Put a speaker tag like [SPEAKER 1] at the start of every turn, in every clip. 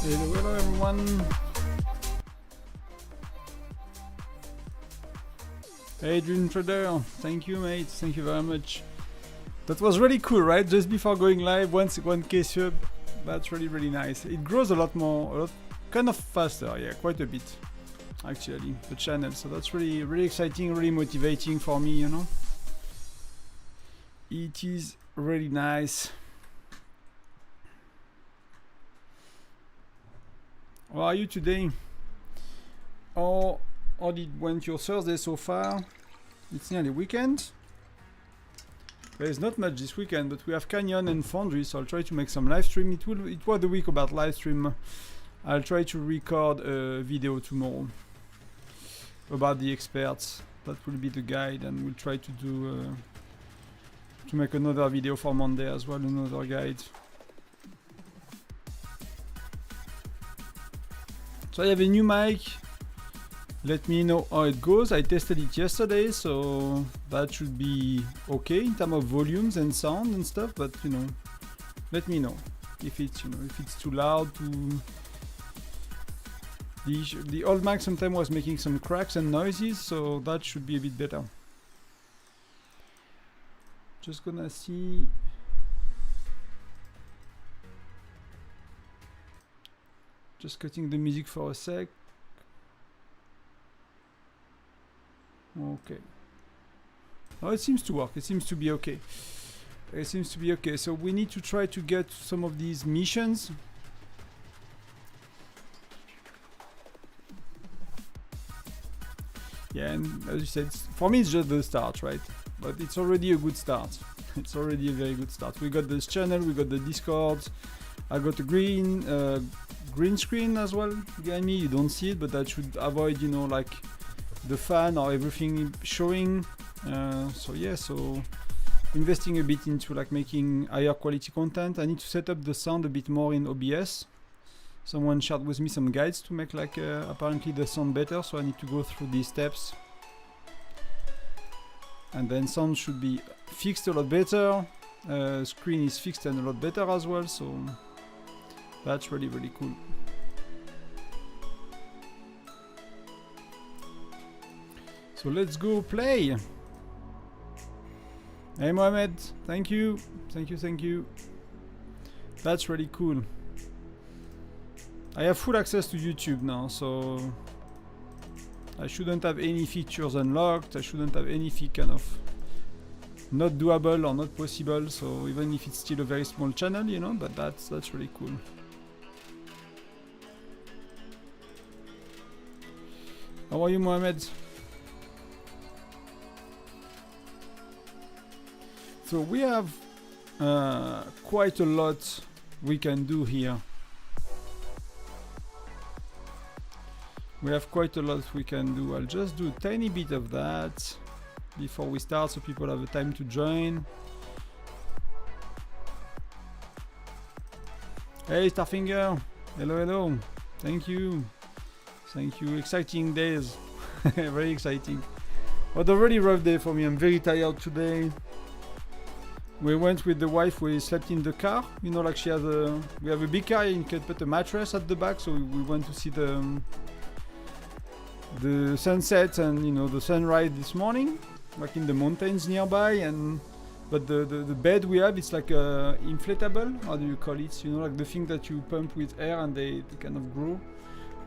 [SPEAKER 1] Hello everyone. Hey Dream Trader, thank you mate, thank you very much. That was really cool, right? Just before going live, 1k sub. That's really nice. It grows a lot kind of faster, yeah, quite a bit actually, the channel. So that's really exciting, really motivating for me, you know. It is really nice. How are you today? How did went your Thursday so far? It's nearly weekend. There is not much this weekend, but we have Canyon and Foundry, so I'll try to make some live stream. It was the week about live stream. I'll try to record a video tomorrow about the experts. That will be the guide, and we'll try to do to make another video for Monday as well, another guide. So I have a new mic. Let me know how it goes. I tested it yesterday, so that should be okay in terms of volumes and sound and stuff. But you know, let me know if it's if it's too loud. The old mic sometimes was making some cracks and noises, so that should be a bit better. Just gonna see. Just cutting the music for a sec. Okay. Oh, it seems to work. It seems to be okay. It seems to be okay. So we need to try to get some of these missions. Yeah, and as you said, for me it's just the start, right? But it's already a good start. It's already a very good start. We got this channel, we got the Discord. I got a green screen as well behind me. You don't see it, but that should avoid, you know, like the fan or everything showing. So yeah, so investing a bit into like making higher quality content. I need to set up the sound a bit more in OBS. Someone shared with me some guides to make like apparently the sound better, so I need to go through these steps. And then sound should be fixed a lot better. Screen is fixed and a lot better as well, so that's really cool. So let's go play. Hey Mohamed, thank you. That's really cool. I have full access to YouTube now, so I shouldn't have any features unlocked. I shouldn't have anything kind of not doable or not possible. So even if it's still a very small channel, you know, but that's really cool. How are you, Mohamed? So we have quite a lot we can do here. We have quite a lot we can do. I'll just do a tiny bit of that before we start so people have a time to join. Hey Starfinger, hello. Thank you. Exciting days. Very exciting. What a really rough day for me. I'm very tired today. We went with the wife, we slept in the car, you know, like she has we have a big car and you can put a mattress at the back, so we went to see the sunset and, you know, the sunrise this morning, like in the mountains nearby. But the bed we have, it's like a inflatable, how do you call it, you know, like the thing that you pump with air and they kind of grow,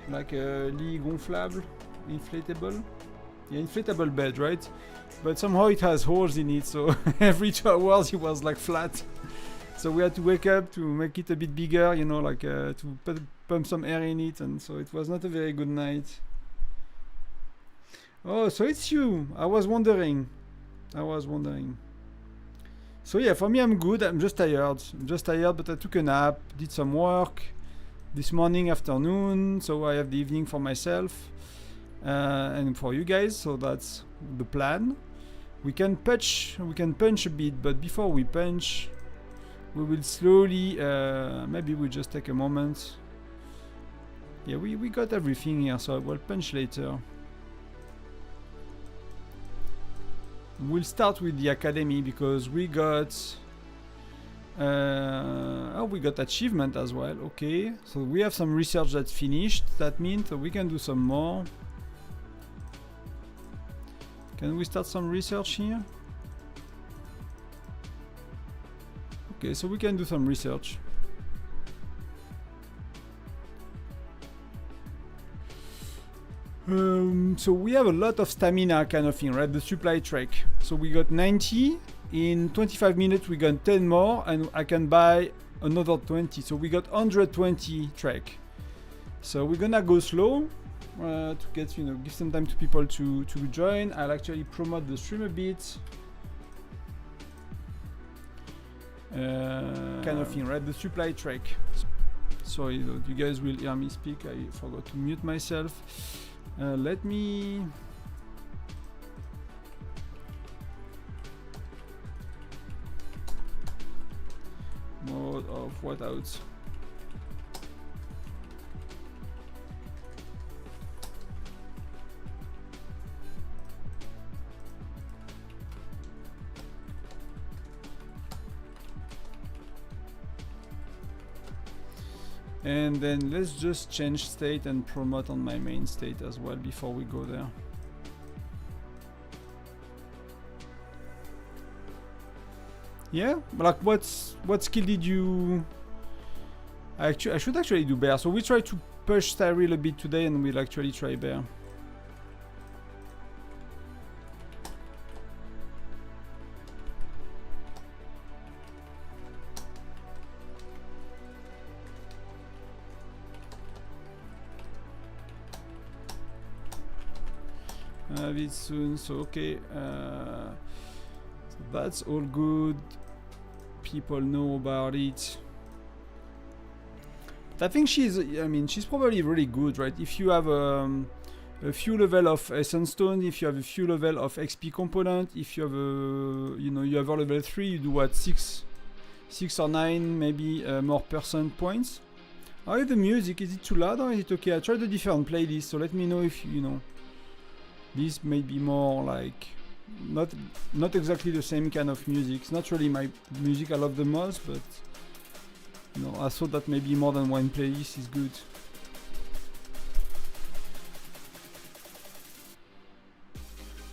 [SPEAKER 1] like a lit gonflable, inflatable. Yeah, inflatable bed, right? But somehow it has holes in it, so every 2 hours it was like flat. So we had to wake up to make it a bit bigger, you know, like to pump some air in it, and so it was not a very good night. Oh, so it's you. I was wondering. So yeah, for me I'm good. I'm just tired, but I took a nap, did some work this morning, afternoon, so I have the evening for myself. And for you guys, so that's the plan. We can punch a bit, but before we punch, we will slowly, maybe we'll just take a moment. Yeah, we got everything here, so we'll punch later. We'll start with the academy because we got Oh, we got achievement as well. Okay, so we have some research that's finished. That means we can do some more. Can we start some research here? Okay, so we can do some research. So we have a lot of stamina kind of thing, right? The supply track. So we got 90. In 25 minutes we got 10 more, and I can buy another 20. So we got 120 track. So we're gonna go slow to get, you know, give some time to people to join. I'll actually promote the stream a bit. Kind of thing, right? The supply track. Sorry, you guys will hear me speak. I forgot to mute myself. Let me. Mode of Whiteout. And then let's just change state and promote on my main state as well before we go there. Yeah, like what skill did you? I should actually do bear. So we try to push Cyril a bit today, and we'll actually try bear. Have it soon. So okay. So that's all good. People know about it. But I think she's probably really good, right? If you have a few level of essence stone, if you have a few level of XP component, if you have you have a level 3, you do what, 6 or 9 maybe more percent points. How is the music? Is it too loud or is it okay? I tried a different playlist, so let me know if you know. This may be more like not exactly the same kind of music. It's not really my music I love the most, but you know, I thought that maybe more than one playlist is good.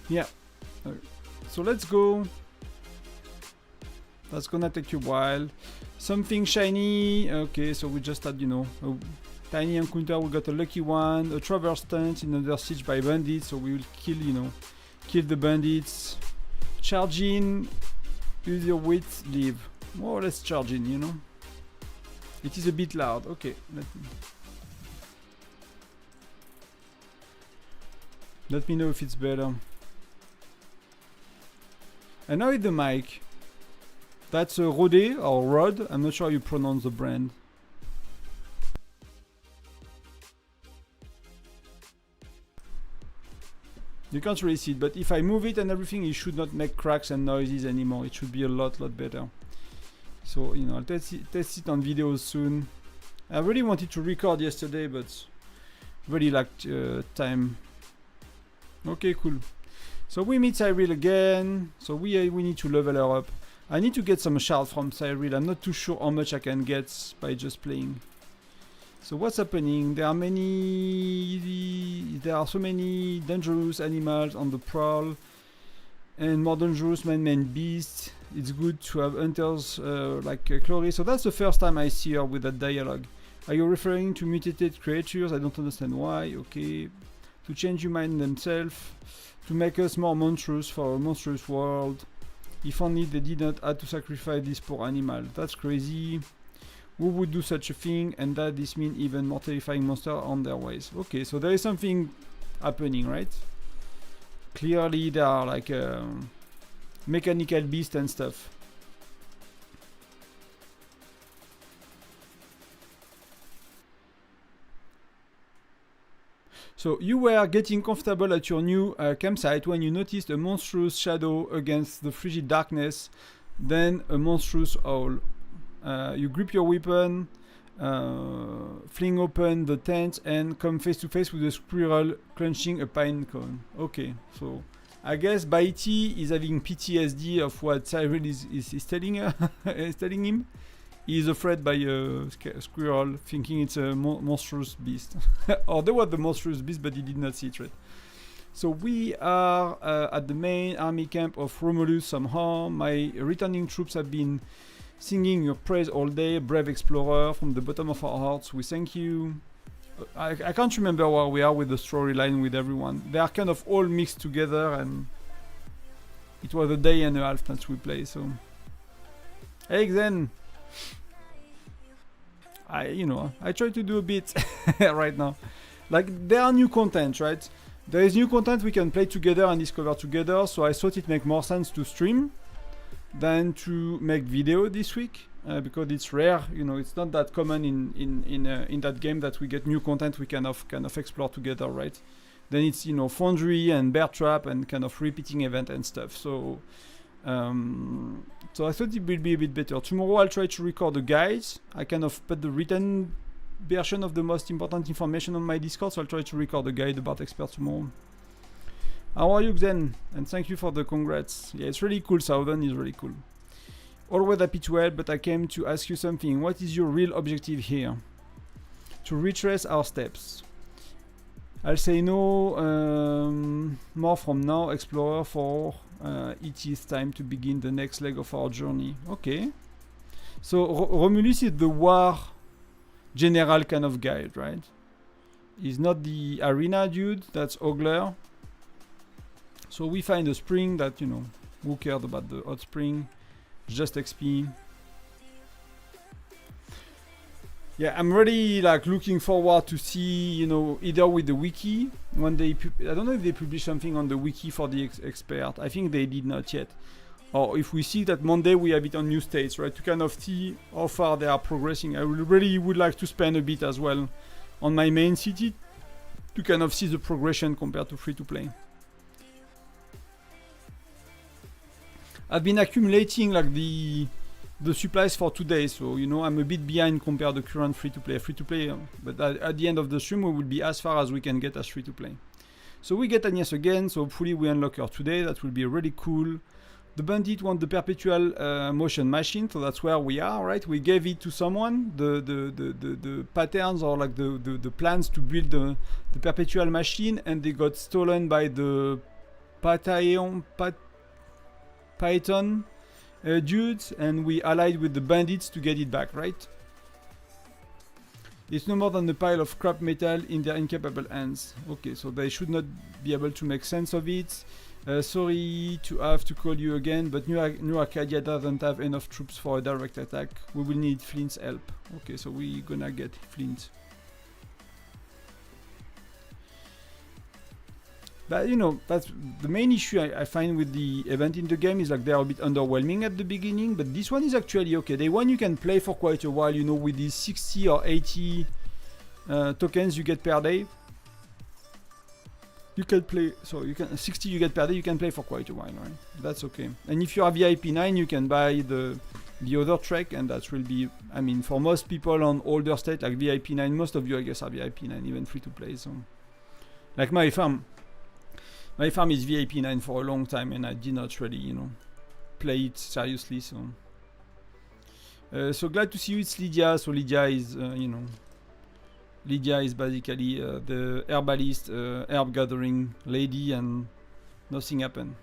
[SPEAKER 1] Yeah. So let's go. That's gonna take you a while. Something shiny. Okay, so we just had, you know, a tiny encounter. We got a lucky one. A traverse tent in under siege by bandits. So we will kill, you know, kill the bandits. Charge in. Use your wit. Leave. More or less charge in, you know. It is a bit loud. Okay. Let me know if it's better. And now with the mic. That's a Rode or Rod. I'm not sure how you pronounce the brand. You can't really see it, but if I move it and everything, it should not make cracks and noises anymore. It should be a lot better. So, you know, I'll test it on videos soon. I really wanted to record yesterday, but really lacked time. Okay, cool. So we meet Cyril again. So we need to level her up. I need to get some shards from Cyril. I'm not too sure how much I can get by just playing. So what's happening? There are so many dangerous animals on the prowl, and more dangerous man-made beasts. It's good to have hunters like Chloe. So that's the first time I see her with that dialogue. Are you referring to mutated creatures? I don't understand why. Okay. To change human themselves, to make us more monstrous for a monstrous world. If only they did not have to sacrifice this poor animal. That's crazy. Who would do such a thing? And that this means even more terrifying monsters on their ways. Okay, so there is something happening, right? Clearly there are like mechanical beasts and stuff. So you were getting comfortable at your new campsite when you noticed a monstrous shadow against the frigid darkness, then a monstrous owl. You grip your weapon, fling open the tent, and come face to face with a squirrel crunching a pine cone. Okay, so I guess Baiti is having PTSD of what Cyril is telling her, is telling him. He is afraid by a squirrel, thinking it's a monstrous beast. Or there was the monstrous beast, but he did not see it, right? So we are at the main army camp of Romulus somehow. My returning troops have been singing your praise all day, brave explorer, from the bottom of our hearts. We thank you. I can't remember where we are with the storyline with everyone. They are kind of all mixed together, and it was a day and a half since we play. So, hey Xen, I try to do a bit right now. Like there are new content, right? There is new content we can play together and discover together. So I thought it make more sense to stream than to make video this week. Because it's rare, it's not that common in that game that we get new content we kind of explore together, right? Then it's Foundry and Bear Trap and kind of repeating event and stuff. So I thought it will be a bit better. Tomorrow I'll try to record the guides. I kind of put the written version of the most important information on my Discord, so I'll try to record the guide about Expert tomorrow. How are you, Xen? And thank you for the congrats. Yeah, it's really cool. Southern is really cool. Always happy to help, but I came to ask you something. What is your real objective here? To retrace our steps. I'll say no more from now, Explorer, for it is time to begin the next leg of our journey. Okay. So Romulus is the war general kind of guide, right? He's not the arena dude, that's Ogler. So we find a spring that, who cared about the hot spring? Just XP. Yeah, I'm really looking forward to see, either with the wiki when they I don't know if they publish something on the wiki for the expert. I think they did not yet. Or if we see that Monday we have it on new states, right? To kind of see how far they are progressing. I really would like to spend a bit as well on my main city to kind of see the progression compared to free to play. I've been accumulating the supplies for today, so I'm a bit behind compared to current free-to-play, but at the end of the stream we will be as far as we can get as free-to-play. So we get Agnes again, so hopefully we unlock her today. That will be really cool. The bandit want the perpetual motion machine, so that's where we are, right? We gave it to someone, the patterns or the plans to build the perpetual machine, and they got stolen by the Python dudes, and we allied with the bandits to get it back, right? It's no more than a pile of scrap metal in their incapable hands. Okay, so they should not be able to make sense of it. Sorry to have to call you again, but New Arcadia doesn't have enough troops for a direct attack. We will need Flint's help. Okay, so we're gonna get Flint. But that's the main issue I find with the event in the game is they're a bit underwhelming at the beginning, but this one is actually okay. The one you can play for quite a while, with these 60 or 80 tokens you get per day. You can play, 60 you get per day, you can play for quite a while, right? That's okay. And if you are VIP 9, you can buy the other trek, and that will be, for most people on older state, like VIP 9, most of you I guess are VIP 9, even free to play, so. Like my farm is VIP 9 for a long time, and I did not really, play it seriously. So glad to see you. It's Lydia. So Lydia is, Lydia is basically the herbalist, herb gathering lady, and nothing happened.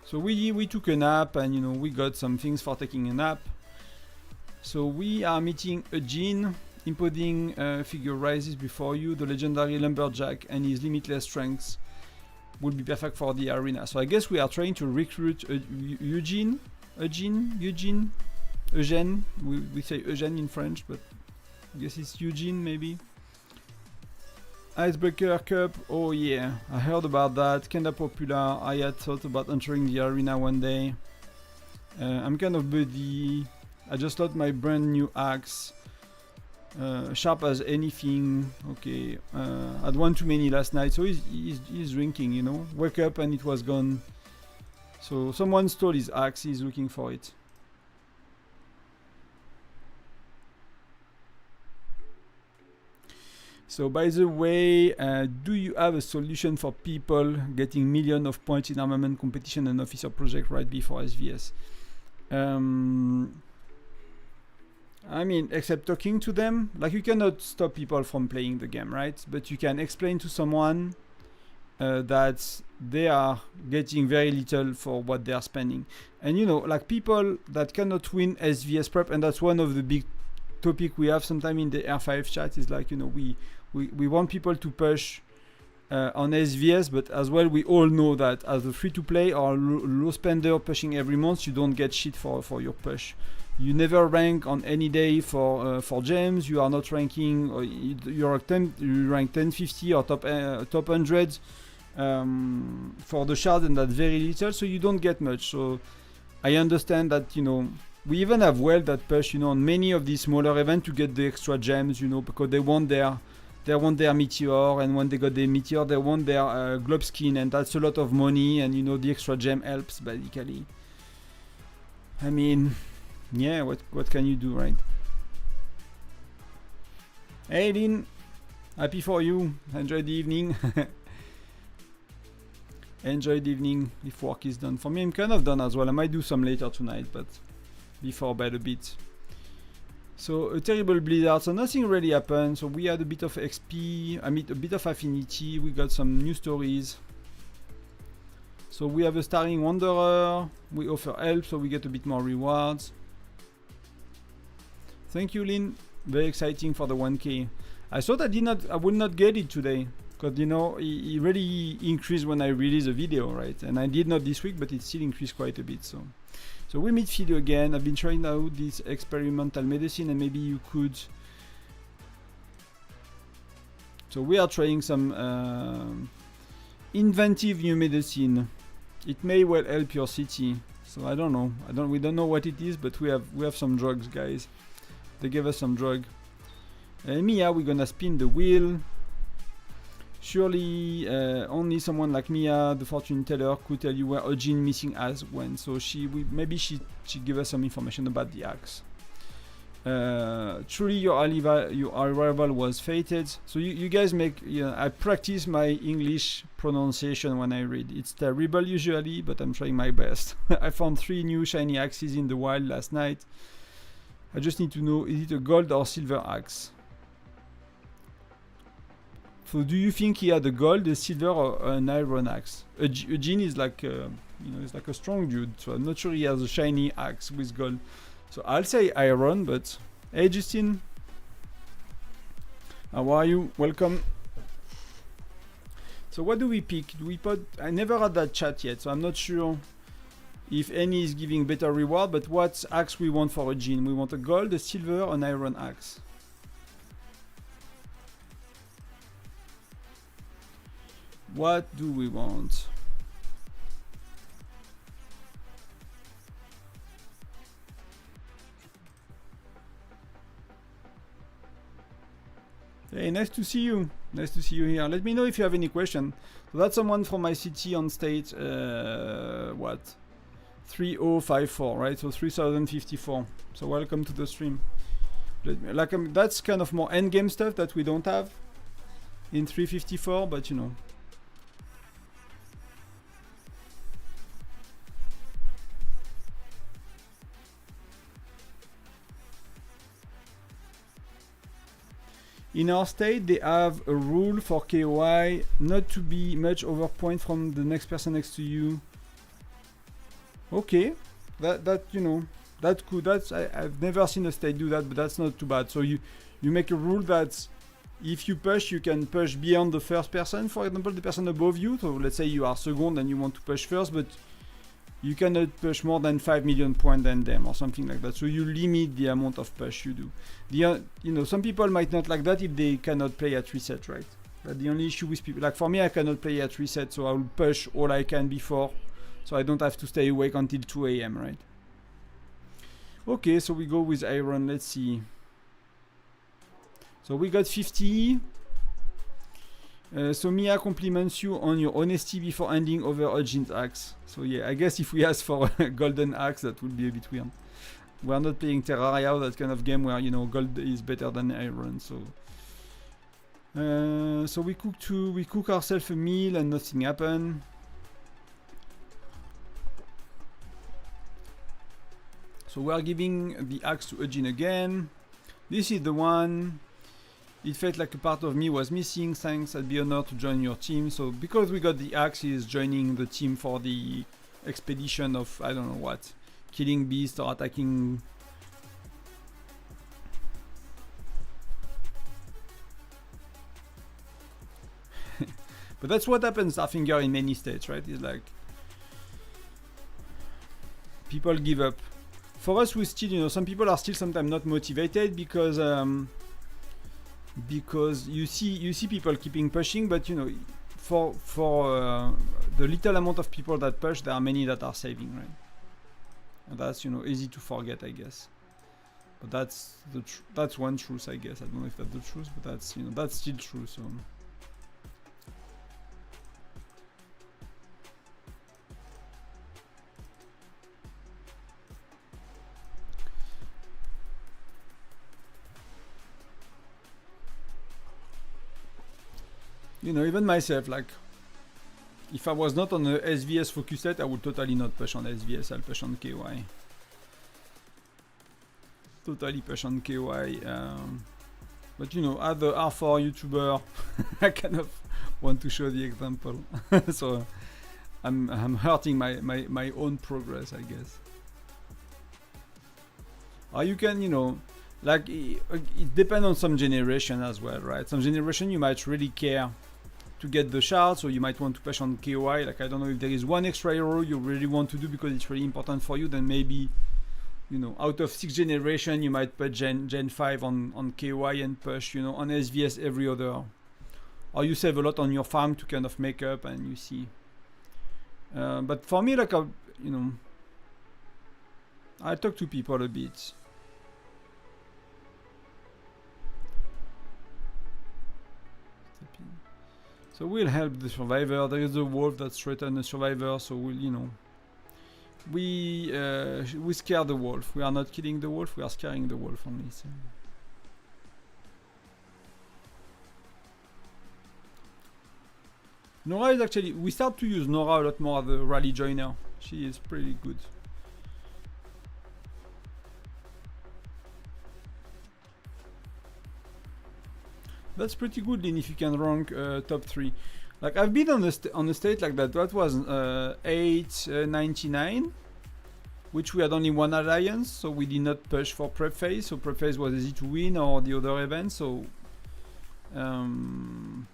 [SPEAKER 1] So we took a nap, and we got some things for taking a nap. So we are meeting a Jin. Imposing figure rises before you. The legendary lumberjack and his limitless strength will be perfect for the arena. So I guess we are trying to recruit Eugene. We say Eugene in French, but I guess it's Eugene maybe. Icebreaker Cup. Oh yeah, I heard about that. Kinda popular. I had thought about entering the arena one day. I'm kind of busy. I just got my brand new axe, sharp as anything. Okay, had one too many last night, so he's drinking, Wake up and it was gone. So someone stole his axe, he's looking for it. So by the way, do you have a solution for people getting millions of points in armament competition and officer project right before SVS? I mean, except talking to them, like you cannot stop people from playing the game, right? But you can explain to someone that they are getting very little for what they are spending. And you know, like people that cannot win SVS prep, and that's one of the big topic we have sometimes in the R5 chat, is like, you know, we want people to push on SVS, but as well we all know that as a free-to-play or low spender pushing every month, you don't get shit for your push. You never rank on any day for gems. You are not ranking. You rank 1050 or top 100 for the shard, and that's very little. So you don't get much. So I understand that, you know, we even have well that push, you know, on many of these smaller events to get the extra gems, you know, because they want their meteor, and when they got the meteor, they want their globe skin, and that's a lot of money, and you know the extra gem helps basically. I mean, yeah, what can you do, right? Hey Lynn, happy for you. Enjoy the evening. Enjoy the evening if work is done. For me, I'm kind of done as well. I might do some later tonight, but before bed a bit. So a terrible blizzard, so nothing really happened. So we had a bit of XP, I mean a bit of affinity, we got some new stories. So we have a starring wanderer, we offer help, so we get a bit more rewards. Thank you, Lynn. Very exciting for the 1k. I thought I would not get it today, because you know it really increased when I released a video, right? And I did not this week, but it still increased quite a bit. So we meet Philly again. I've been trying out this experimental medicine, and maybe you could. So we are trying some inventive new medicine. It may well help your city. So I don't know. We don't know what it is, but we have some drugs, guys. They gave us some drug. Mia, we're gonna spin the wheel. Surely only someone like Mia, the fortune teller, could tell you where Ojin missing axe went. So maybe she give us some information about the axe. Truly your arrival was fated. So you guys make, I practice my English pronunciation when I read. It's terrible usually, but I'm trying my best. I found 3 new shiny axes in the wild last night. I just need to know, is it a gold or silver axe? So do you think he had a gold, a silver, or an iron axe? Eugene is like, he's like a strong dude, so I'm not sure he has a shiny axe with gold. So I'll say iron, but hey Justin, how are you? Welcome. So what do we pick? I never had that chat yet, so I'm not sure if any is giving better reward, but what axe we want for Eugene? We want a gold, a silver, an iron axe. What do we want? Hey, nice to see you. Nice to see you here. Let me know if you have any question. So that's someone from my city on stage. What? 3054, right? So 3054. So welcome to the stream. That's kind of more endgame stuff that we don't have in 354, but you know. In our state, they have a rule for KOI not to be much over point from the next person next to you. Okay, that you know, that's cool. I've never seen a state do that, but that's not too bad. So you make a rule that if you push, you can push beyond the first person. For example, the person above you. So let's say you are second and you want to push first, but you cannot push more than 5 million points than them or something like that. So you limit the amount of push you do. You know, some people might not like that if they cannot play at reset, right? But the only issue with people, like for me, I cannot play at reset, so I will push all I can before, so I don't have to stay awake until 2 AM, right? Okay, so we go with iron. Let's see. So we got 50. So Mia compliments you on your honesty before handing over Ojin's axe. So yeah, I guess if we ask for a golden axe, that would be a bit weird. We are not playing Terraria, that kind of game where, you know, gold is better than iron. So So we cook ourselves a meal and nothing happened. So we are giving the axe to Eugene again. This is the one. It felt like a part of me was missing. Thanks, I'd be honored to join your team. So because we got the axe, he is joining the team for the expedition of I don't know what, killing beasts or attacking. But that's what happens, I think, in many states, right? It's like people give up. For us, we still, you know, some people are still sometimes not motivated because you see people keeping pushing, but you know, for the little amount of people that push, there are many that are saving, right? And that's, you know, easy to forget, I guess. But that's one truth, I guess. I don't know if that's the truth, but that's, you know, that's still true. So. You know, even myself, like, if I was not on the SVS focus set, I would totally not push on SVS, I'll push on KY. Totally push on KY. But you know, as the R4 YouTuber, I kind of want to show the example. So I'm hurting my own progress, I guess. Or you can, you know, like, it depends on some generation as well, right? Some generation you might really care to get the shards, so you might want to push on KOI. Like, I don't know, if there is one extra hero you really want to do because it's really important for you, then maybe, you know, out of 6 generation you might put Gen 5 on KOI and push, you know, on SVS every other. Or you save a lot on your farm to kind of make up, and you see. But for me, like, you know, I talk to people a bit. So we'll help the survivor. There is a wolf that threatens the survivor, so we'll, you know, we scare the wolf. We are not killing the wolf, we are scaring the wolf only. So. Nora is actually, we start to use Nora a lot more as a rally joiner. She is pretty good. That's pretty good, Lynn, if you can rank top 3. Like, I've been on a state like that. That was 899, which we had only one alliance, so we did not push for prep phase. So prep phase was easy to win, or the other events. So, and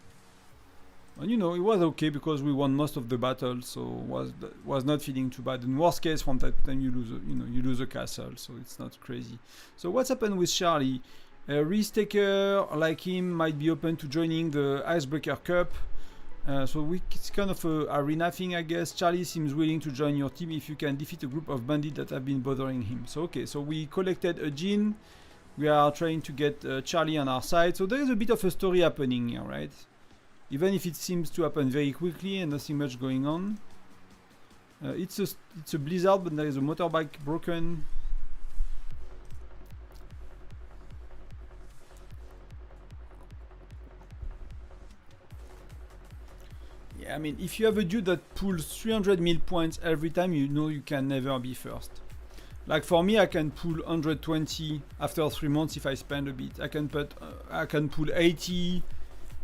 [SPEAKER 1] you know, it was okay because we won most of the battles, so was not feeling too bad. In worst case, from time to time you lose a castle, so it's not crazy. So what's happened with Charlie? A risk taker like him might be open to joining the Icebreaker Cup. So it's kind of a arena thing, I guess. Charlie seems willing to join your team if you can defeat a group of bandits that have been bothering him. So okay, so we collected a gene. We are trying to get Charlie on our side. So there is a bit of a story happening here, right? Even if it seems to happen very quickly and nothing much going on. It's a blizzard, but there is a motorbike broken. I mean, if you have a dude that pulls 300 mil points every time, you know you can never be first. Like for me, I can pull 120 after 3 months if I spend a bit. I can pull 80,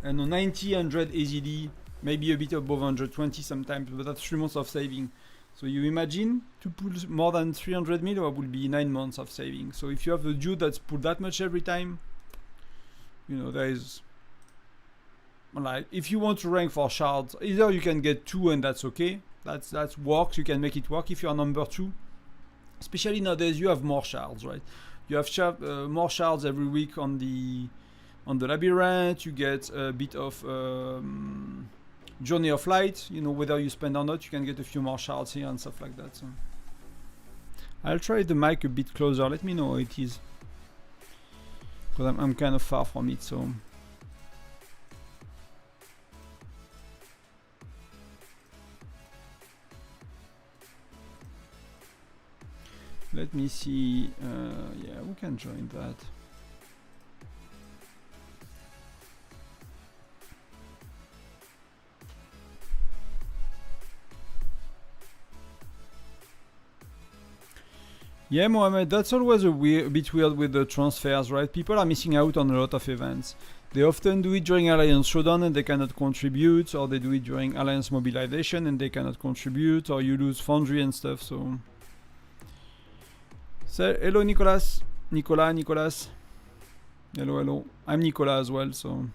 [SPEAKER 1] and 90, 100 easily, maybe a bit above 120 sometimes, but that's 3 months of saving. So you imagine to pull more than 300 mil, it will be 9 months of saving. So if you have a dude that's pulled that much every time, you know, there is. Like, if you want to rank for shards, either you can get 2 and that's okay. That's works. You can make it work if you are number 2. Especially nowadays, you have more shards, right? You have more shards every week on the labyrinth. You get a bit of Journey of Light. You know, whether you spend or not, you can get a few more shards here and stuff like that. So I'll try the mic a bit closer. Let me know how it is, because I'm kind of far from it. So. Let me see. Yeah, we can join that. Yeah, Mohammed, that's always a bit weird with the transfers, right? People are missing out on a lot of events. They often do it during Alliance Showdown and they cannot contribute, or they do it during Alliance Mobilization and they cannot contribute, or you lose Foundry and stuff, so... hello, Nicolas. Nicolas. Hello. I'm Nicolas as well, so...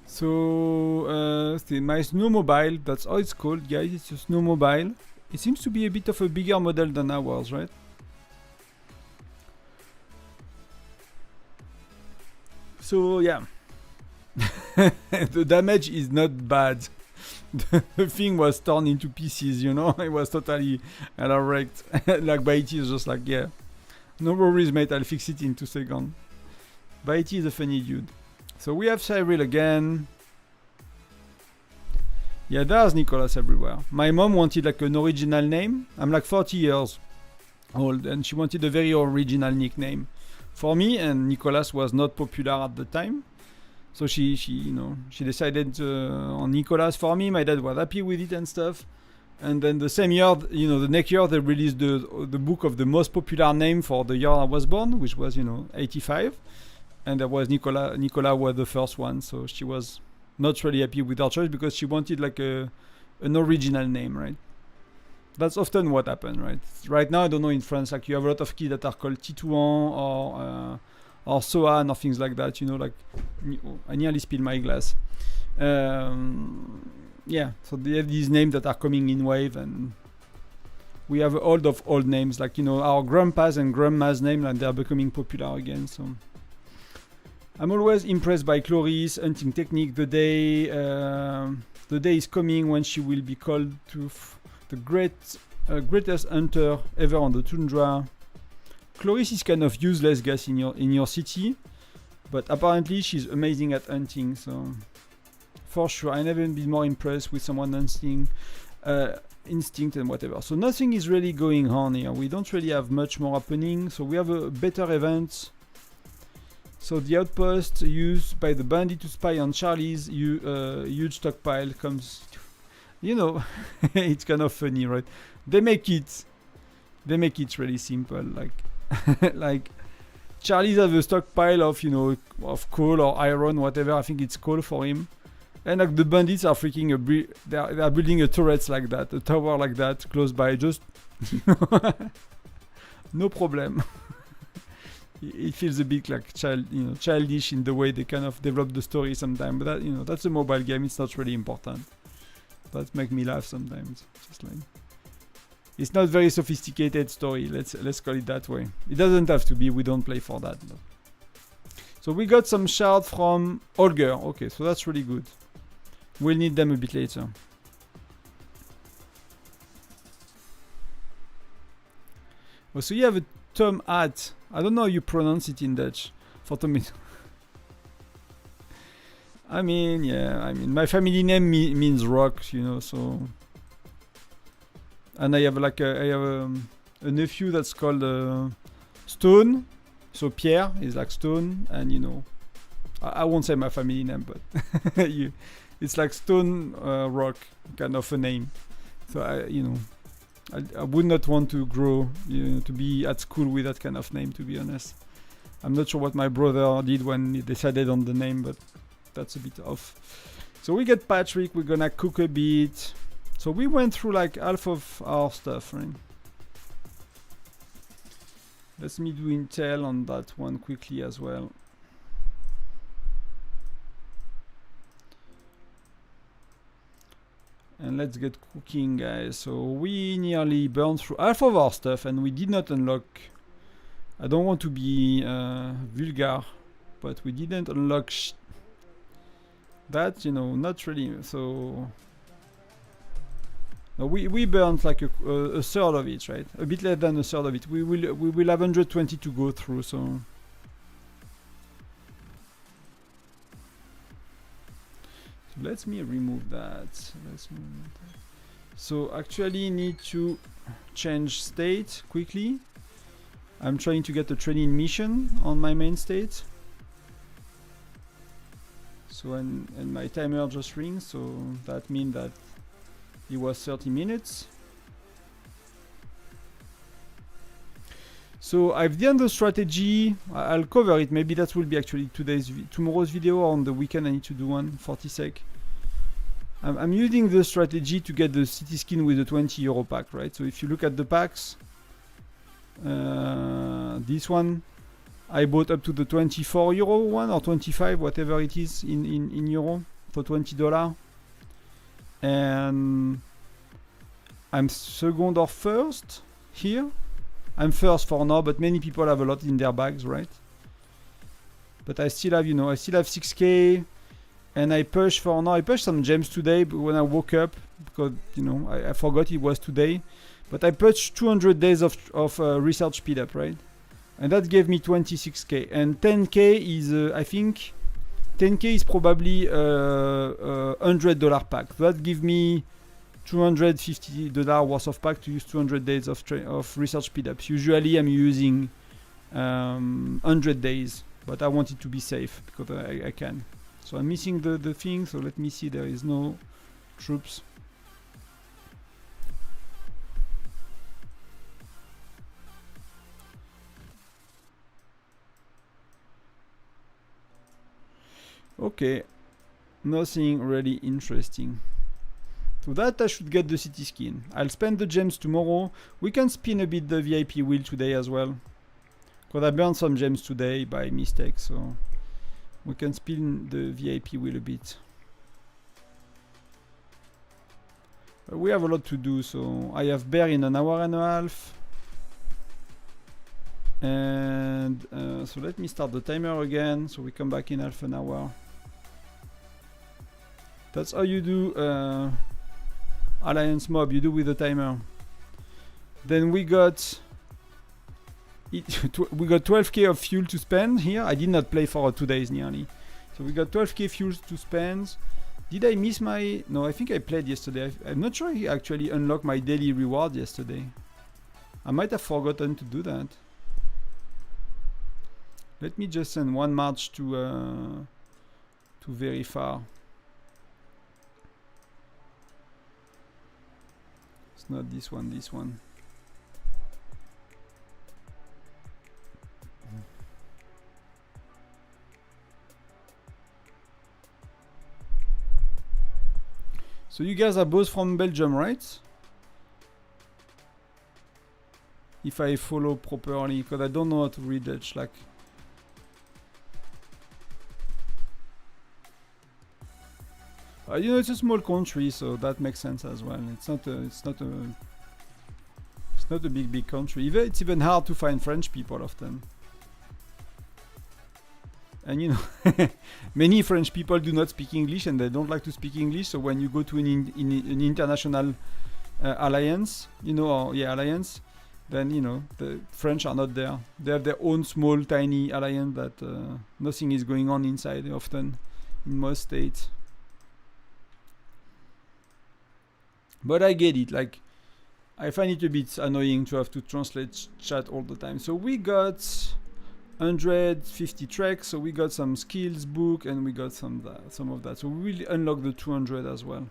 [SPEAKER 1] So, my Snowmobile, that's how it's called, guys. It's a Snowmobile. It seems to be a bit of a bigger model than ours, right? So, yeah. The damage is not bad. The thing was torn into pieces, you know? It was totally wrecked. Like, Baiti is just like, yeah. No worries, mate. I'll fix it in 2 seconds. Baiti is a funny dude. So we have Cyril again. Yeah, there's Nicolas everywhere. My mom wanted like an original name. I'm like 40 years old and she wanted a very original nickname for me, and Nicolas was not popular at the time. So she decided on Nicolas for me. My dad was happy with it and stuff. And then the same year, the next year they released the book of the most popular name for the year I was born, which was, 85. And that was Nicolas was the first one, so she was not really happy with our choice because she wanted like an original name, right? That's often what happened, right? Right now, I don't know, in France, like you have a lot of kids that are called Titouan or Sohan or things like that, like I nearly spilled my glass. Yeah, so they have these names that are coming in wave, and we have old names, like, our grandpa's and grandma's name, and they're becoming popular again, so... I'm always impressed by Chloris hunting technique. The day is coming when she will be called to the greatest hunter ever on the tundra. Chloris is kind of useless, guys, in your city, but apparently she's amazing at hunting. So for sure, I never been more impressed with someone hunting, instinct and whatever. So nothing is really going on here. We don't really have much more happening. So we have a better event. So the outpost used by the bandit to spy on Charlie's huge stockpile comes... it's kind of funny, right? They make it really simple. Like Charlie's have a stockpile of, of coal or iron, whatever. I think it's coal for him. And like the bandits are freaking they are building a turret like that, a tower like that, close by, just no problem. It feels a bit like childish in the way they kind of develop the story sometimes. But that, that's a mobile game. It's not really important. That makes me laugh sometimes. Just like, it's not very sophisticated story. Let's call it that way. It doesn't have to be. We don't play for that. No. So we got some shards from Holger. Okay, so that's really good. We'll need them a bit later. Oh, so you have a Tom hat. I don't know how you pronounce it in Dutch. For tomato. I mean, my family name means rock, so. And I have a nephew that's called Stone. So Pierre is like Stone, and I won't say my family name, but it's like Stone Rock kind of a name. So I would not want to grow, to be at school with that kind of name, to be honest. I'm not sure what my brother did when he decided on the name, but that's a bit off. So we get Patrick, we're gonna cook a bit. So we went through like half of our stuff, right? Let me do intel on that one quickly as well. And let's get cooking, guys. So we nearly burned through half of our stuff and we did not unlock... I don't want to be vulgar, but we didn't unlock that, not really. So no, we burned like a third of it, right? A bit less than a third of it. We will have 120 to go through, so... Let me remove that. So actually need to change state quickly. I'm trying to get a training mission on my main state. So and my timer just rings, so that means that it was 30 minutes. So I've done the strategy. I'll cover it. Maybe that will be actually tomorrow's video, or on the weekend I need to do one for T-Sec. I'm using the strategy to get the city skin with the 20 euro pack, right? So if you look at the packs, this one I bought up to the 24 euro one, or 25, whatever it is in euro, for $20. And I'm second or first here. I'm first for now, but many people have a lot in their bags, right? But I still have, I still have 6k. And I pushed for now. I pushed some gems today, but when I woke up, because I forgot it was today. But I pushed 200 days of research speed up, right? And that gave me 26k. And 10k is, I think, 10k is probably $100 pack. That gives me $250 worth of pack to use 200 days of research speed ups. Usually I'm using 100 days, but I want it to be safe because I can. So I'm missing the thing, so let me see, there is no troops. Okay, nothing really interesting. So that I should get the city skin. I'll spend the gems tomorrow. We can spin a bit the VIP wheel today as well, because I burned some gems today by mistake, so we can spin the VIP wheel a bit. We have a lot to do, so I have bear in an hour and a half. And so let me start the timer again, so we come back in half an hour. That's how you do Alliance Mob, you do with the timer. Then we got we got 12k of fuel to spend here. I did not play for 2 days nearly. So we got 12k fuel to spend. Did I miss my... No, I think I played yesterday. I'm not sure I actually unlocked my daily reward yesterday. I might have forgotten to do that. Let me just send one march to very far. It's not this one, this one. So you guys are both from Belgium, right? If I follow properly, because I don't know how to read Dutch, like. It's a small country, so that makes sense as well. It's not a big country. It's even hard to find French people often. And many French people do not speak English, and they don't like to speak English. So when you go to an international alliance, alliance, then the French are not there. They have their own small, tiny alliance that nothing is going on inside often in most states. But I get it. Like, I find it a bit annoying to have to translate chat all the time. So we got 150 tracks, so we got some skills book, and we got some of that. So we will unlock the 200 as well.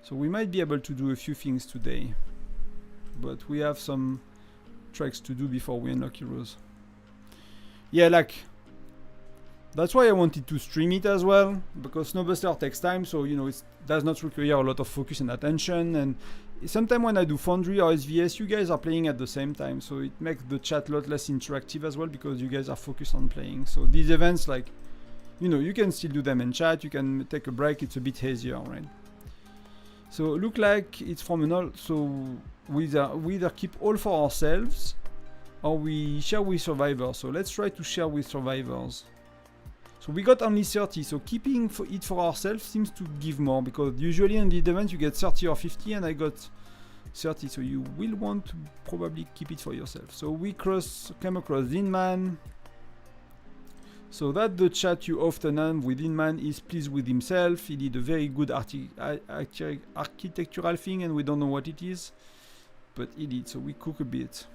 [SPEAKER 1] So we might be able to do a few things today, but we have some tracks to do before we unlock heroes. Yeah, like, that's why I wanted to stream it as well, because Snowbuster takes time, so it does not require a lot of focus and attention. And sometimes when I do Foundry or SVS, you guys are playing at the same time, so it makes the chat a lot less interactive as well, because you guys are focused on playing. So these events, like, you can still do them in chat, you can take a break, it's a bit easier, right? So look like it's from an all, so we either keep all for ourselves or we share with survivors. So let's try to share with survivors. So we got only 30, so keeping it for ourselves seems to give more, because usually in the event you get 30 or 50, and I got 30, so you will want to probably keep it for yourself. So we came across Inman. So that the chat you often have with Inman is pleased with himself. He did a very good architectural thing, and we don't know what it is, but he did, so we cook a bit.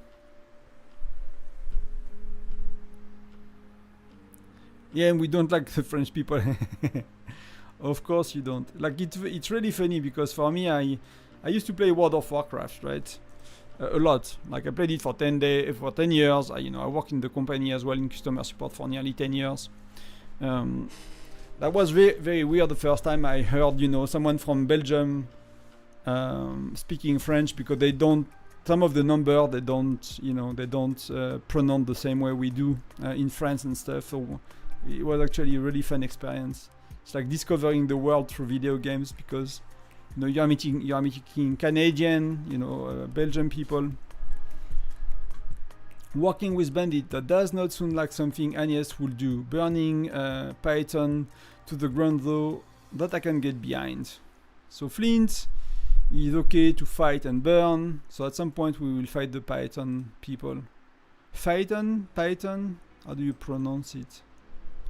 [SPEAKER 1] Yeah, and we don't like the French people. Of course you don't. Like, it's really funny, because for me, I used to play World of Warcraft, right? a lot. Like I played it for 10 years. I worked in the company as well in customer support for nearly 10 years. That was very, very weird the first time I heard, someone from Belgium speaking French, because they don't. Some of the number they don't pronounce the same way we do in France and stuff. So it was actually a really fun experience. It's like discovering the world through video games, because you're meeting Canadian, Belgian people. Working with Bandit, that does not sound like something Agnès would do. Burning Python to the ground though, that I can get behind. So Flint is okay to fight and burn. So at some point we will fight the Python people. Python? How do you pronounce it?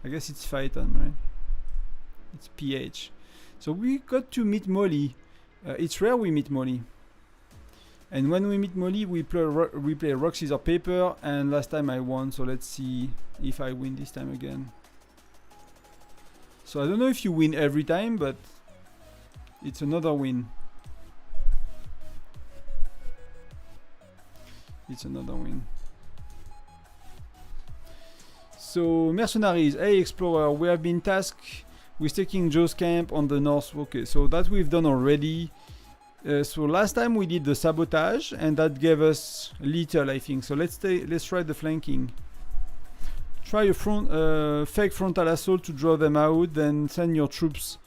[SPEAKER 1] I guess it's Python, right? It's PH. So we got to meet Molly. It's rare we meet Molly. And when we meet Molly, we play rock, scissors, paper. And last time I won, so let's see if I win this time again. So I don't know if you win every time, but it's another win. It's another win. So mercenaries, hey explorer, we have been tasked with taking Joe's camp on the north. Okay, so that we've done already. So last time we did the sabotage, and that gave us little, I think. So let's try the flanking. Try a fake frontal assault to draw them out, then send your troops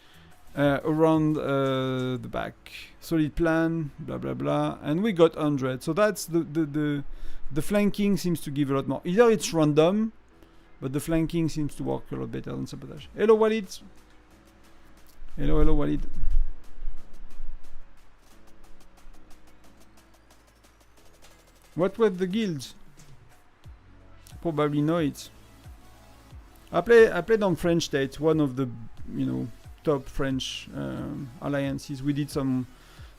[SPEAKER 1] around the back. Solid plan, blah blah blah, and we got 100. So that's the flanking seems to give a lot more. Either it's random, but the flanking seems to work a lot better than sabotage. Hello Walid. Hello Walid. What was the guild? Probably know it. I played on French State, one of the top French alliances. We did some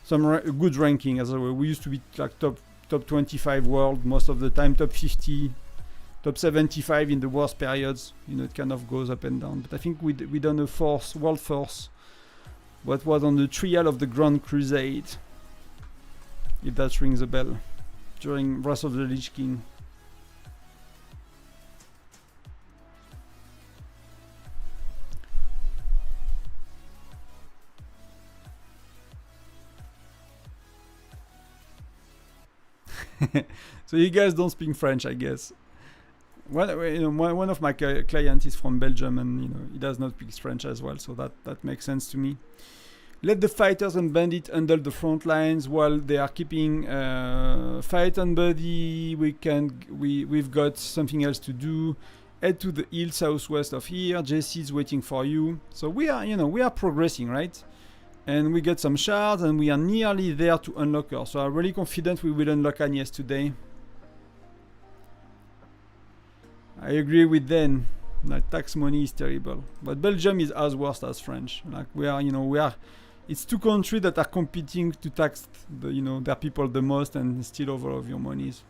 [SPEAKER 1] good ranking as well. We used to be like top 25 world most of the time, top 50, top 75 in the worst periods. It kind of goes up and down. But I think we done a world force. What was on the trial of the Grand Crusade, if that rings a bell, during Wrath of the Lich King. So you guys don't speak French, I guess. One of my clients is from Belgium, and he does not speak French as well, so that makes sense to me. Let the fighters and bandits handle the front lines while they are keeping fight and buddy. We've got something else to do. Head to the hill southwest of here. Jesse's waiting for you. So we are progressing, right? And we get some shards, and we are nearly there to unlock her. So I'm really confident we will unlock Agnès today. I agree with Dan. Like tax money is terrible, but Belgium is as worse as French. Like we are. It's two countries that are competing to tax their people the most and steal over all of your monies.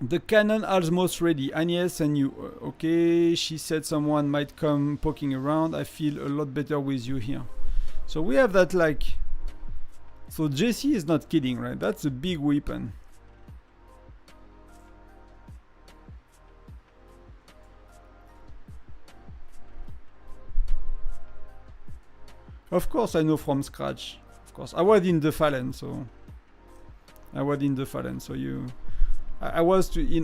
[SPEAKER 1] The cannon almost ready. Agnès and you. Okay, she said someone might come poking around. I feel a lot better with you here. So we have that like. So Jesse is not kidding, right? That's a big weapon. Of course, I know from scratch. Of course, I was in the Fallen, so I was in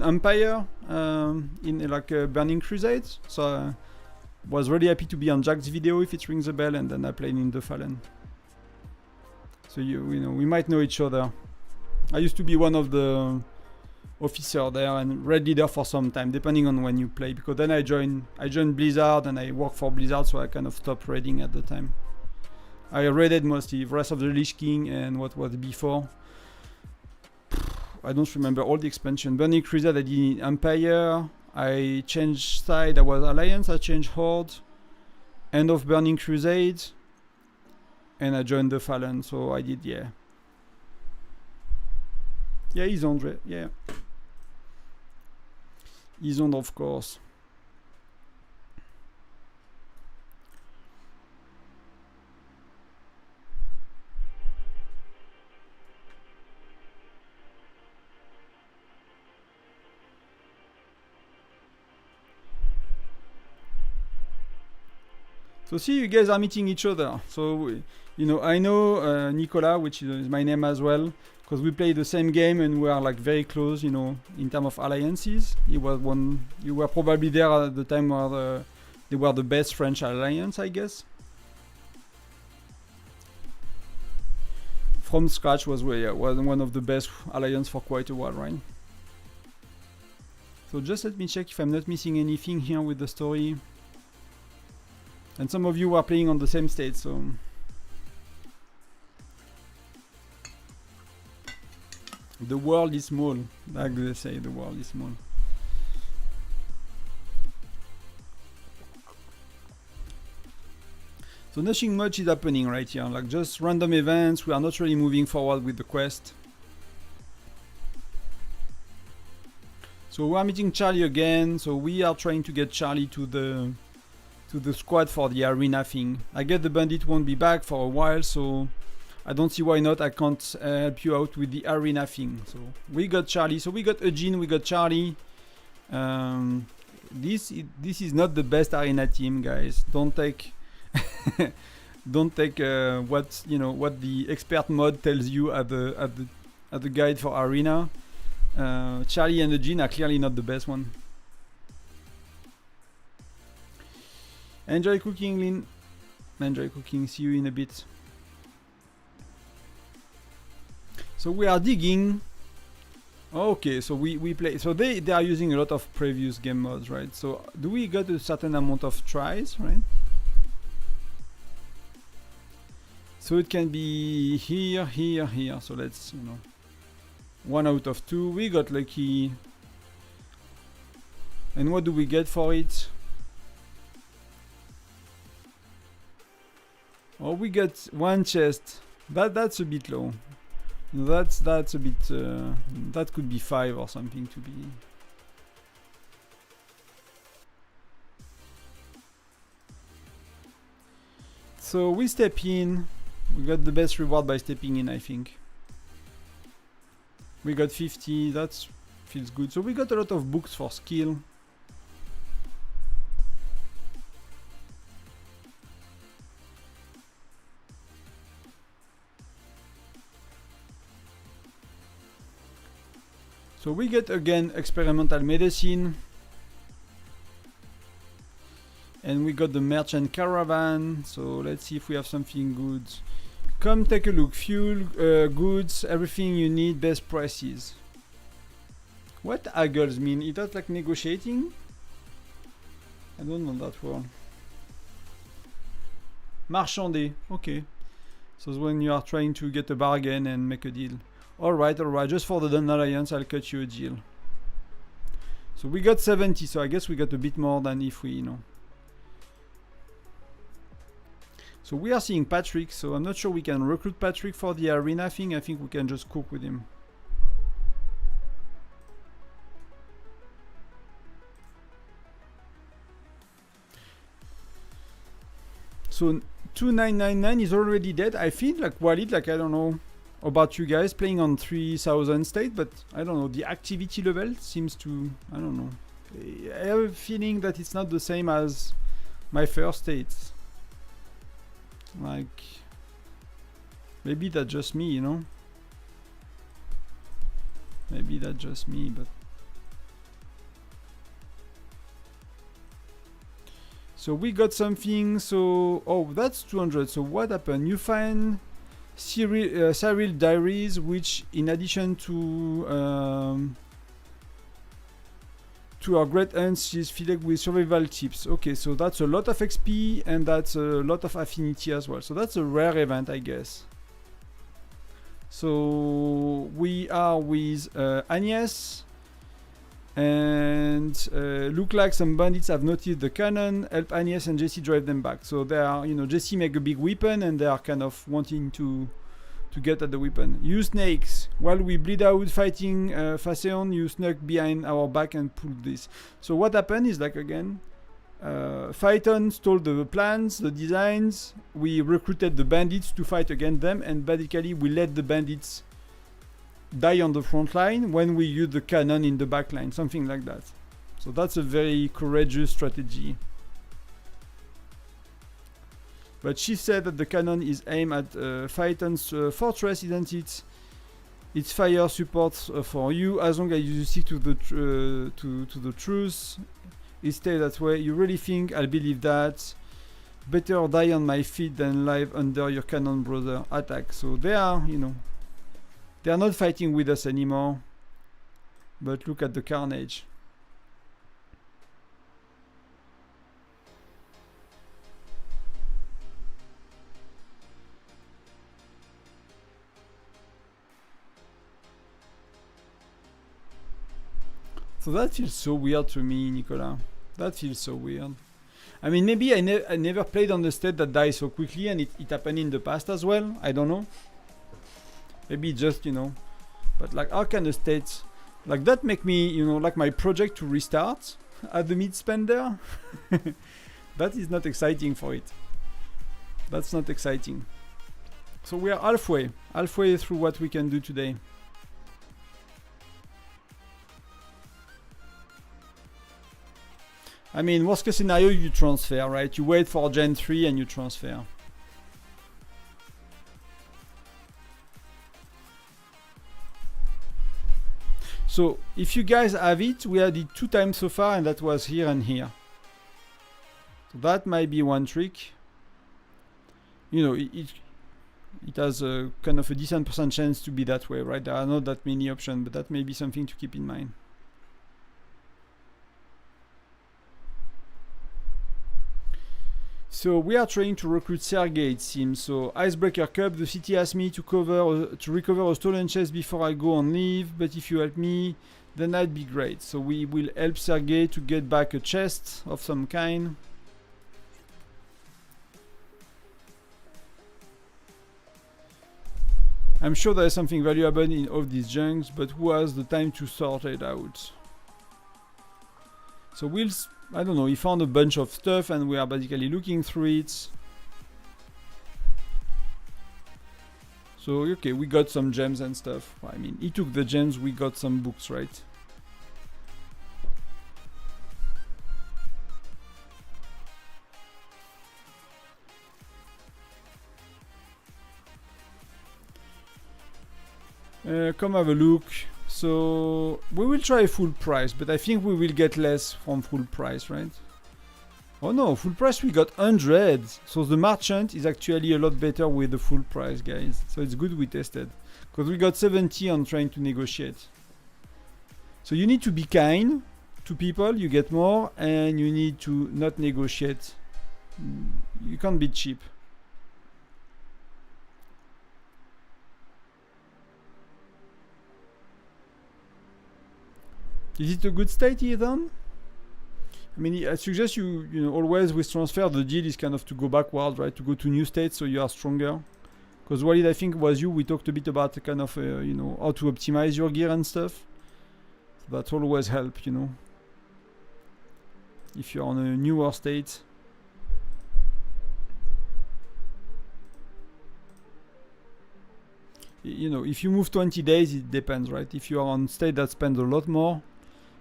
[SPEAKER 1] Empire, in like a Burning Crusade. So I was really happy to be on Jack's video if it rings a bell, and then I played in the Fallen. So we might know each other. I used to be one of the officer there and raid leader for some time, depending on when you play. Because then I joined Blizzard and I worked for Blizzard, so I kind of stopped raiding at the time. I raided mostly Wrath of the Lich King and what was before. I don't remember all the expansion. Burning Crusade I did in Empire. I changed side. I was Alliance. I changed Horde. End of Burning Crusade. And I joined the Fallen. So I did, yeah. Yeah, he's Andre. Yeah. He's on, of course. So see, you guys are meeting each other. So, you know, I know Nicola, which is my name as well, because we play the same game and we are like very close, you know, in terms of alliances. You were probably there at the time where they were the best French alliance, I guess. From scratch was one of the best alliance for quite a while, right? So just let me check if I'm not missing anything here with the story. And some of you are playing on the same state, so... The world is small, like they say, the world is small. So nothing much is happening right here, like just random events. We are not really moving forward with the quest. So we are meeting Charlie again, so we are trying to get Charlie to the squad for the arena thing. I guess the bandit won't be back for a while, so I don't see why not. I can't help you out with the arena thing. So we got Charlie. So we got Eugene, we got Charlie. This is not the best arena team, guys. Don't take don't take what the expert mod tells you at the guide for arena. Charlie and Eugene are clearly not the best one. Enjoy cooking, Lynn. Enjoy cooking. See you in a bit. So we are digging. Okay, so we play. So they are using a lot of previous game modes, right? So do we get a certain amount of tries, right? So it can be here, here, here. So let's, 1 out of 2. We got lucky. And what do we get for it? Oh, we get 1 chest. That's a bit low. That's a bit. That could be 5 or something to be. So we step in. We got the best reward by stepping in, I think. We got 50. That feels good. So we got a lot of books for skill. So we get again experimental medicine. And we got the merchant caravan. So let's see if we have something good. Come take a look. Fuel, goods, everything you need, best prices. What haggles mean? Is that like negotiating? I don't know that word. Marchander. Okay. So it's when you are trying to get a bargain and make a deal. Alright, just for the non-alliance, I'll cut you a deal. So we got 70, so I guess we got a bit more than if we, So we are seeing Patrick, so I'm not sure we can recruit Patrick for the arena thing. I think we can just cook with him. So 2999 is already dead. I feel like Walid, like I don't know about you guys playing on 3000 state, but I don't know, the activity level seems to, I don't know. I have a feeling that it's not the same as my first state. Like, maybe that's just me, Maybe that's just me, but. So we got something, so, oh, that's 200, so what happened? You find Cyril diaries, which in addition to our great aunt, she's filled with survival tips. Okay, so that's a lot of XP and that's a lot of affinity as well. So that's a rare event, I guess. So we are with Agnes, and look like some bandits have noticed the cannon. Help Agnes and Jesse drive them back. So they are, Jesse make a big weapon and they are kind of wanting to get at the weapon. You snakes, while we bleed out fighting Phaseon, you snuck behind our back and pulled this. So what happened is, like, again, Phaeton stole the plans, the designs. We recruited the bandits to fight against them, and basically we let the bandits die on the front line when we use the cannon in the back line, something like that. So that's a very courageous strategy. But she said that the cannon is aimed at Phaeton's fortress, isn't it? It's fire support for you as long as you stick to the to the truth. It stays that way. You really think I'll believe that? Better die on my feet than live under your cannon, brother. Attack. So they are, you know, they are not fighting with us anymore. But look at the carnage. So that feels so weird to me, Nicola. That feels so weird. I mean, maybe I never played on the state that dies so quickly, and it happened in the past as well. I don't know. Maybe just, you know. But like, how can a state like that make me, you know, like my project to restart at the mid-span there? That is not exciting for it. That's not exciting. So we are halfway through what we can do today. I mean, worst case scenario, you transfer, right? You wait for Gen 3 and you transfer. So, if you guys have it, we had it 2 times so far, and that was here and here. So that might be one trick. You know, it has a kind of a decent % chance to be that way, right? There are not that many options, but that may be something to keep in mind. So we are trying to recruit Sergei, it seems. So Icebreaker Cup, the city asked me to recover a stolen chest before I go on leave, but if you help me, then that'd be great. So we will help Sergei to get back a chest of some kind. I'm sure there is something valuable in all these junks, but who has the time to sort it out? So we'll... I don't know, he found a bunch of stuff and we are basically looking through it. So, okay, we got some gems and stuff. I mean, he took the gems, we got some books, right? Come have a look. So we will try full price, but I think we will get less from full price, right? Oh no, full price we got 100. So the merchant is actually a lot better with the full price, guys. So it's good we tested. Because we got 70 on trying to negotiate. So you need to be kind to people, you get more, and you need to not negotiate. You can't be cheap. Is it a good state, Ethan? I mean, I suggest you know, always with transfer, the deal is kind of to go backward, right? To go to new states so you are stronger. Because Walid, I think was you, we talked a bit about the kind of, you know, how to optimize your gear and stuff. So that always help, you know. If you're on a newer state. You know, if you move 20 days, it depends, right? If you are on state that spends a lot more,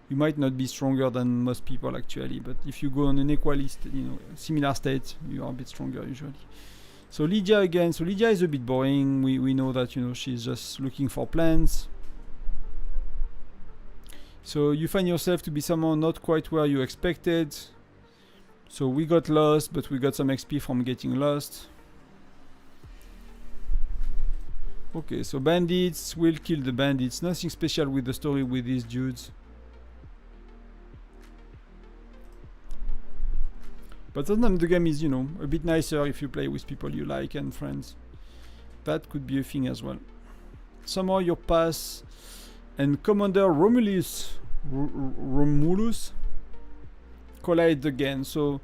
[SPEAKER 1] you might not be stronger than most people actually, but if you go on an equally, you know, similar state, you are a bit stronger usually. So Lydia again. So Lydia is a bit boring. We know that, you know, she's just looking for plants. So you find yourself to be someone not quite where you expected. So we got lost, but we got some XP from getting lost. Okay, so bandits, we'll kill the bandits. Nothing special with the story with these dudes. But sometimes the game is, you know, a bit nicer if you play with people you like and friends. That could be a thing as well. Somehow your pass and Commander Romulus collide again. So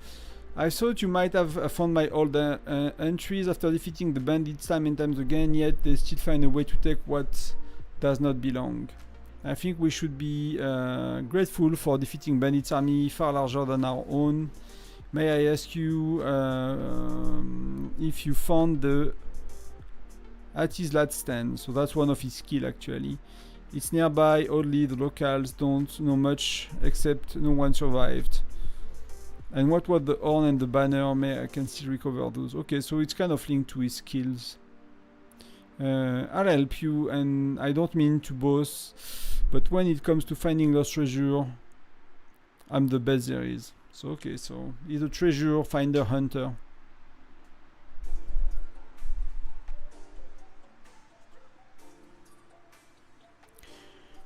[SPEAKER 1] I thought you might have found my old entries after defeating the bandits time and times again, yet they still find a way to take what does not belong. I think we should be grateful for defeating bandits' army far larger than our own. May I ask you if you found the Atislat stand? So that's one of his skills actually. It's nearby, oddly the locals don't know much except no one survived. And what was the horn and the banner? I can still recover those. Okay, so it's kind of linked to his skills. I'll help you, and I don't mean to boast, but when it comes to finding lost treasure, I'm the best there is. So okay, so he's a treasure finder hunter.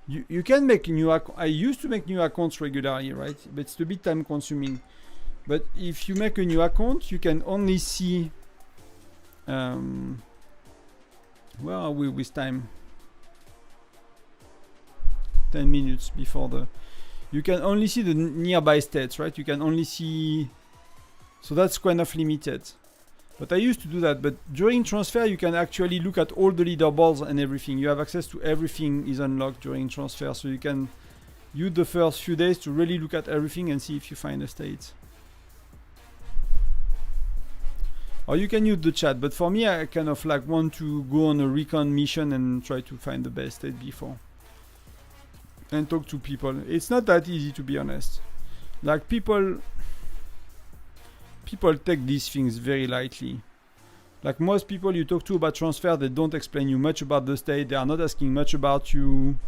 [SPEAKER 1] You can make new I used to make new accounts regularly, right? But it's a bit time consuming. But if you make a new account, you can only see where are we with time? 10 minutes before the... You can only see the nearby states, right? You can only see... So that's kind of limited. But I used to do that. But during transfer, you can actually look at all the leaderboards and everything. You have access to everything is unlocked during transfer. So you can use the first few days to really look at everything and see if you find a state. Or you can use the chat, but for me, I kind of like want to go on a recon mission and try to find the best state before. And talk to people. It's not that easy, to be honest. Like people take these things very lightly. Like most people you talk to about transfer, they don't explain you much about the state. They are not asking much about you.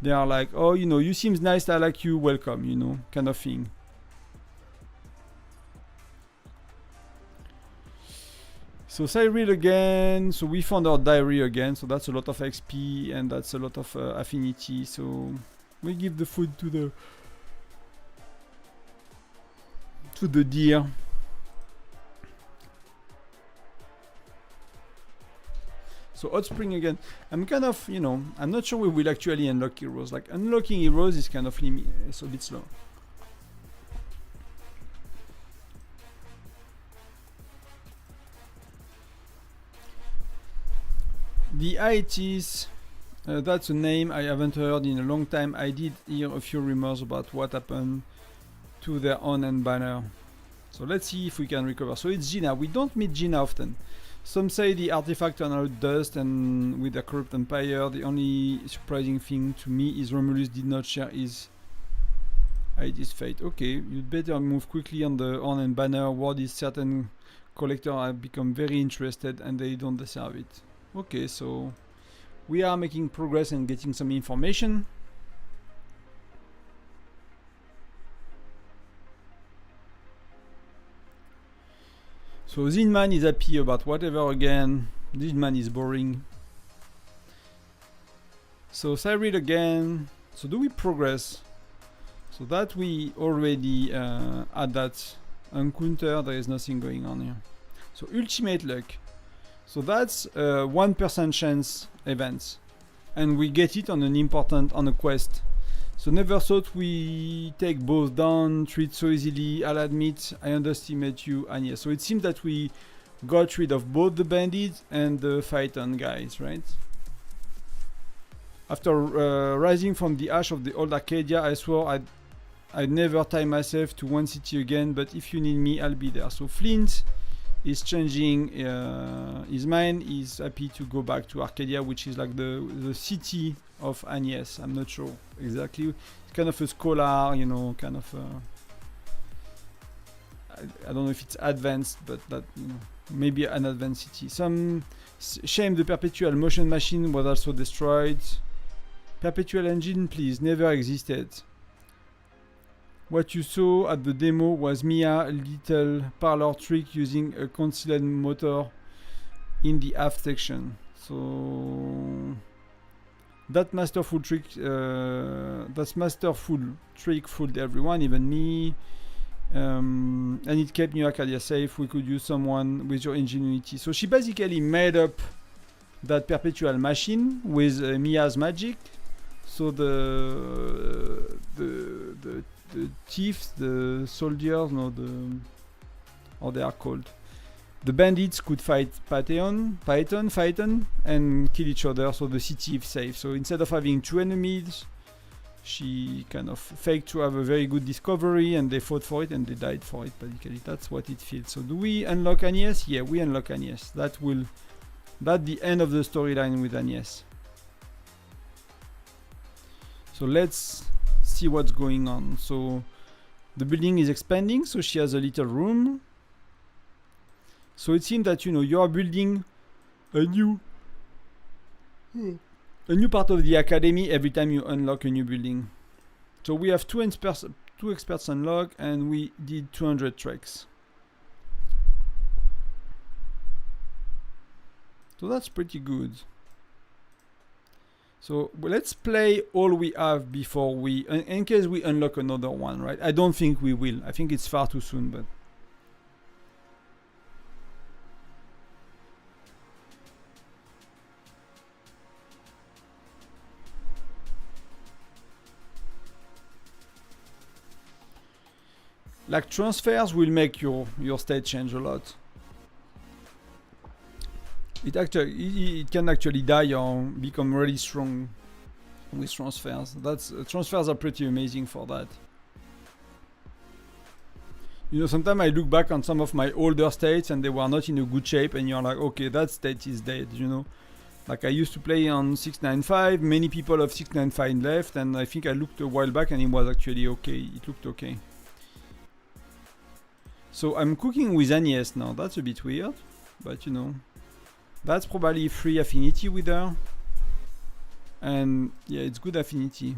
[SPEAKER 1] They are like, oh, you know, you seems nice, I like you, welcome, you know, kind of thing. So Cyril again, so we found our diary again, so that's a lot of XP and that's a lot of affinity, so we give the food to the deer. So Hot Spring again, I'm kind of, you know, I'm not sure we will actually unlock heroes, like unlocking heroes is kind of it's a bit slow. The ITs, that's a name I haven't heard in a long time. I did hear a few rumors about what happened to their own and banner. So let's see if we can recover. So it's Gina. We don't meet Gina often. Some say the artifact turned out dust and with the corrupt empire. The only surprising thing to me is Romulus did not share his IT's fate. Okay, you'd better move quickly on the horn and banner. Word is certain collectors have become very interested and they don't deserve it. Okay, so we are making progress and getting some information. So Zinman is happy about whatever again. Zinman is boring. So Cyril again. So do we progress? So that we already had that encounter. There is nothing going on here. So ultimate luck. So that's 1% chance events, and we get it on a quest. So never thought we take both down, treat so easily. I'll admit I underestimate you, Anya. So it seems that we got rid of both the bandits and the Phaeton guys, right? After rising from the ash of the old Arcadia, I swore I'd never tie myself to one city again. But if you need me, I'll be there. So Flint is changing his mind. He's happy to go back to Arcadia, which is like the city of Agnes. I'm not sure exactly. It's kind of a scholar, you know, kind of I don't know if it's advanced, but that, you know, maybe an advanced city. Some shame the perpetual motion machine was also destroyed. Perpetual engine, please, never existed. What you saw at the demo was Mia little parlor trick using a concealed motor in the aft section. So that masterful trick fooled everyone, even me. And it kept New Arcadia safe. We could use someone with your ingenuity. So she basically made up that perpetual machine with Mia's magic. So the thieves, the soldiers, no, how they are called, the bandits could fight Phaeton, and kill each other. So the city is safe. So instead of having two enemies, she kind of faked to have a very good discovery, and they fought for it and they died for it. Basically, that's what it feels. So do we unlock Agnes? Yeah, we unlock Agnes. That's the end of the storyline with Agnes. So let's see what's going on. So The building is expanding, so she has a little room. So it seems that, you know, you are building a new part of the academy every time you unlock a new building. So we have two experts unlocked, and we did 200 treks. So that's pretty good. So let's play all we have before we, in case we unlock another one, right? I don't think we will. I think it's far too soon, but. Like transfers will make your state change a lot. It can actually die or become really strong with transfers. Transfers are pretty amazing for that. You know, sometimes I look back on some of my older states and they were not in a good shape, and you're like, okay, that state is dead, you know. Like I used to play on 695, many people of 695 left, and I think I looked a while back and it was actually okay. It looked okay. So I'm cooking with Agnès now. That's a bit weird, but you know. That's probably free affinity with her. And yeah, it's good affinity.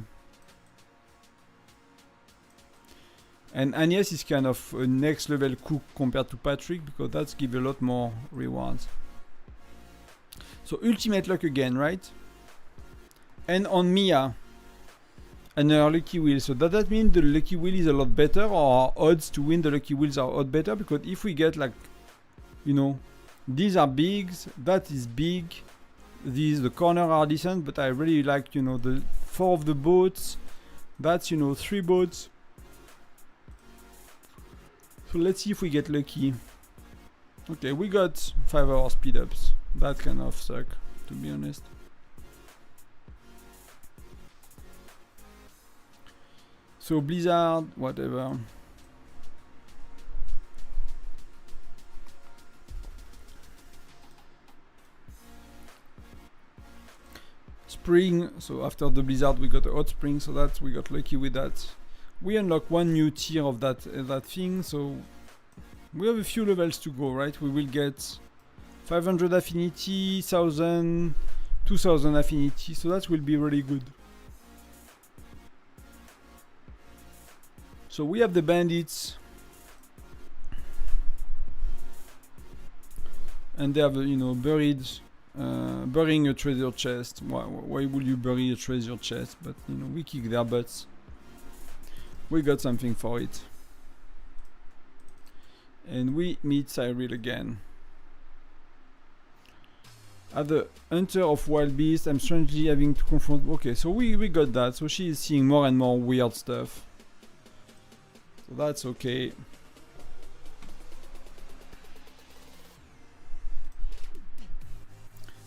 [SPEAKER 1] And Agnès is kind of a next level cook compared to Patrick, because that's give a lot more rewards. So ultimate luck again, right? And on Mia and her lucky wheel. So does that mean the lucky wheel is a lot better, or our odds to win the lucky wheels are a lot better? Because if we get like, you know, these are big, that is big, the corner are decent, but I really like, you know, the 4 of the boats. That's, you know, 3 boats. So let's see if we get lucky. Okay, we got 5-hour speed ups. That kind of suck, to be honest. So blizzard, whatever. Spring, so after the blizzard we got a hot spring, so that we got lucky with that. We unlock one new tier of that thing, so we have a few levels to go, right? We will get 500 affinity, 1000, 2000 affinity, so that will be really good. So we have the bandits, and they have, you know, burying a treasure chest. Why would you bury a treasure chest? But you know, we kick their butts. We got something for it. And we meet Cyril again. At the Hunter of Wild Beasts, I'm strangely having to confront... Okay, so we got that. So she is seeing more and more weird stuff. So that's okay.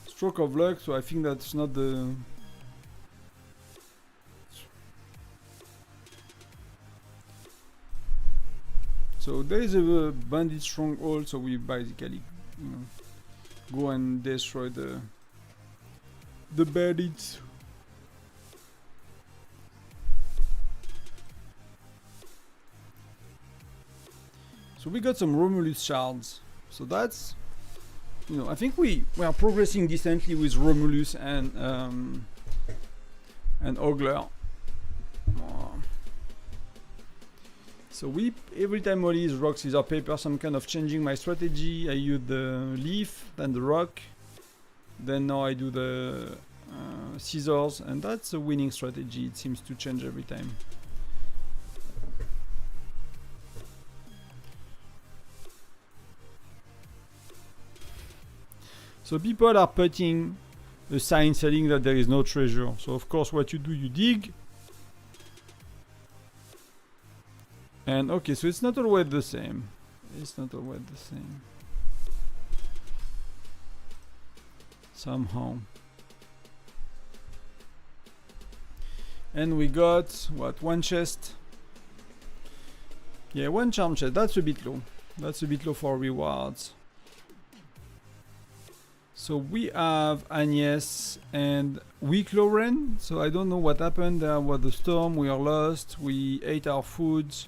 [SPEAKER 1] Stroke of luck, so I think that's not the... So there is a bandit stronghold, so we basically, you know, go and destroy the bandits. So we got some Romulus shards. So that's, you know, I think we are progressing decently with Romulus and Ogler. So every time Molly is rock, scissors, paper, some kind of changing my strategy. I use the leaf, then the rock, then now I do the scissors, and that's a winning strategy. It seems to change every time. So people are putting a sign saying that there is no treasure. So of course what you do, you dig. And okay, so it's not always the same. It's not always the same. Somehow. And we got, what, one chest? Yeah, one charm chest. That's a bit low. That's a bit low for rewards. So we have Agnès and weak So I don't know what happened. There was the storm. We are lost. We ate our foods.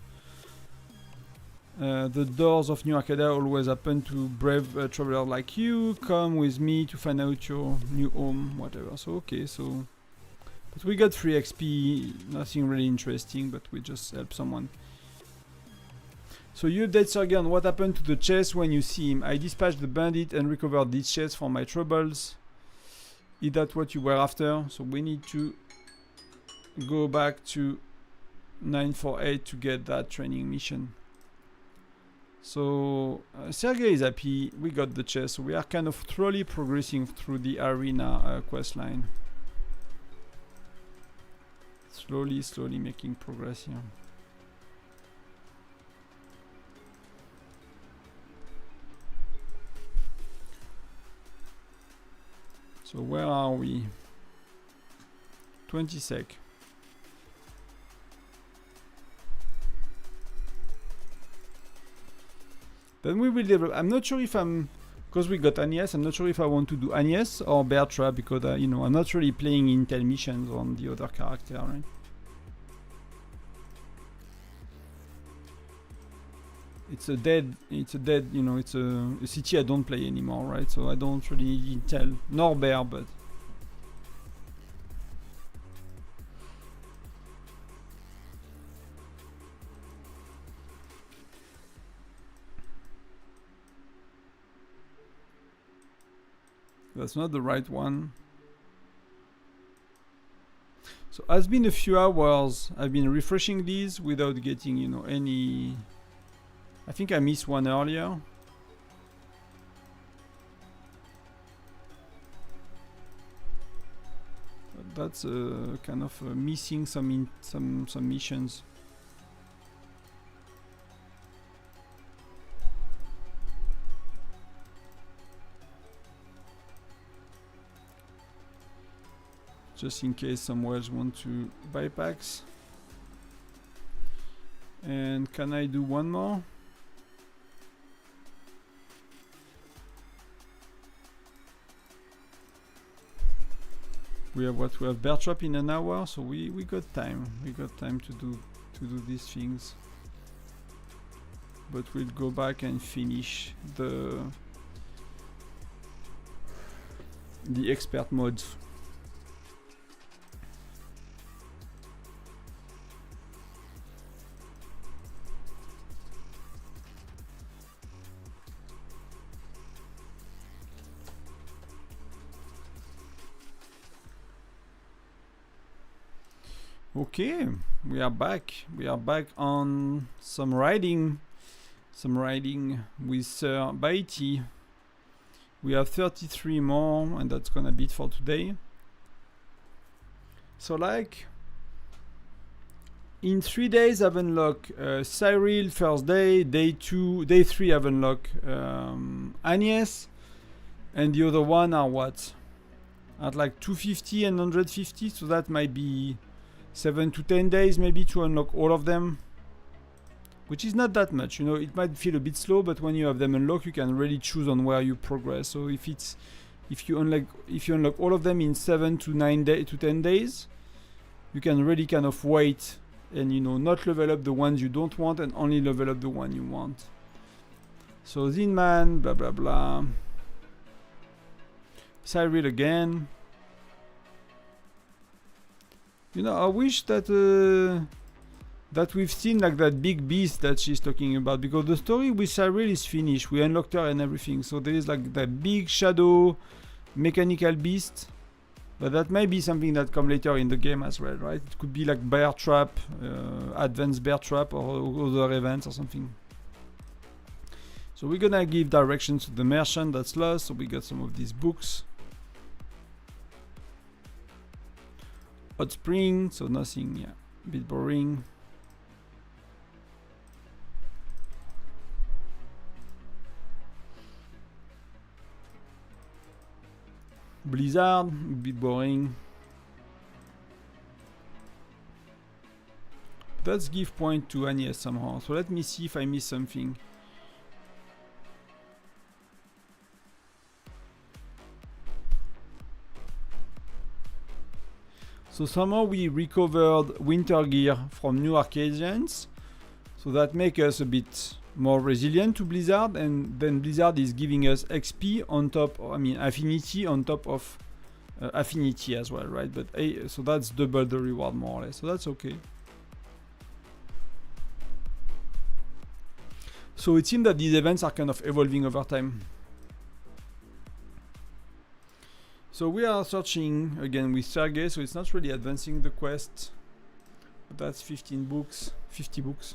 [SPEAKER 1] The doors of New Arcadia always open to brave travelers like you. Come with me to find out your new home, whatever. So okay, so but we got free XP, nothing really interesting, but we just help someone. So you update Sergey on what happened to the chest when you see him. I dispatched the bandit and recovered this chest for my troubles. Is that what you were after? So we need to go back to 948 to get that training mission. So Sergey is happy, we got the chest, so we are kind of slowly progressing through the arena quest line. Slowly making progress here. So where are we? 20 sec. Then we will develop. I'm not sure if because we got Agnes, I'm not sure if I want to do Agnes or Bear Trap, because you know, I'm not really playing intel missions on the other character, right? It's a dead, you know, it's a city I don't play anymore, right? So I don't really need intel, nor Bear, but that's not the right one. So it's been a few hours. I've been refreshing these without getting, you know, any. I think I missed one earlier. But that's kind of missing some missions. Just in case some whales want to buy packs. And can I do one more? We have what? We have bear trap in an hour, so we got time. We got time to do these things. But we'll go back and finish the expert mods. Okay, we are back. We are back on some riding with Sir Baiti. We have 33 more, and that's gonna be it for today. So, like, in 3 days, I've unlocked Cyril first day, day 2, day 3, I've unlocked Agnes, and the other one are what? At like 250 and 150, so that might be 7 to 10 days maybe to unlock all of them, which is not that much. You know, it might feel a bit slow, but when you have them unlocked, you can really choose on where you progress. So if you unlock all of them in 7 to 10 days, you can really kind of wait and, you know, not level up the ones you don't want and only level up the one you want. So Zinman, blah blah blah. Cyril again. You know, I wish that that we've seen like that big beast that she's talking about, because the story with Cyril is finished. We unlocked her and everything, so there is like that big shadow mechanical beast, but that may be something that come later in the game as well, right? It could be like bear trap, advanced bear trap, or other events or something. So we're gonna give directions to the merchant that's lost. So we got some of these books. Hot spring, so nothing, yeah, a bit boring. Blizzard, a bit boring. Let's give point to Agnes somehow. So let me see if I miss something. So somehow we recovered winter gear from new Arcadians, so that makes us a bit more resilient to Blizzard, and then Blizzard is giving us XP on top, I mean affinity on top of affinity as well, right? But so that's double the reward more or less, so that's okay. So it seems that these events are kind of evolving over time. So we are searching again with Sergey, so it's not really advancing the quest. But that's 15 books, 50 books.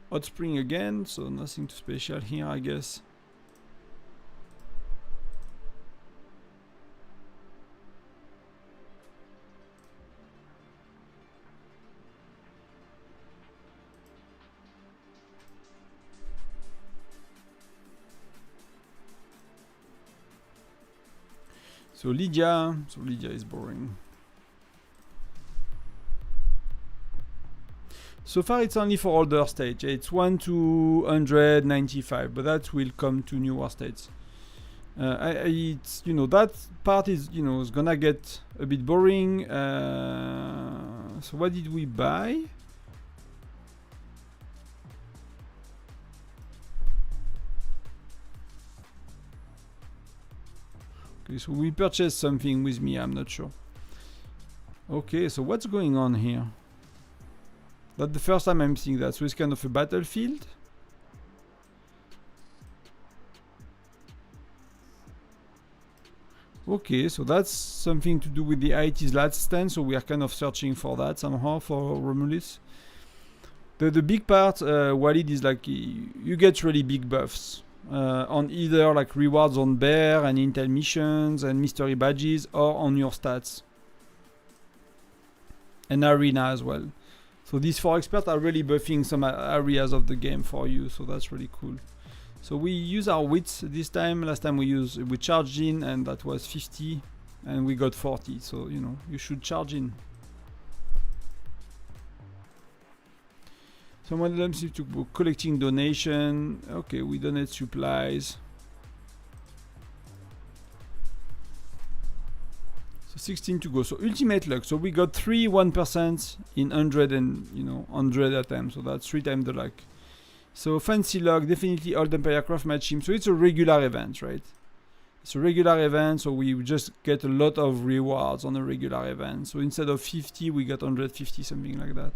[SPEAKER 1] Hot Spring again, so nothing too special here, I guess. So Lydia is boring. So far it's only for older stage. It's 1 to 195, but that will come to newer states. It's, you know, that part is, you know, is gonna get a bit boring. So what did we buy? Okay, so we purchased something with me, I'm not sure. Okay, so what's going on here? That's the first time I'm seeing that, so it's kind of a battlefield. Okay, so that's something to do with the IT's last stand, so we are kind of searching for that somehow for Romulus. The big part, Walid, is like you get really big buffs on either like rewards on bear and intel missions and mystery badges, or on your stats and arena as well. So these 4 experts are really buffing some areas of the game for you, so that's really cool. So we use our wits this time. Last time we charged in, and that was 50, and we got 40. So you know, you should charge in. Someone else seems to be collecting donation. Okay, we donate supplies. So 16 to go. So ultimate luck. So we got 3 1% in 100 and 100 attempts. So that's 3 times the luck. So fancy luck, definitely old Empire Craft match team. So it's a regular event, right? It's a regular event, so we just get a lot of rewards on a regular event. So instead of 50, we got 150, something like that.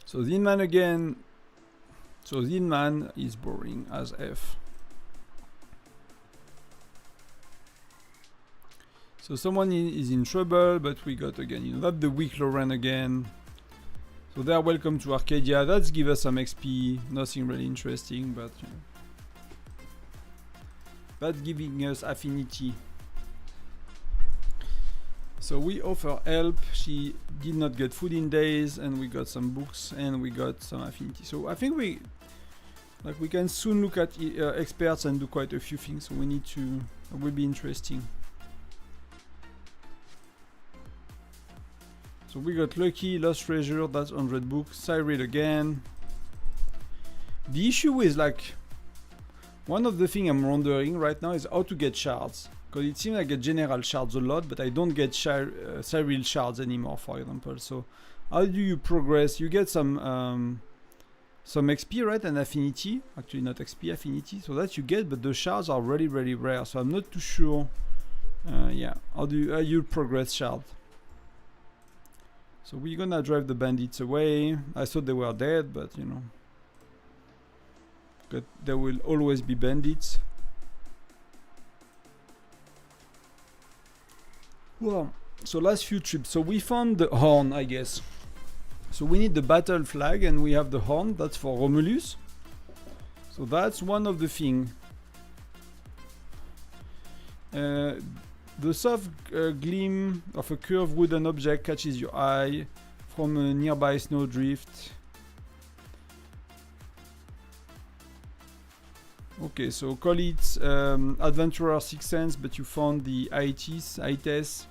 [SPEAKER 1] So Zinman again. So Zinman is boring as F. So someone is in trouble, but we got again, not the weak Lauren again. So they are welcome to Arcadia. That's give us some XP. Nothing really interesting, but that's giving us affinity. So we offer help. She did not get food in days, and we got some books, and we got some affinity. So I think we can soon look at experts and do quite a few things. So we need to. It will be interesting. So we got lucky, lost treasure. That's 100 books. Cyril again. The issue is like one of the things I'm wondering right now is how to get shards. Because it seems like I get general shards a lot, but I don't get Cyril shards anymore, for example. So how do you progress? You get some XP, right, and affinity. Actually, not XP, affinity. So that you get, but the shards are really, really rare. So I'm not too sure. Yeah, how you progress shard? So we're gonna drive the bandits away. I thought they were dead, but there will always be bandits. Well, so last few trips. So we found the horn, I guess. So we need the battle flag, and we have the horn. That's for Romulus. So that's one of the things. The soft gleam of a curved wooden object catches your eye from a nearby snowdrift. Okay, so call it Adventurer Sixth Sense, but you found the ITS,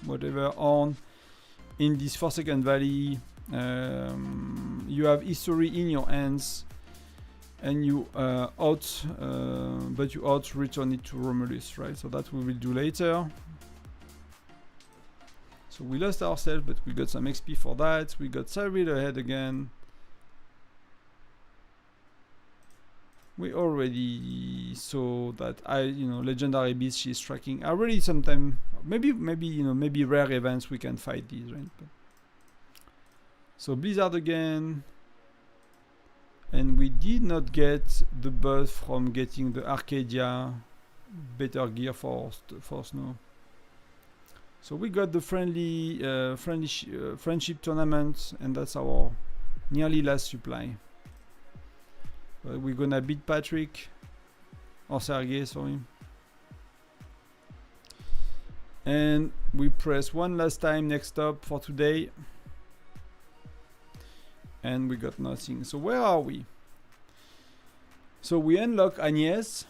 [SPEAKER 1] whatever, horn in this Forsaken Valley. you have history in your hands, and you but you ought return it to Romulus, right? So that we will do later. So we lost ourselves, but we got some XP for that. We got Cyril ahead again. We already saw that legendary beast she's tracking. I really sometime maybe rare events we can fight these, right? But so Blizzard again, and we did not get the buff from getting the Arcadia better gear for snow. So we got the friendship tournament, and that's our nearly last supply. We're gonna beat Patrick or Sergey, sorry. And we press one last time next up for today. And we got nothing. So where are we? So we unlock Agnes.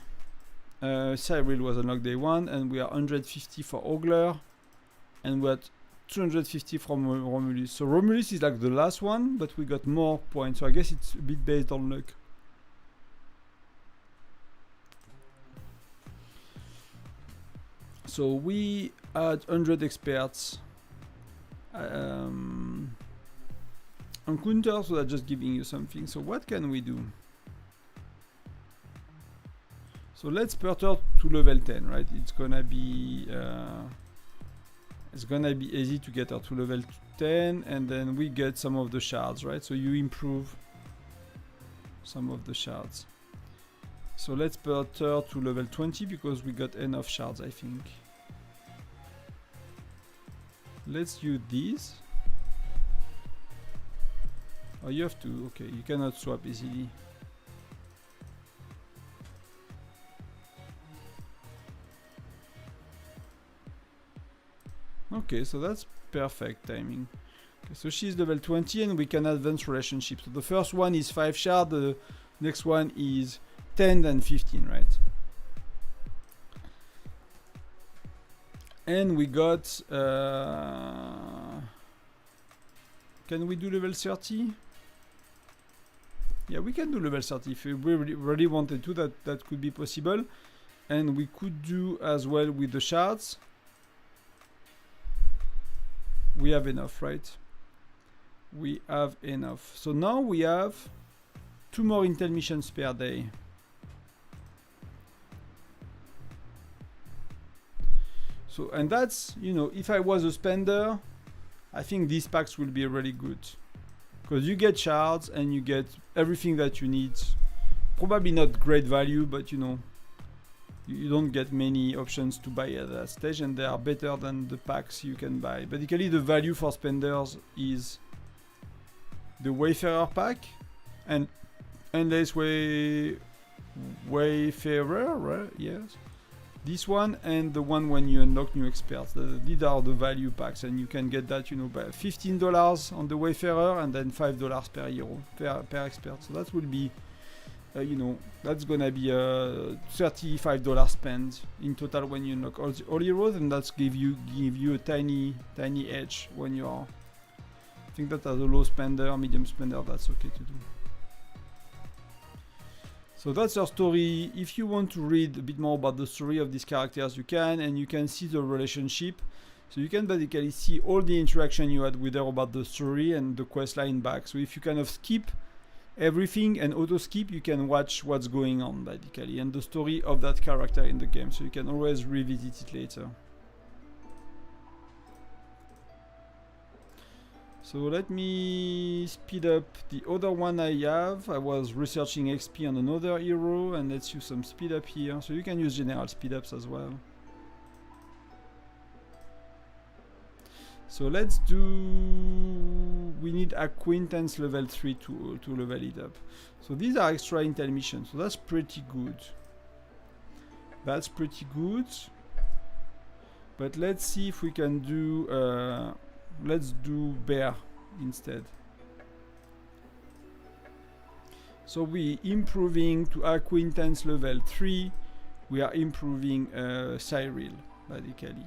[SPEAKER 1] Cyril was unlocked day 1, and we are 150 for Ogler. And we're at 250 from Romulus. So Romulus is like the last one, but we got more points. So I guess it's a bit based on luck. So we had 100 experts on counter, so that's just giving you something. So what can we do? So let's perturb to level 10, right? It's gonna be easy to get her to level 10, and then we get some of the shards, right? So you improve some of the shards. So let's perturb to level 20 because we got enough shards, I think. Let's use these. Oh, you have to. Okay, you cannot swap easily. Okay, so that's perfect timing. Okay, so she's level 20 and we can advance relationships. So the first one is 5 shards, the next one is 10 and 15, right? And we got... can we do level 30? Yeah, we can do level 30 if we really wanted to, that could be possible. And we could do as well with the shards. We have enough, right? We have enough. So now we have 2 more intel missions per day. So, and that's, you know, if I was a spender, I think these packs will be really good. Because you get shards and you get everything that you need. Probably not great value, but you know, you don't get many options to buy at that stage, and they are better than the packs you can buy. Basically, the value for spenders is the Wayfarer pack and Endless Wayfarer, right? Yes. This one and the one when you unlock new experts. These are the value packs, and you can get that, you know, by $15 on the Wayfarer and then $5 per hero per expert. So that will be, you know, that's gonna be a $35 spend in total when you unlock all heroes, and that's give you a tiny edge when you are. I think that as a low spender, medium spender, that's okay to do. So that's our story. If you want to read a bit more about the story of these characters, you can, and you can see the relationship. So you can basically see all the interaction you had with her about the story and the quest line back. So if you kind of skip everything and auto skip, you can watch what's going on basically and the story of that character in the game. So you can always revisit it later. So let me speed up the other one I have. I was researching XP on another hero, and let's use some speed up here. So you can use general speed ups as well. So let's do... we need acquaintance level 3 to level it up. So these are extra intel missions, so that's pretty good. That's pretty good. But let's see if we can do... let's do bear instead. So we improving to acquaintance level 3. We are improving Cyril basically.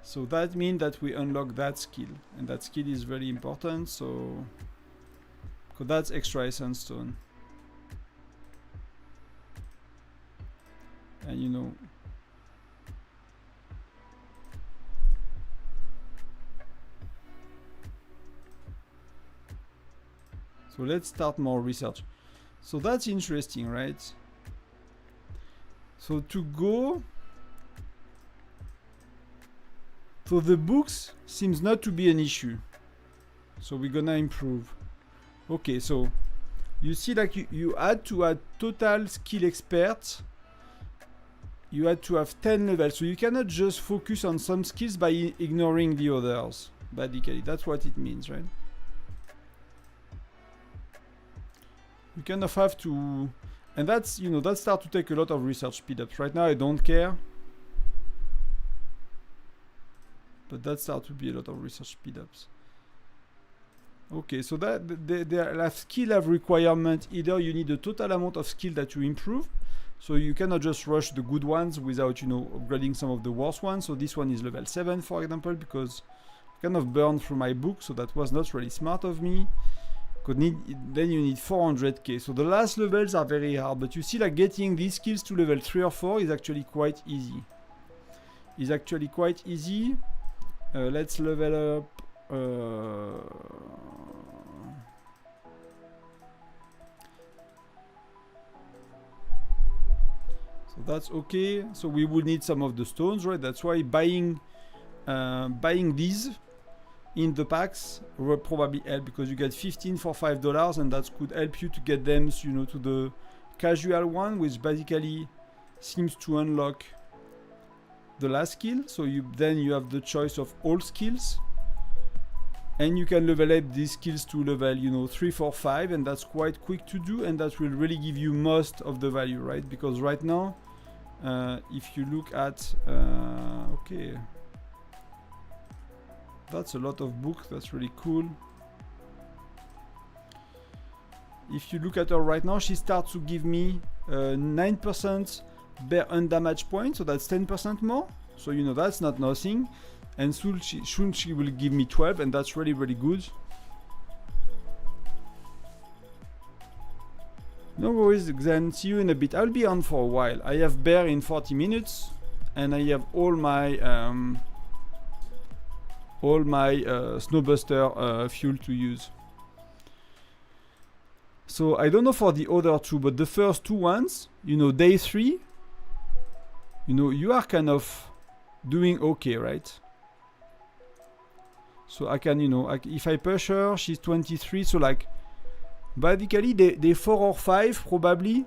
[SPEAKER 1] So that means that we unlock that skill, and that skill is very important. So that's extra essence stone. And you know, so let's start more research. So that's interesting, right? So to go, so the books seems not to be an issue. So we're gonna improve. Okay, so you see, like you had to add total skill expert. You had to have 10 levels, so you cannot just focus on some skills by ignoring the others. Basically, that's what it means, right? You kind of have to, and that's, you know, that start to take a lot of research speed ups. Right now, I don't care, but that start to be a lot of research speed ups. Okay, so that the skill have requirement. Either you need a total amount of skill that you improve, so you cannot just rush the good ones without, you know, upgrading some of the worst ones. So this one is level 7, for example, because I kind of burned through my book, so that was not really smart of me. Then you need 400k. So the last levels are very hard, but you see, like getting these skills to level 3 or 4 is actually quite easy. Let's level up. So that's okay. So we will need some of the stones, right? That's why buying these in the packs will probably help, because you get 15 for $5, and that could help you to get them, you know, to the casual one, which basically seems to unlock the last skill. So then you have the choice of all skills, and you can level up these skills to level, you know, 3, 4, 5, and that's quite quick to do, and that will really give you most of the value, right? Because right now, if you look at okay, that's a lot of books. That's really cool. If you look at her right now, she starts to give me 9% bear undamaged points, so that's 10% more. So, you know, that's not nothing. And soon she will give me 12, and that's really, really good. No worries, then see you in a bit. I'll be on for a while. I have bear in 40 minutes, and I have all my Snowbuster fuel to use. So I don't know for the other two, but the first two ones, you know, day 3, you know, you are kind of doing okay, right? So I can, you know, if I push her, she's 23, so like basically day 4 or 5 probably.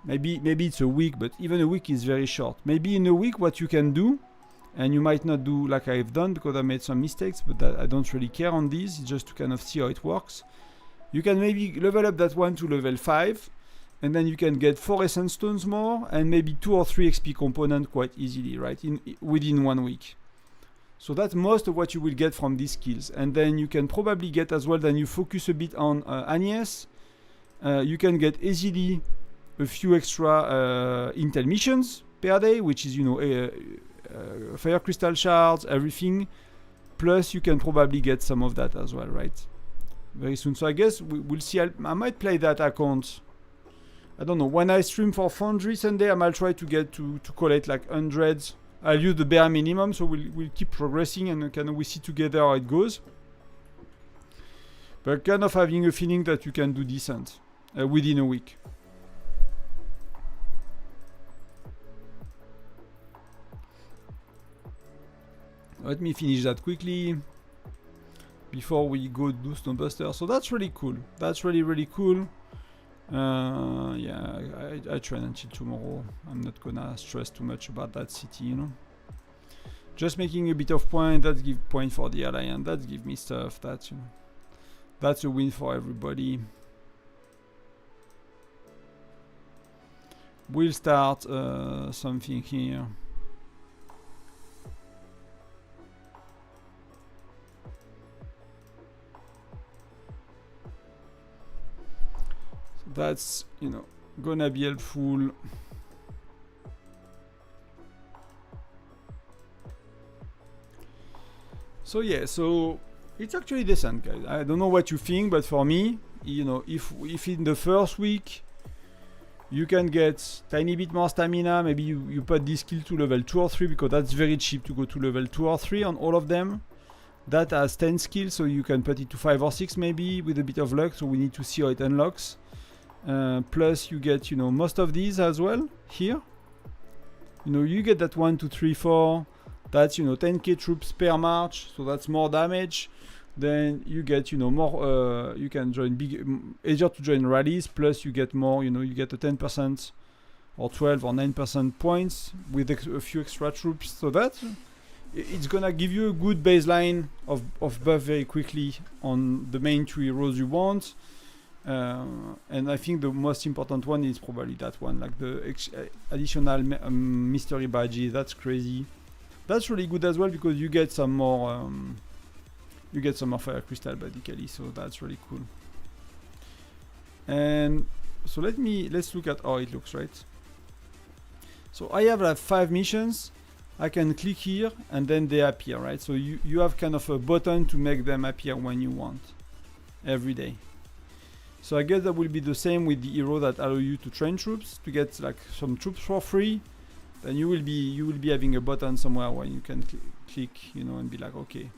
[SPEAKER 1] Maybe it's a week, but even a week is very short. Maybe in a week what you can do, and you might not do like I've done because I made some mistakes, but I don't really care on these. It's just to kind of see how it works. You can maybe level up that one to level 5, and then you can get 4 essence stones more, and maybe 2 or 3 XP components quite easily, right? Within 1 week. So that's most of what you will get from these skills. And then you can probably get as well, then you focus a bit on Agnes. You can get easily a few extra intel missions per day, which is, you know, fire crystal shards, everything. Plus you can probably get some of that as well, right? Very soon. So I guess we'll see. I might play that account. I don't know. When I stream for Foundry Sunday, I might try to get to collect like hundreds. I'll use the bare minimum, so we'll keep progressing, and we see together how it goes. But kind of having a feeling that you can do decent within a week. Let me finish that quickly before we go do Snowbuster. So that's really cool. That's really, really cool. Yeah, I train until tomorrow. I'm not gonna stress too much about that city, you know. Just making a bit of point. That give point for the alliance. That give me stuff. That, you know, that's a win for everybody. We'll start something here. That's, you know, gonna be helpful. So yeah, so it's actually decent, guys. I don't know what you think, but for me, you know, if in the first week you can get tiny bit more stamina, maybe you put this skill to level 2 or 3, because that's very cheap to go to level 2 or 3 on all of them. That has 10 skills, so you can put it to 5 or 6 maybe with a bit of luck, so we need to see how it unlocks. Plus you get, you know, most of these as well here. You know, you get that 1, 2, 3, 4. That's, you know, 10k troops per march, so that's more damage. Then you get, you know, more, you can join easier to join rallies, plus you get more, you know, you get a 10% or 12 or 9% points with a few extra troops. So that, it's gonna give you a good baseline of buff very quickly on the main 2 heroes you want. And I think the most important one is probably that one, like the additional mystery badges. That's crazy. That's really good as well, because you get some more fire crystal basically, so that's really cool. And so let's look at how it looks, right? So I have like 5 missions. I can click here and then they appear, right? So you have kind of a button to make them appear when you want every day. So I guess that will be the same with the hero that allow you to train troops, to get like some troops for free. Then you will be having a button somewhere where you can click, you know, and be like, okay,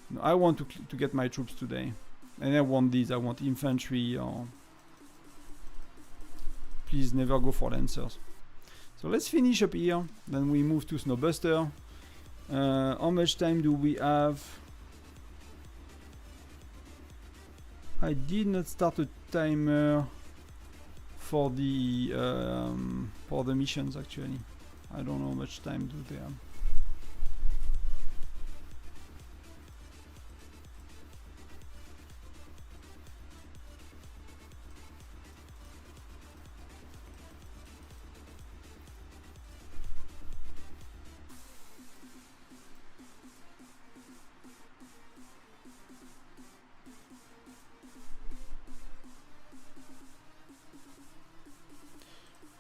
[SPEAKER 1] no, I want to get my troops today, and I want these. I want infantry, or please never go for lancers. So let's finish up here. Then we move to Snowbuster. How much time do we have? I did not start a timer for the missions actually. I don't know how much time do they have.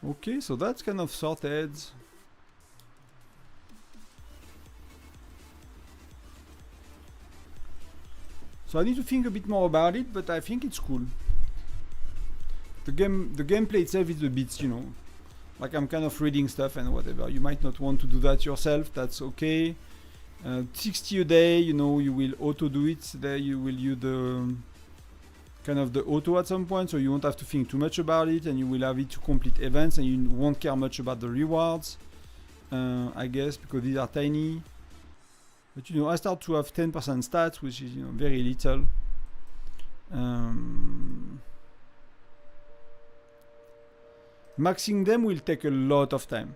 [SPEAKER 1] Okay, so that's kind of sorted. So I need to think a bit more about it, but I think it's cool. The gameplay itself is a bit, you know, like I'm kind of reading stuff and whatever. You might not want to do that yourself, that's okay. 60 a day, you know, you will auto do it. There you will use the kind of the auto at some point, so you won't have to think too much about it, and you will have it to complete events, and you won't care much about the rewards, I guess, because these are tiny. But you know, I start to have 10% stats, which is, you know, very little. Maxing them will take a lot of time,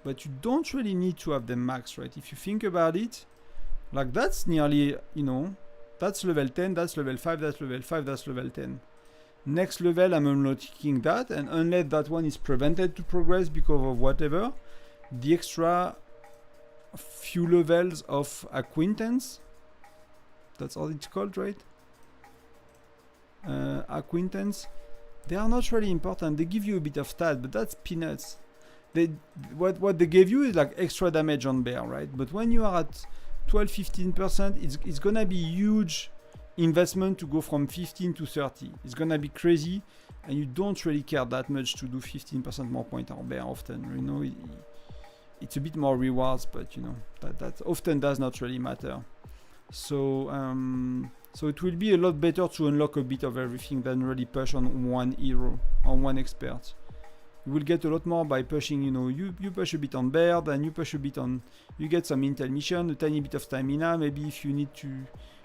[SPEAKER 1] but you don't really need to have them maxed, right? If you think about it, like that's nearly, you know, that's level 10, that's level 5, that's level 5, that's level 10. Next level, I'm unlocking that, and unless that one is prevented to progress because of whatever, the extra few levels of acquaintance, that's all it's called, right? Acquaintance, they are not really important. They give you a bit of stat, but that's peanuts. What they gave you is like extra damage on bear, right? But when you are at 12-15%, it's gonna be huge investment to go from 15 to 30. It's gonna be crazy, and you don't really care that much to do 15% more point on bear often. You know, it's a bit more rewards, but you know that often does not really matter. So so it will be a lot better to unlock a bit of everything than really push on one hero, on one expert. You will get a lot more by pushing, you know, you push a bit on bear, then you push a bit on, you get some intel mission, a tiny bit of stamina, maybe if you need to,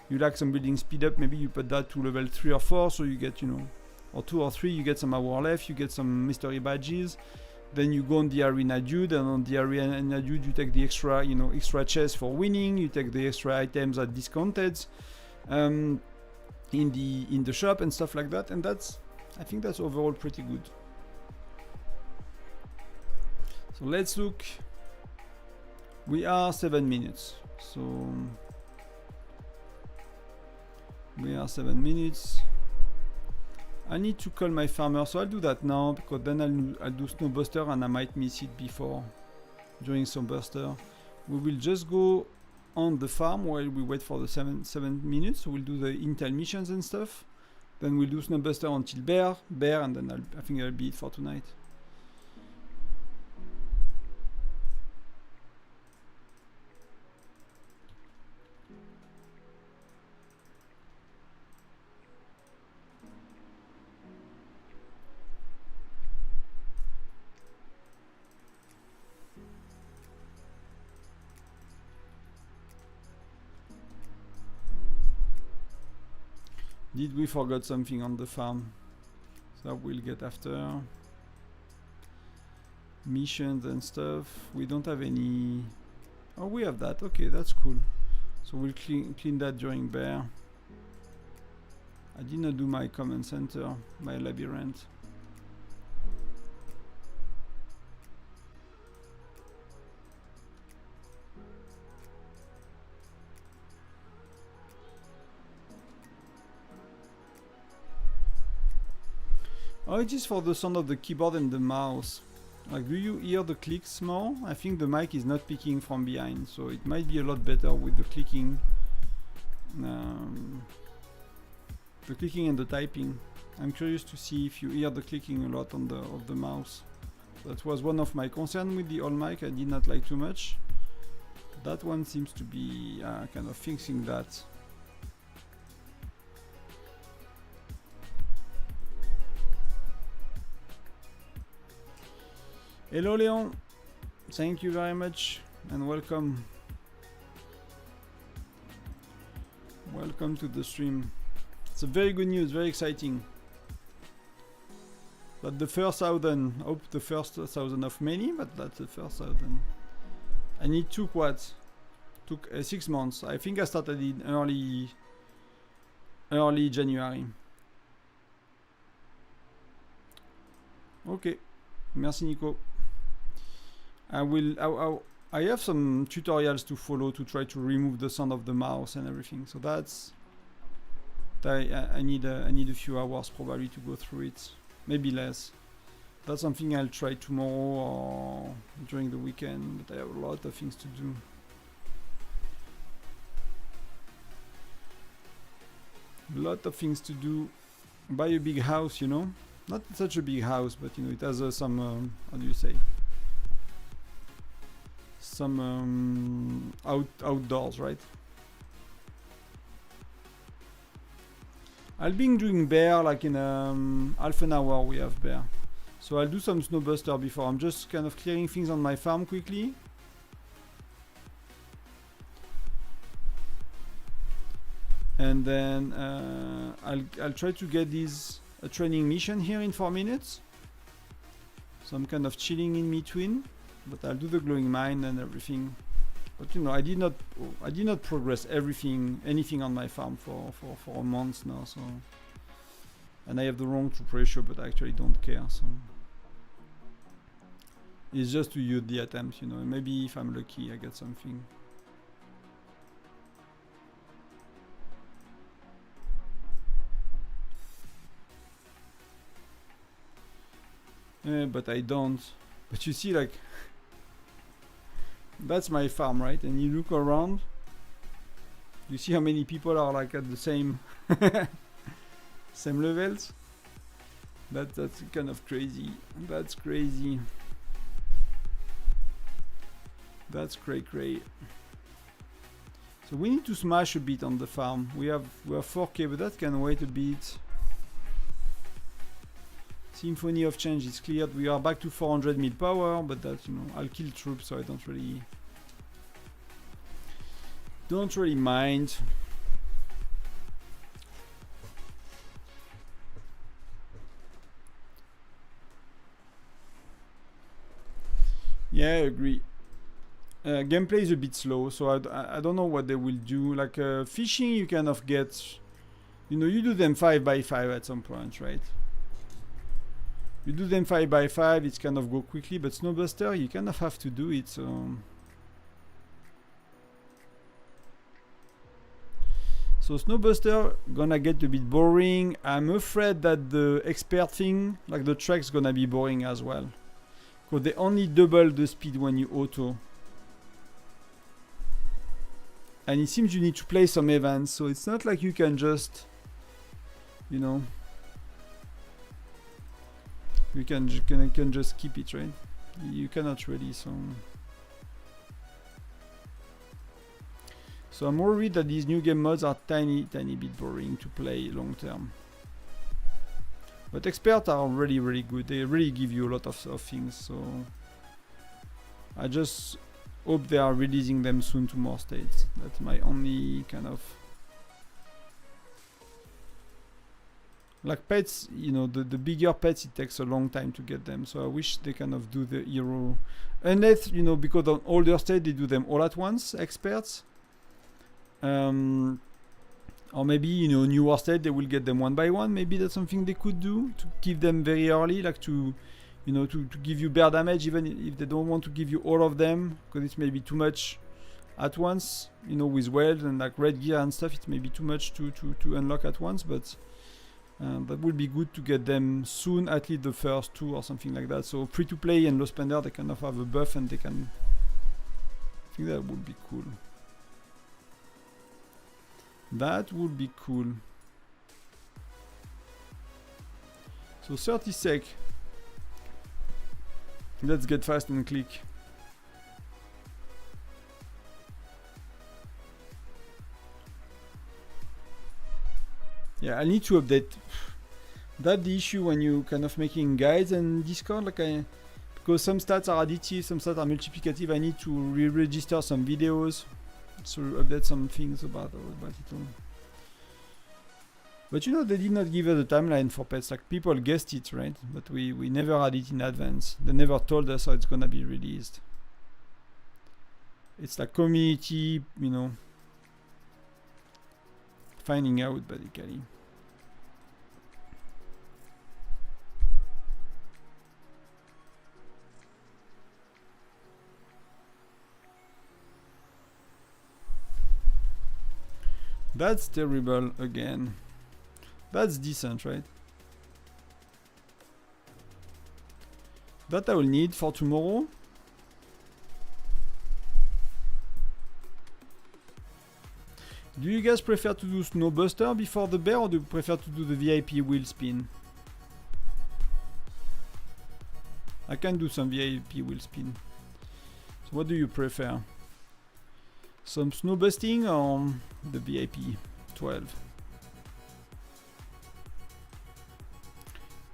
[SPEAKER 1] you lack some building speed up, maybe you put that to level 3 or 4, so you get, you know, or 2 or 3, you get some hour left, you get some mystery badges, then you go on the arena dude, and on the arena dude you take the extra, you know, extra chest for winning, you take the extra items at discounted in the shop and stuff like that, and that's, I think that's overall pretty good. So let's look. We are 7 minutes, so we are 7 minutes. I need to call my farmer, so I'll do that now, because then I'll do Snowbuster and I might miss it before during Snowbuster. We will just go on the farm while we wait for the 7 minutes. So we'll do the intel missions and stuff. Then we'll do Snowbuster until bear, and then I think that'll be it for tonight. Did we forget something on the farm? So we'll get after missions and stuff. We don't have any. Oh, we have that. Okay, that's cool. So we'll clean that during bear. I did not do my command center, my labyrinth. Oh, it is for the sound of the keyboard and the mouse. Like, do you hear the clicks more? I think the mic is not picking from behind, so it might be a lot better with the clicking. The clicking and the typing. I'm curious to see if you hear the clicking a lot on the mouse. That was one of my concerns with the old mic. I did not like too much. That one seems to be kind of fixing that. Hello Leon, thank you very much and welcome. Welcome to the stream. It's a very good news, very exciting. But the first 1,000, hope the first 1,000 of many, but that's the first 1,000. And it took what? Took 6 months. I think I started in early January. Okay, merci Nico. I have some tutorials to follow to try to remove the sound of the mouse and everything. So that's I need a few hours probably to go through it, maybe less. That's something I'll try tomorrow or during the weekend. But I have a lot of things to do. A lot of things to do. Buy a big house, you know. Not such a big house, but you know, it has some how do you say? Some outdoors, right? I'll be doing bear like in half an hour. We have bear, so I'll do some Snowbuster before. I'm just kind of clearing things on my farm quickly. And then I'll try to get a training mission here in 4 minutes. So I'm kind of chilling in between. But I'll do the glowing mine and everything. But you know, I did not progress anything on my farm for a month now. So, and I have the wrong troop ratio, but I actually don't care. So it's just to use the attempts, you know. And maybe if I'm lucky, I get something. But I don't. But you see, like. That's my farm, right? And you look around, you see how many people are like at the same same levels. That's kind of crazy. That's crazy. That's cray. So we need to smash a bit on the farm. We have 4K, but that can wait a bit. Symphony of Change is cleared. We are back to 400 mil power, but that's, you know, I'll kill troops, so I don't really mind. Yeah, I agree. Gameplay is a bit slow, so I don't know what they will do. Like fishing, you kind of get, you know, you do them 5x5 at some point, right? You do them 5x5, it's kind of go quickly, but Snowbuster, you kind of have to do it, so... So Snowbuster gonna get a bit boring. I'm afraid that the expert thing, like the track's gonna be boring as well. Because they only double the speed when you auto. And it seems you need to play some events, so it's not like you can just, you know, you can just keep it, right? You cannot really, so I'm worried that these new game mods are tiny bit boring to play long term. But experts are really good. They really give you a lot of things, so I just hope they are releasing them soon to more states. That's my only kind of... Like pets, you know, the bigger pets, it takes a long time to get them. So I wish they kind of do the hero. Unless, you know, because on older states, they do them all at once, experts. Or maybe, you know, newer state, they will get them one by one. Maybe that's something they could do to give them very early, like to, you know, to give you bear damage, even if they don't want to give you all of them, because it's maybe too much at once, you know, with whales and like red gear and stuff, it may be too much to unlock at once, but that would be good to get them soon, at least the first 2 or something like that. So free to play and low spender, they kind of have a buff and they can... I think that would be cool. That would be cool. So 30 sec. Let's get fast and click. Yeah, I need to update. That's the issue when you kind of making guides and Discord, like because some stats are additive, some stats are multiplicative. I need to re-register some videos, so update some things about it all. But you know, they did not give us a timeline for pets. Like people guessed it, right? But we never had it in advance. They never told us how it's gonna be released. It's like community, you know, finding out basically. That's terrible again. That's decent, right? That I will need for tomorrow. Do you guys prefer to do Snowbuster before the bear, or do you prefer to do the VIP wheel spin? I can do some VIP wheel spin. So what do you prefer? Some snowbusting or the VIP 12?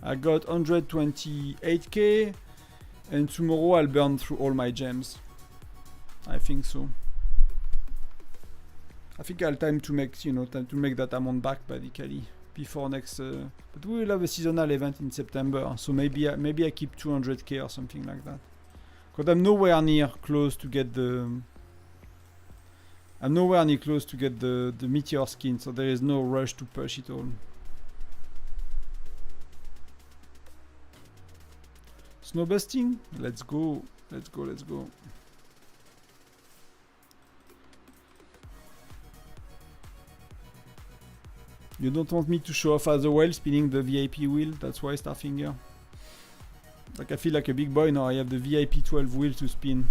[SPEAKER 1] I got 128k, and tomorrow I'll burn through all my gems. I think so. I think I'll time to make, you know, time to make that amount back basically before next. But we will have a seasonal event in September, so maybe I keep 200k or something like that. Because I'm nowhere near close to get the. I'm nowhere near close to get the meteor skin, so there is no rush to push it all. Snowbusting? Let's go. Let's go. Let's go. You don't want me to show off as well spinning the VIP wheel? That's why, Starfinger. Like I feel like a big boy now. I have the VIP 12 wheel to spin.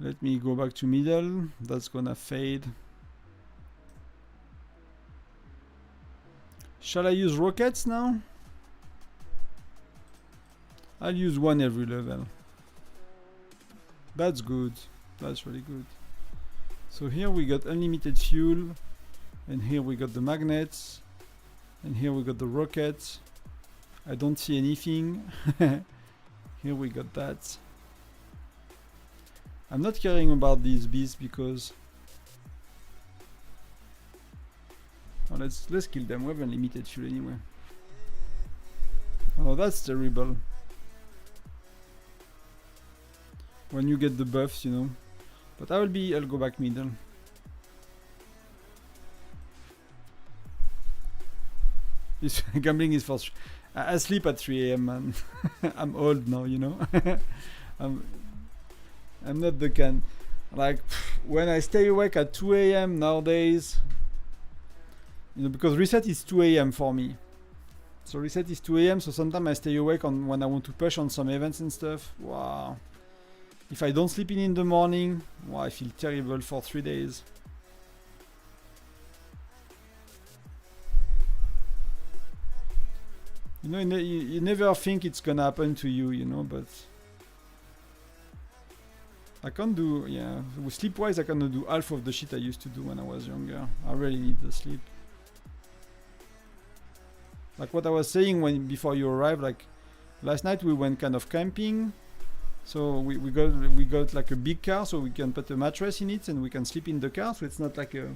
[SPEAKER 1] Let me go back to middle. That's gonna fade. Shall I use rockets now? I'll use one every level. That's good. That's really good. So here we got unlimited fuel, and here we got the magnets, and here we got the rockets. I don't see anything. Here we got that. I'm not caring about these bees because oh, let's kill them. We have unlimited fuel anyway. Oh, that's terrible. When you get the buffs, you know. But I'll go back middle. This gambling is for I sleep at 3 a.m. man. I'm old now, you know. I'm not the kind. Like when I stay awake at 2 a.m. nowadays, you know, because reset is 2 a.m. for me. So reset is 2 a.m. So sometimes I stay awake on when I want to push on some events and stuff. Wow. If I don't sleep in the morning, wow, I feel terrible for 3 days. You know, you never think it's gonna happen to you, you know, but I can't do, yeah, sleep-wise I cannot do half of the shit I used to do when I was younger. I really need the sleep. Like what I was saying before you arrived, like last night we went kind of camping. So we got like a big car, so we can put a mattress in it and we can sleep in the car. So it's not like a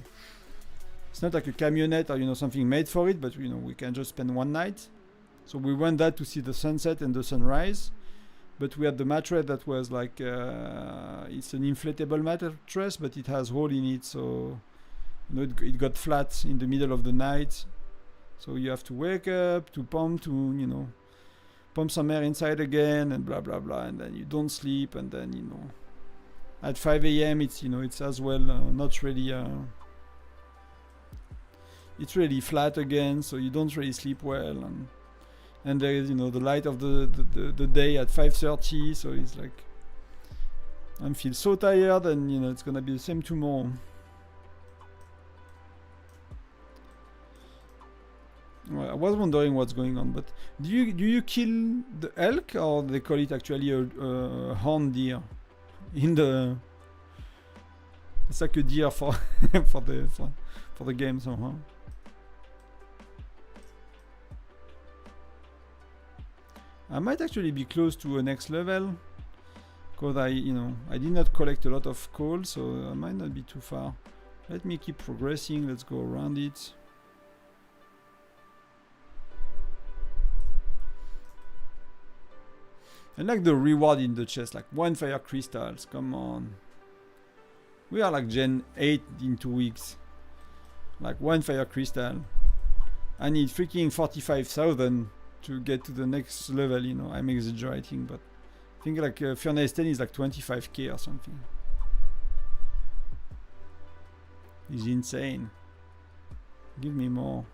[SPEAKER 1] camionette or, you know, something made for it, but, you know, we can just spend one night. So we went there to see the sunset and the sunrise, but we had the mattress that was like it's an inflatable mattress, but it has hole in it, so, you know, it got flat in the middle of the night. So you have to wake up to pump you know, pump some air inside again and blah blah blah, and then you don't sleep, and then, you know, at 5 a.m. it's, you know, it's as well not really it's really flat again, so you don't really sleep well, and there is, you know, the light of the day at 5:30, so it's like I feel so tired, and, you know, it's gonna be the same tomorrow. Well, I was wondering what's going on, but do you kill the elk, or they call it actually a horned deer? It's like a deer for for the game somehow. I might actually be close to a next level, because I did not collect a lot of coal, so I might not be too far. Let me keep progressing. Let's go around it. I like the reward in the chest, like 1 fire crystals, come on. We are like Gen 8 in 2 weeks. Like 1 fire crystal. I need freaking 45,000 to get to the next level, you know. I'm exaggerating, but I think like Furnace 10 is like 25k or something. It's insane. Give me more.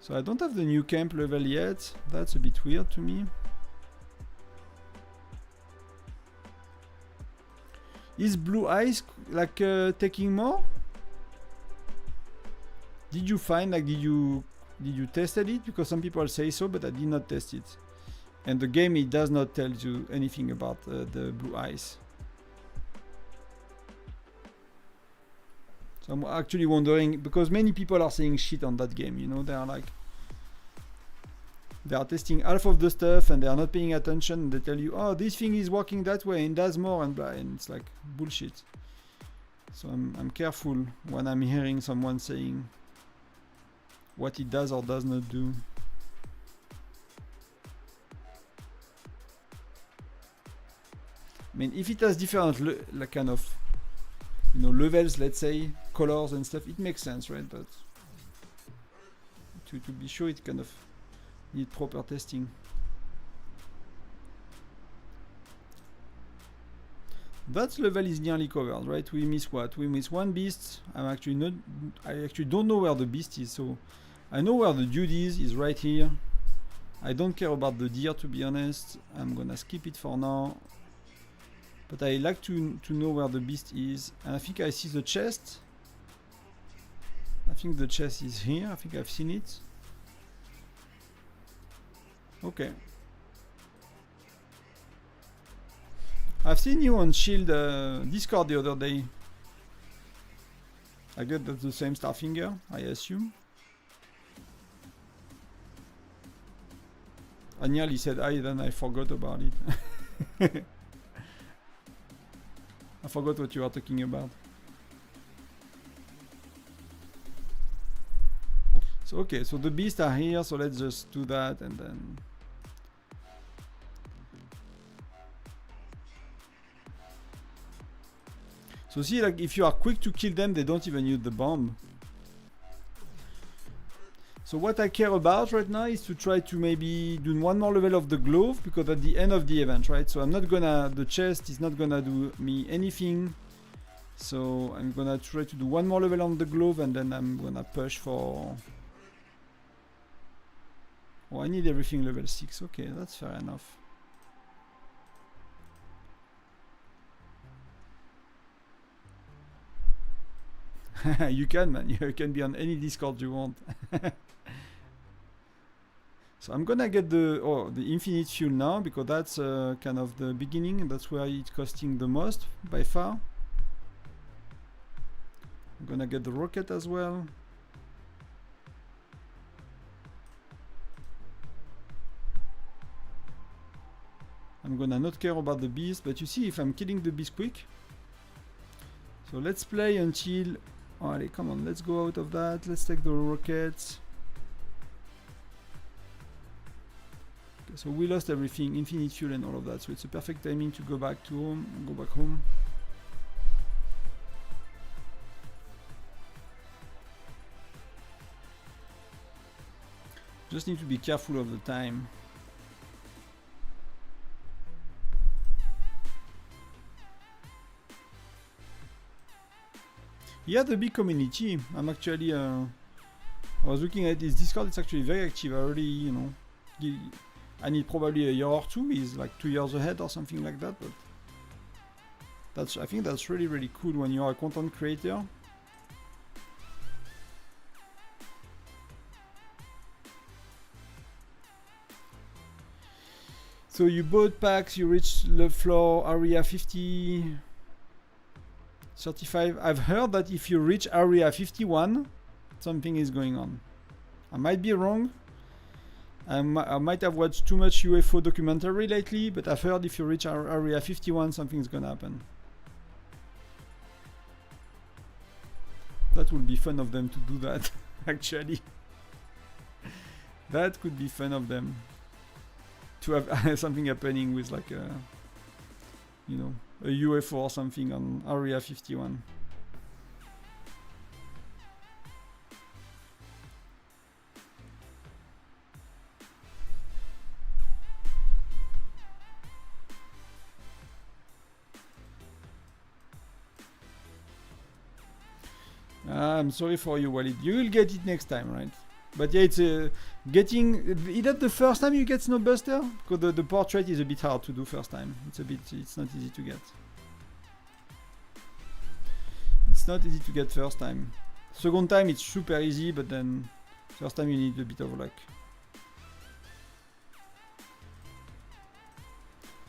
[SPEAKER 1] So I don't have the new camp level yet. That's a bit weird to me. Is blue ice like taking more? Did you find, like, did you tested it? Because some people say so, but I did not test it. And the game, it does not tell you anything about the blue ice. So I'm actually wondering, because many people are saying shit on that game, you know, they are testing half of the stuff and they are not paying attention, and they tell you, oh, this thing is working that way and does more, and blah, and it's like bullshit. So I'm careful when I'm hearing someone saying what it does or does not do. I mean, if it has different like kind of, you know, levels, let's say, colors and stuff, it makes sense, right? But to be sure, it kind of need proper testing. That level is nearly covered, right? We miss what? We miss one beast. I actually don't know where the beast is, so I know where the dude is right here. I don't care about the deer, to be honest. I'm gonna skip it for now. But I like to know where the beast is. And I think I see the chest. I think the chest is here. I think I've seen it. Okay. I've seen you on Shield Discord the other day. I guess that's the same Starfinger, I assume. I nearly said hi, then I forgot about it. I forgot what you are talking about. So okay, so the beasts are here, so let's just do that and then... So see, like, if you are quick to kill them, they don't even use the bomb. So what I care about right now is to try to maybe do one more level of the glove, because at the end of the event, right? So I'm not gonna, the chest is not gonna do me anything. So I'm gonna try to do one more level on the glove, and then I'm gonna push for... Oh, I need everything level 6. Okay, that's fair enough. You can, man. You can be on any Discord you want. So I'm gonna get the infinite fuel now, because that's kind of the beginning, and that's where it's costing the most by far. I'm gonna get the rocket as well. I'm gonna not care about the beast, but you see, if I'm killing the beast quick. So let's play until... Oh, allez, come on, let's go out of that. Let's take the rockets. Okay, so we lost everything, infinite fuel and all of that. So it's a perfect timing to go back to home, go back home. Just need to be careful of the time. Yeah, the big community. I'm actually, I was looking at his Discord, it's actually very active. I already, you know, I need probably a year or two. He's like 2 years ahead or something like that, but that's, I think that's really, really cool when you are a content creator. So you bought packs, you reached the floor, area 50, 35. I've heard that if you reach area 51, something is going on. I might be wrong. I might have watched too much UFO documentary lately, but I've heard if you reach area 51, something's gonna happen. That would be fun of them to do that, actually. That could be fun of them. To have something happening with like a, you know, a UFO or something on area 51. I'm sorry for you, Walid. You will get it next time, right? But yeah, it's getting... Is that the first time you get Snowbuster? Because the portrait is a bit hard to do first time. It's not easy to get. It's not easy to get first time. Second time it's super easy, but then first time you need a bit of luck.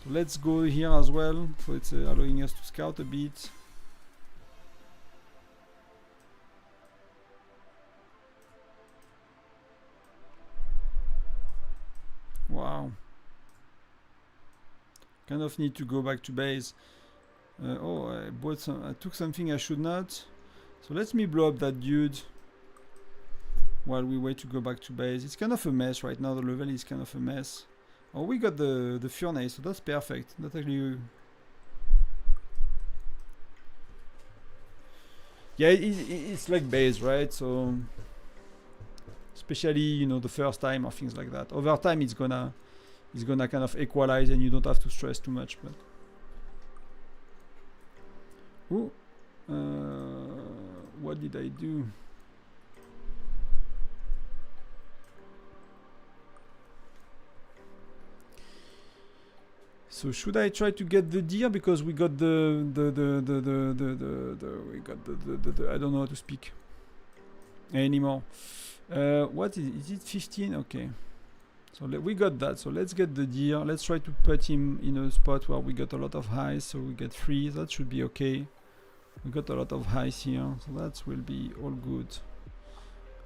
[SPEAKER 1] So let's go here as well. So it's allowing us to scout a bit. Wow. Kind of need to go back to base. Oh, I took something I should not. So let me blow up that dude while we wait to go back to base. It's kind of a mess right now. The level is kind of a mess. Oh, we got the furnace, so that's perfect. That actually... Yeah, it's like base, right? So... Especially, you know, the first time or things like that. Over time, it's gonna kind of equalize, and you don't have to stress too much. But ooh, what did I do? So should I try to get the deer, because we got the I don't know how to speak anymore. What is it? 15? Okay. So we got that. So let's get the deer. Let's try to put him in a spot where we got a lot of highs. So we get 3. That should be okay. We got a lot of highs here. So that will be all good.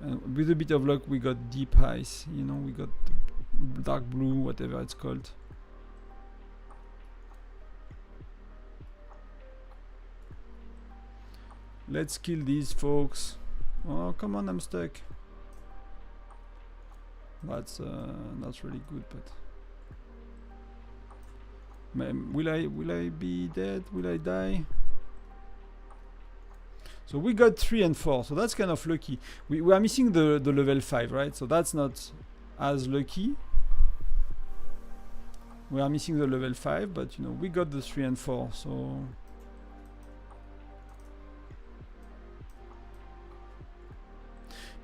[SPEAKER 1] And with a bit of luck, we got deep highs. You know, we got dark blue, whatever it's called. Let's kill these folks. Oh, come on, I'm stuck. That's really good, but will I be dead? Will I die? So we got 3 and 4, so that's kind of lucky. We are missing the level 5, right? So that's not as lucky. We are missing the level 5, but you know, we got the 3 and 4, so...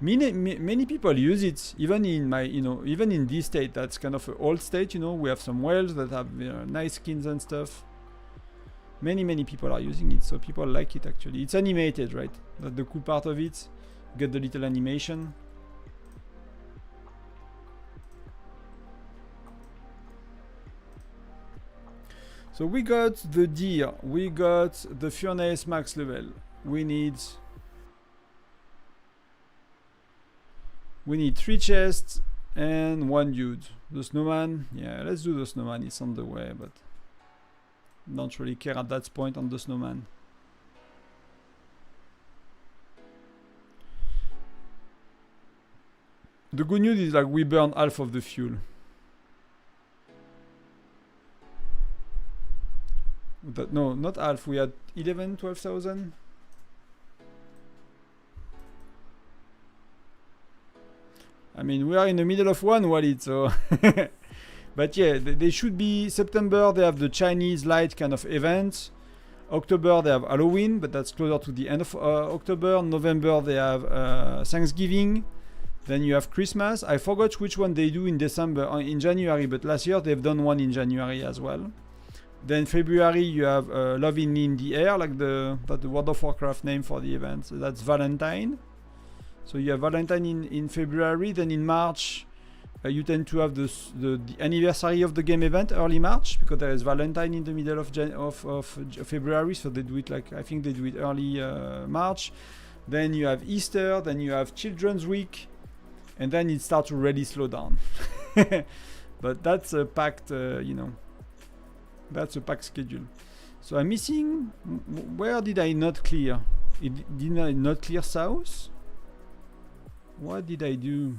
[SPEAKER 1] Many people use it, even in my, you know, even in this state. That's kind of an old state, you know. We have some whales that have nice skins and stuff. Many people are using it, so people like it actually. It's animated, right? That's the cool part of it. You get the little animation. So we got the deer, we got the furnace max level. We need 3 chests and 1 dude. The snowman, yeah, let's do the snowman. It's on the way, but don't really care at that point on the snowman. The good news is like we burn half of the fuel. No, not half. We had 12,000. I mean, we are in the middle of one wallet, so... But yeah, they should be... September, they have the Chinese light kind of event. October, they have Halloween, but that's closer to the end of October. November, they have Thanksgiving. Then you have Christmas. I forgot which one they do in December, in January, but last year they've done one in January as well. Then February, you have Love in the Air, like the World of Warcraft name for the event. So that's Valentine. So you have Valentine in February. Then in March, you tend to have the anniversary of the game event, early March, because there is Valentine in the middle of February. So they do it like, I think they do it early March. Then you have Easter. Then you have Children's Week. And then it starts to really slow down. But that's a packed, you know, that's a packed schedule. So I'm missing, where did I not clear? Did I not clear south? What did I do?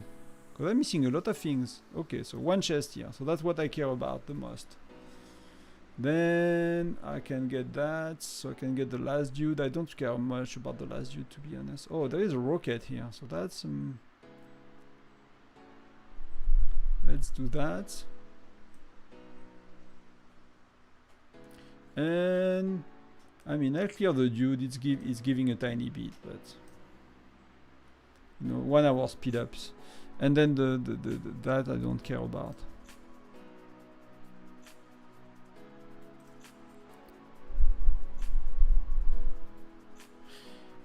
[SPEAKER 1] Because I'm missing a lot of things. Okay, so 1 chest here. So that's what I care about the most. Then I can get that. So I can get the last dude. I don't care much about the last dude, to be honest. Oh, there is a rocket here. So that's... let's do that. And... I mean, I'll clear the dude. It's giving a tiny bit, but... You know, 1 hour speed ups, and then that I don't care about.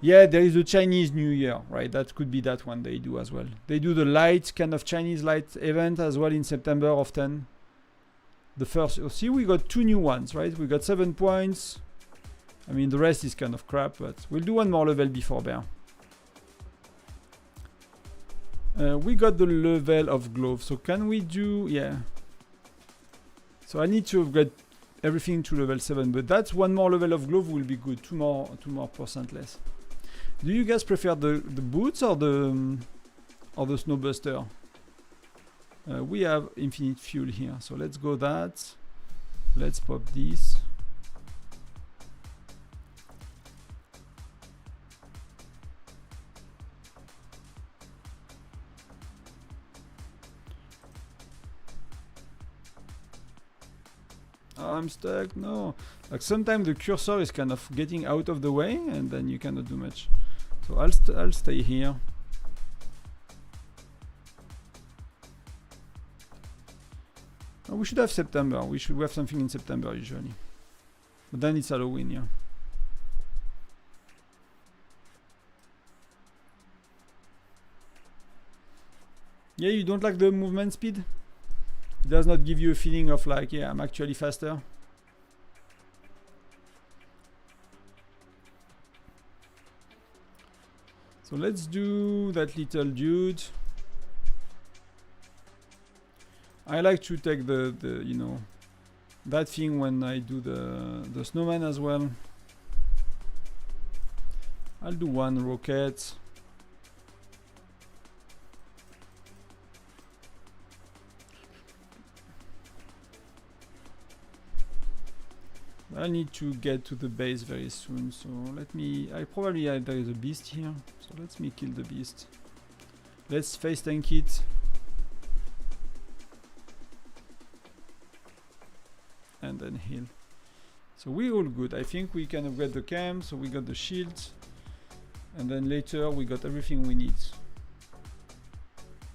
[SPEAKER 1] Yeah, there is a Chinese New Year, right? That could be that one they do as well. They do the light kind of Chinese light event as well in September often. The first, see, we got 2 new ones, right? We got 7 points. I mean, the rest is kind of crap, but we'll do 1 more level before bear. We got the level of glove, so can we do, yeah. So I need to upgrade everything to level 7, but that's 1 more level of glove will be good, 2 more % less. Do you guys prefer the boots or the Snowbuster? We have infinite fuel here, so let's go that. Let's pop this. I'm stuck, no. Like sometimes the cursor is kind of getting out of the way and then you cannot do much. So I'll stay here. Oh, we should have September. We should have something in September usually. But then it's Halloween, yeah. Yeah, you don't like the movement speed? It does not give you a feeling of like, yeah, I'm actually faster. So let's do that little dude. I like to take the you know, that thing when I do the snowman as well. I'll do 1 rocket. I need to get to the base very soon, so let me... there is a beast here, so let me kill the beast. Let's face tank it. And then heal. So we're all good. I think we can upgrade the camp, so we got the shield. And then later we got everything we need.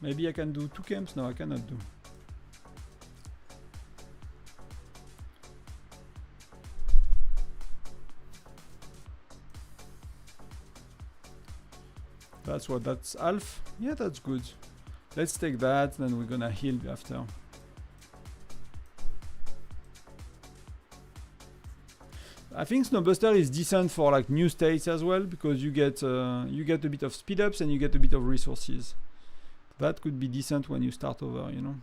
[SPEAKER 1] Maybe I can do 2 camps? No, I cannot do. That's what, that's half? Yeah, that's good. Let's take that, then we're gonna heal after. I think Snowbuster is decent for like new states as well, because you get a bit of speed ups and you get a bit of resources. That could be decent when you start over, you know.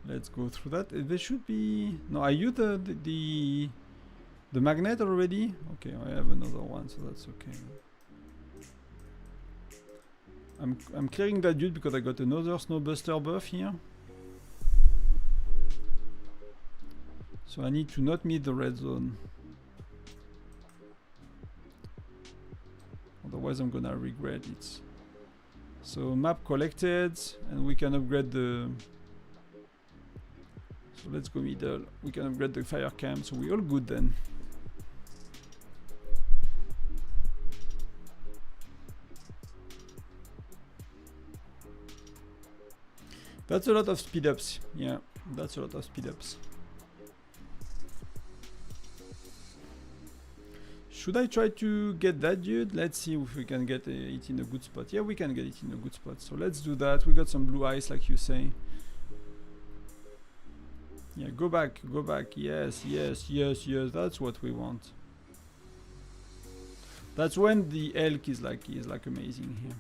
[SPEAKER 1] Let's go through that. There should be... No, I used the magnet already? Okay, I have another one, so that's okay. I'm clearing that dude because I got another Snowbuster buff here. So I need to not meet the red zone. Otherwise I'm gonna regret it. So map collected, and we can upgrade the... So let's go middle. We can upgrade the fire camp, so we're all good then. That's a lot of speed ups. Yeah, that's a lot of speed ups. Should I try to get that dude? Let's see if we can get it in a good spot. Yeah, we can get it in a good spot. So let's do that. We got some blue eyes, like you say. Yeah, go back, go back. Yes, yes, yes, yes. That's what we want. That's when the elk is like amazing here.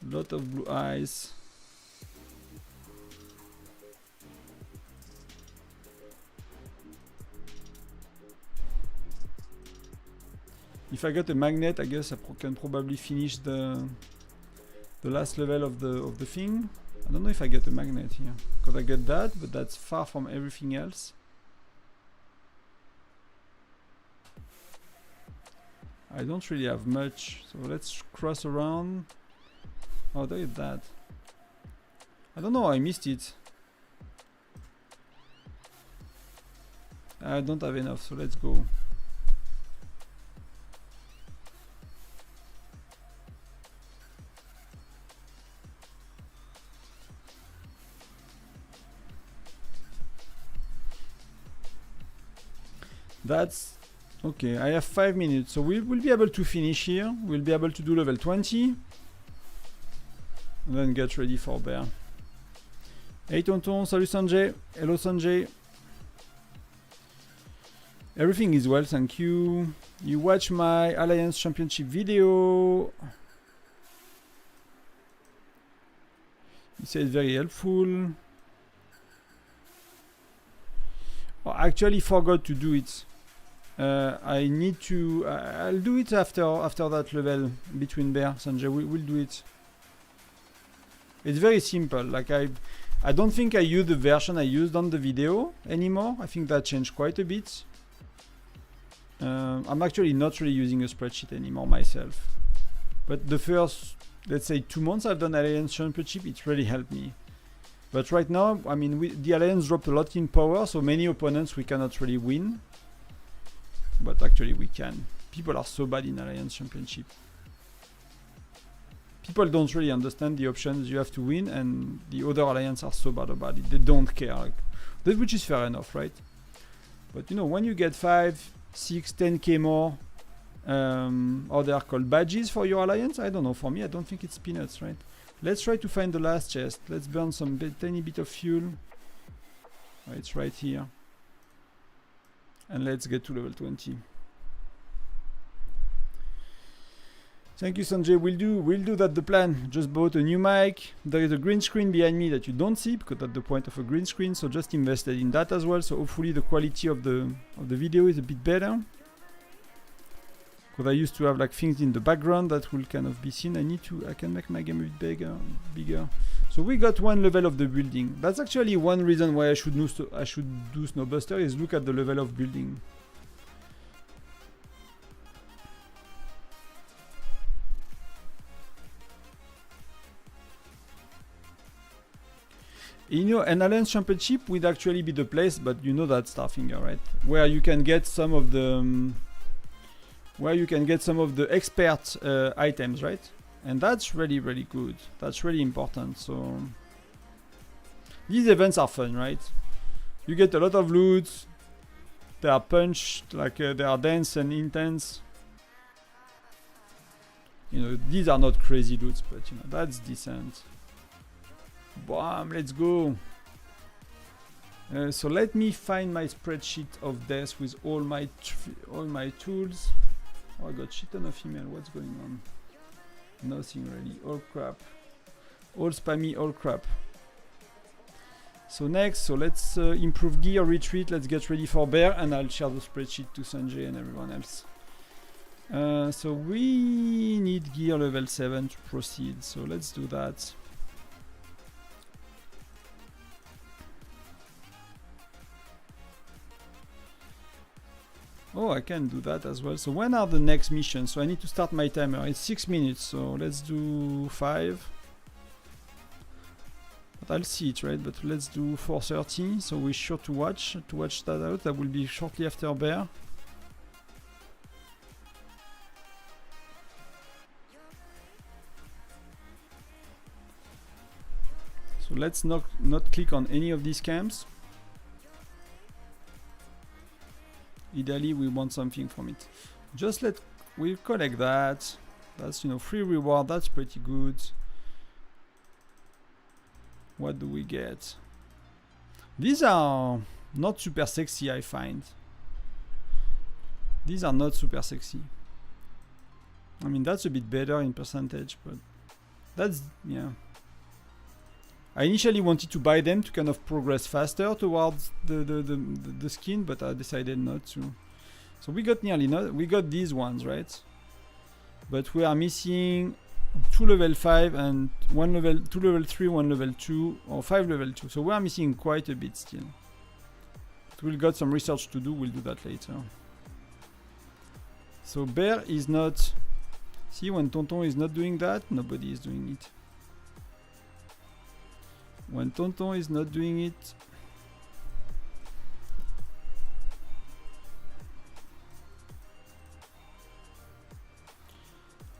[SPEAKER 1] Lot of blue eyes. If I get a magnet, I guess I can probably finish the last level of the thing. I don't know if I get a magnet here, because I get that, but that's far from everything else. I don't really have much, so let's cross around. Oh, there is that. I don't know, I missed it. I don't have enough, so let's go. That's okay. I have 5 minutes, so we'll be able to finish here. We'll be able to do level 20. And then get ready for bear. Hey Tonton, salut Sanjay. Hello Sanjay. Everything is well, thank you. You watch my Alliance Championship video. You said very helpful. Oh, I actually forgot to do it. I need to... I'll do it after that level between bear, Sanjay. We'll do it. It's very simple. Like I don't think I use the version I used on the video anymore. I think that changed quite a bit. I'm actually not really using a spreadsheet anymore myself. But the first, let's say 2 months I've done Alliance Championship, it really helped me. But right now, I mean, the Alliance dropped a lot in power, so many opponents we cannot really win. But actually we can. People are so bad in Alliance Championship. People don't really understand the options you have to win, and the other alliance are so bad about it. They don't care, like, that, which is fair enough, right? But you know, when you get 5, 6, 10k more, or they are called badges for your alliance, I don't know. For me, I don't think it's peanuts, right? Let's try to find the last chest. Let's burn some tiny bit of fuel. It's right here. And let's get to level 20. Thank you, Sanjay. We'll do that. The plan. Just bought a new mic. There is a green screen behind me that you don't see because that's the point of a green screen. So just invested in that as well. So hopefully the quality of the video is a bit better. Because I used to have like things in the background that will kind of be seen. I can make my game a bit bigger. So we got one level of the building. That's actually one reason why I should do Snowbuster is look at the level of building. You know, an Alliance Championship would actually be the place, but you know that Starfinger, right? Where you can get some of the expert items, right? And that's really, really good. That's really important. So these events are fun, right? You get a lot of loot. They are punched, like they are dense and intense. You know, these are not crazy loots, but you know that's decent. Bam, let's go. So let me find my spreadsheet of death with all my tools. Oh, I got shit ton of email. What's going on? Nothing really. All crap. All spammy, all crap. So next, so let's improve gear, retreat. Let's get ready for bear, and I'll share the spreadsheet to Sanjay and everyone else. So we need gear level 7 to proceed. So let's do that. Oh, I can do that as well. So when are the next missions? So I need to start my timer. It's 6 minutes, so let's do 5. But I'll see it, right? But let's do 4:30. So we're sure to watch that out. That will be shortly after bear. So let's not click on any of these camps. Ideally, we want something from it. Just we'll collect that. That's, you know, free reward. That's pretty good. What do we get? These are not super sexy, I find. These are not super sexy. I mean, that's a bit better in percentage, but that's, yeah. I initially wanted to buy them to kind of progress faster towards the skin, but I decided not to. So we got we got these ones, right? But we are missing 2 level 5 and 2 level 3, 1 level 2, or 5 level 2. So we are missing quite a bit still. But we've got some research to do. We'll do that later. So bear is not. See, when Tonton is not doing that, nobody is doing it. When Tonton is not doing it,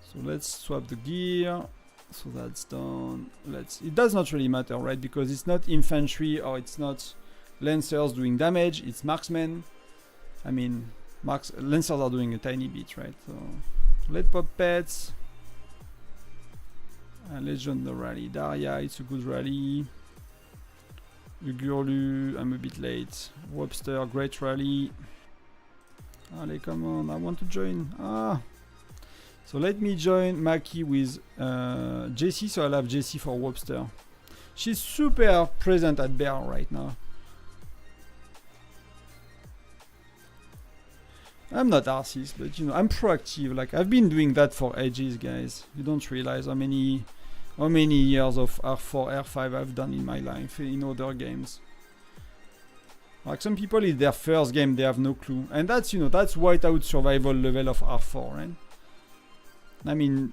[SPEAKER 1] so let's swap the gear. So that's done. It does not really matter, right? Because it's not infantry or it's not lancers doing damage. It's marksmen. I mean, lancers are doing a tiny bit, right? So let's pop pets. Let's join the rally. Daria, it's a good rally. Ugurlu, I'm a bit late. Webster, great rally. Allez, come on, I want to join. So let me join Maki with JC, so I'll have JC for Webster. She's super present at bear right now. I'm not artist, but you know, I'm proactive. Like, I've been doing that for ages, guys. You don't realize how many years of R4, R5 I've done in my life in other games. Like, some people, in their first game, they have no clue. And that's, you know, that's Whiteout Survival level of R4, right? I mean,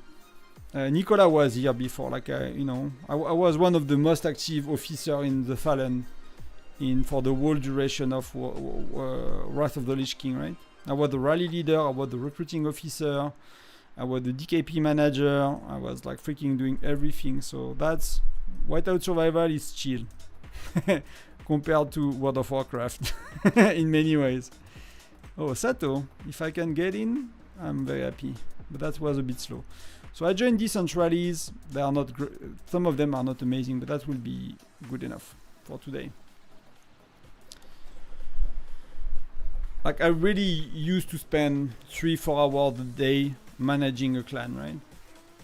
[SPEAKER 1] Nicola was here before. Like, you know, I was one of the most active officers in the Fallen for the whole duration of Wrath of the Lich King, right? I was the rally leader, I was the recruiting officer, I was the DKP manager, I was like freaking doing everything. So that's Whiteout Survival is chill compared to World of Warcraft in many ways. Oh, Sato, if I can get in, I'm very happy. But that was a bit slow. So I joined decent rallies. They are not some of them are not amazing, but that will be good enough for today. like I really used to spend 3-4 hours a day managing a clan, right?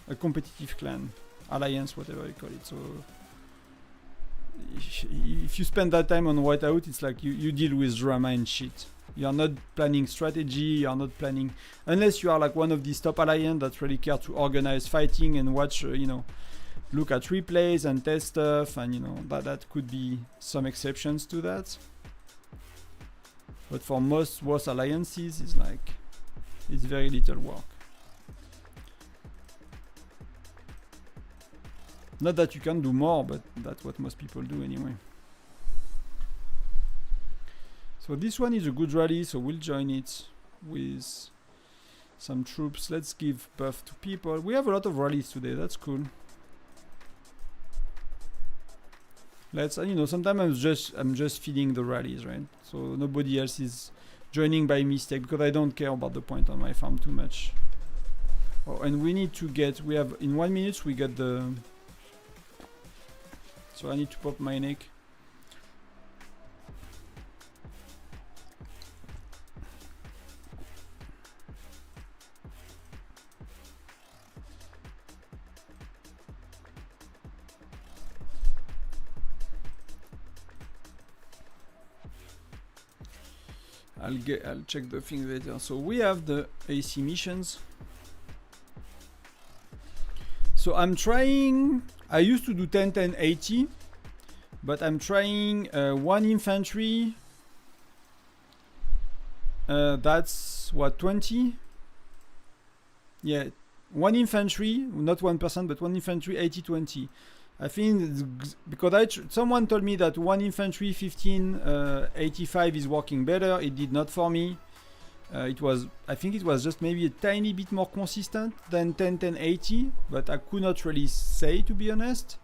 [SPEAKER 1] A competitive clan, alliance, whatever you call it. So if you spend that time on Whiteout, it's like you deal with drama and shit. You are not planning strategy, you are not planning, unless you are like one of these top alliance that really care to organize fighting and watch, you know, look at replays and test stuff, and you know, that could be some exceptions to that. But for most WOS alliances, it's very little work. Not that you can do more, but that's what most people do anyway. So this one is a good rally, so we'll join it with some troops. Let's give buff to people. We have a lot of rallies today, that's cool. Let's, you know, sometimes I'm just feeding the rallies, right? So nobody else is joining by mistake, because I don't care about the point on my farm too much. Oh, and we need to get, we have, in 1 minute we get the, so I need to pop my neck. I'll check the thing later. So we have the AC missions. So I'm trying, I used to do 10, 10, 80, but I'm trying 1 infantry. That's what, 20? Yeah, 1 infantry, not 1%, but 1 infantry, 80, 20. I think because someone told me that 1 infantry 15 85 is working better. It did not for me. I think it was just maybe a tiny bit more consistent than 10 10 80, but I could not really say, to be honest.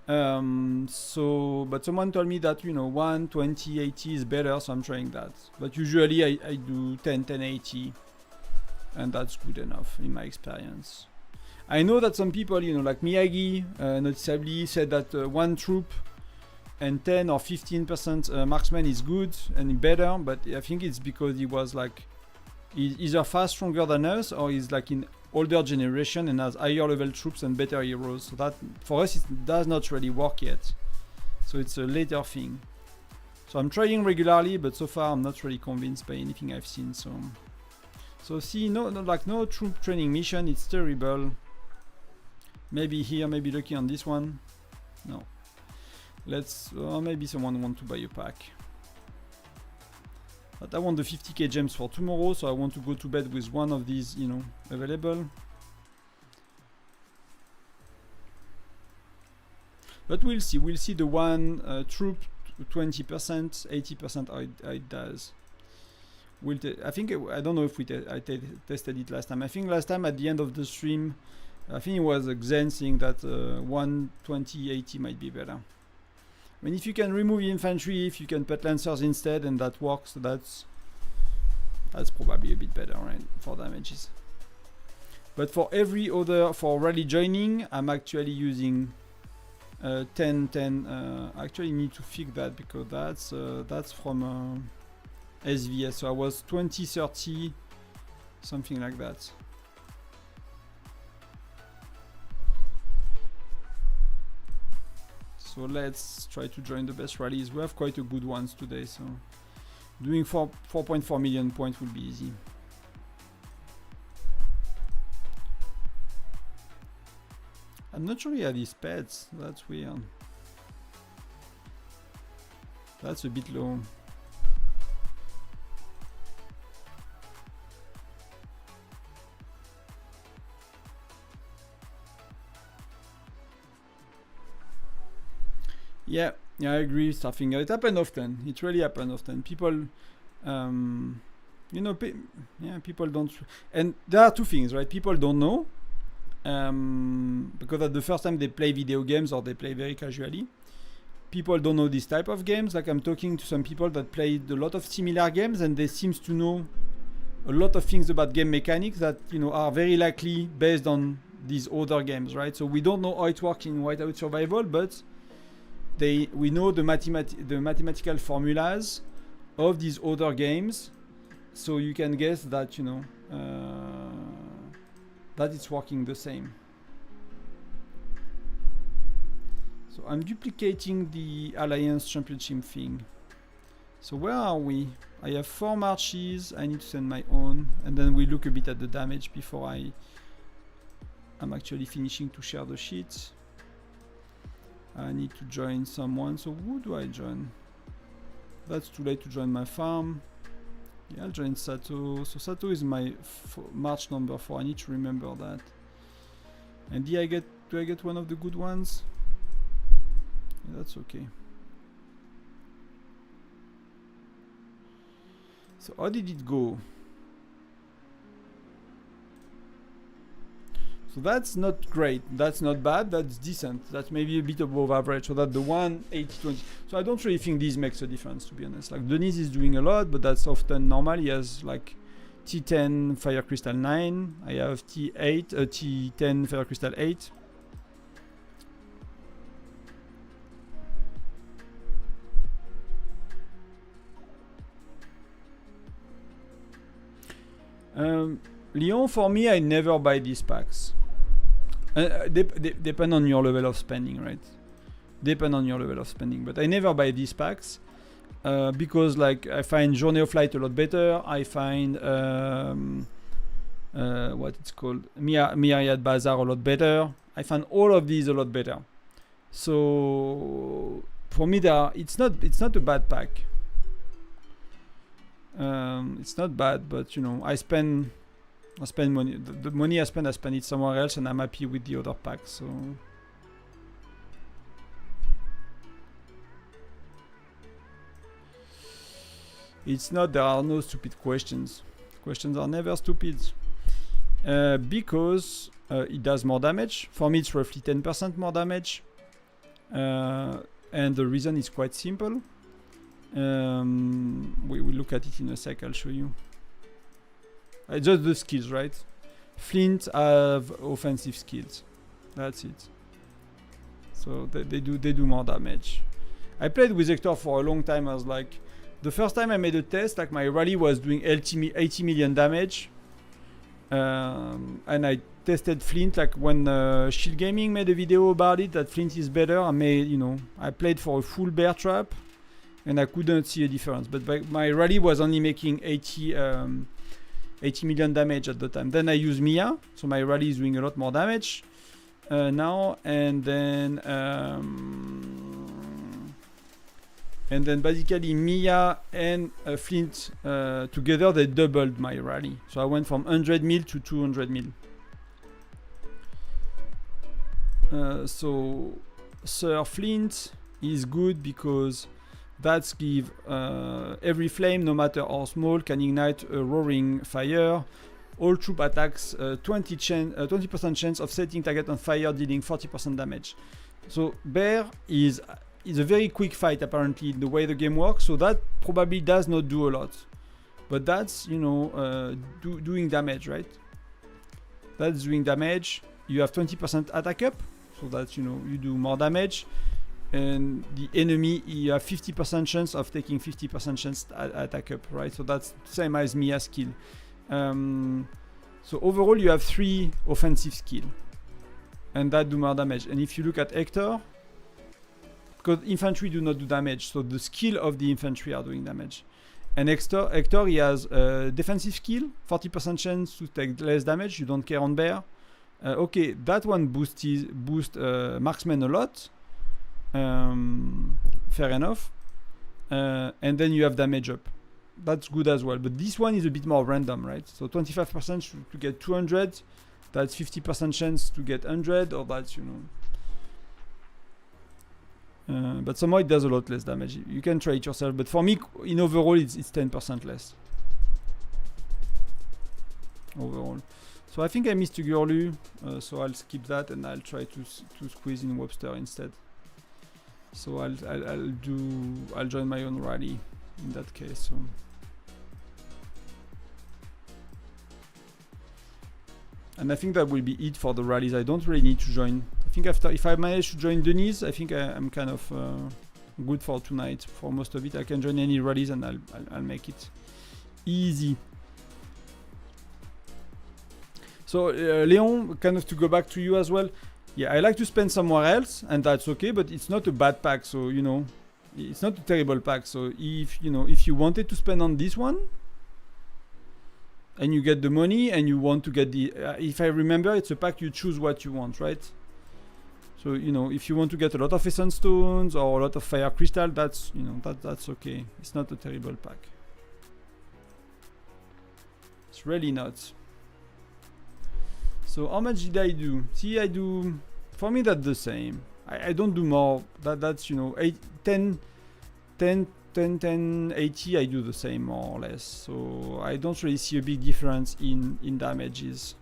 [SPEAKER 1] But someone told me that, you know, 1 20 80 is better, so I'm trying that. But usually I do 10 10 80, and that's good enough in my experience. I know that some people, you know, like Miyagi, noticeably said that 1 troop and 10 or 15% marksman is good and better, but I think it's because he was like either far stronger than us, or he's like in older generation and has higher level troops and better heroes. So that for us it does not really work yet. So it's a later thing. So I'm trying regularly, but so far I'm not really convinced by anything I've seen. So see, no troop training mission. It's terrible. Maybe here, maybe lucky on this one. No. Let's, maybe someone want to buy a pack. But I want the 50k gems for tomorrow, so I want to go to bed with one of these, you know, available. But we'll see. We'll see the one troop 20%, 80% how it does. I think, I don't know if I tested it last time. I think last time at the end of the stream, I think it was Xen saying that 120 80 might be better. I mean, if you can remove infantry, if you can put lancers instead, and that works, that's probably a bit better, right, for damages. But for every other, for rally joining, I'm actually using 10 10. Actually need to fix that, because that's from SVS. So I was 20 30, something like that. So let's try to join the best rallies. We have quite a good ones today, so doing 4.4 million points will be easy. I'm not sure he had his pets. That's weird. That's a bit low. Yeah, I agree. Stuffing. It happens often. It really happens often. People, you know, people don't. And there are two things, right? People don't know, because at the first time they play video games or they play very casually. People don't know this type of games. Like, I'm talking to some people that played a lot of similar games, and they seem to know a lot of things about game mechanics that, you know, are very likely based on these other games, right? So we don't know how it works in Whiteout Survival, but we know the mathematical formulas of these other games So you can guess that, you know, that it's working the same. So I'm duplicating the Alliance Championship thing. So where are we? I have 4 marches, I need to send my own, and then we look a bit at the damage before I'm actually finishing to share the sheet. I need to join someone, so who do I join? That's too late to join my farm. Yeah, I'll join Sato. So Sato is my march number 4, I need to remember that. And do I get one of the good ones? Yeah, that's okay. So how did it go? So that's not great, that's not bad, that's decent. That's maybe a bit above average, so that the 180-20. So I don't really think this makes a difference, to be honest. Like Denise is doing a lot, but that's often normal. He has like T10 Fire Crystal 9, I have T8, T10 Fire Crystal 8. Leon, for me, I never buy these packs. Depend on your level of spending, right? Depend on your level of spending, but I never buy these packs because, like, I find Journey of Light a lot better. I find what it's called, Myriad Bazaar a lot better. I find all of these a lot better. So for me, it's not a bad pack. It's not bad, but you know, I spend money. The money I spend it somewhere else, and I'm happy with the other packs. So it's not. There are no stupid questions. Questions are never stupid, because it does more damage. For me, it's roughly 10% more damage, and the reason is quite simple. We will look at it in a sec. I'll show you. Just the skills, right? Flint have offensive skills. That's it. So they do more damage. I played with Hector for a long time. I was like, the first time I made a test, like my rally was doing 80 million damage, and I tested Flint. Like when Shield Gaming made a video about it, that Flint is better. I played for a full bear trap, and I couldn't see a difference. But my rally was only making 80 million damage at the time. Then I use Mia, so my rally is doing a lot more damage now. And then basically Mia and Flint together, they doubled my rally. So I went from 100 mil to 200 mil. So Sir Flint is good because that's give every flame, no matter how small, can ignite a roaring fire. All troop attacks 20% chance of setting target on fire, dealing 40% damage. So bear is a very quick fight, apparently, the way the game works. So that probably does not do a lot, but that's doing damage, right? That's doing damage. You have 20% attack up, so that's you do more damage. And the enemy, you have 50% chance of taking 50% chance attack up, right? So that's the same as Mia's skill. So overall, you have 3 offensive skill, and that do more damage. And if you look at Hector, because infantry do not do damage, so the skill of the infantry are doing damage. And Hector, he has defensive skill, 40% chance to take less damage. You don't care on bear. Okay, that one boost marksman a lot. Fair enough. And then you have damage up. That's good as well. But this one is a bit more random, right? So 25% to get 200. That's 50% chance to get 100, or that's, but somehow it does a lot less damage. You can try it yourself. But for me, in overall, it's 10% less. Overall. So I think I missed Ugurlu. So I'll skip that and I'll try to squeeze in Webster instead. So I'll join my own rally in that case. So. And I think that will be it for the rallies. I don't really need to join. I think if I manage to join Denise, I think I'm kind of good for tonight. For most of it, I can join any rallies and I'll make it easy. So Leon, kind of to go back to you as well. Yeah, I like to spend somewhere else, and that's okay. But it's not a bad pack, so you know, it's not a terrible pack. So if you know, if you wanted to spend on this one, and you get the money, and you want to get the, if I remember, it's a pack you choose what you want, right? So you know, if you want to get a lot of essence stones or a lot of fire crystal, that's you know that's okay. It's not a terrible pack. It's really not. So how much did I do? See, I do, for me that's the same. I don't do more. That's you know 10, 80. I do the same more or less. So I don't really see a big difference in damages.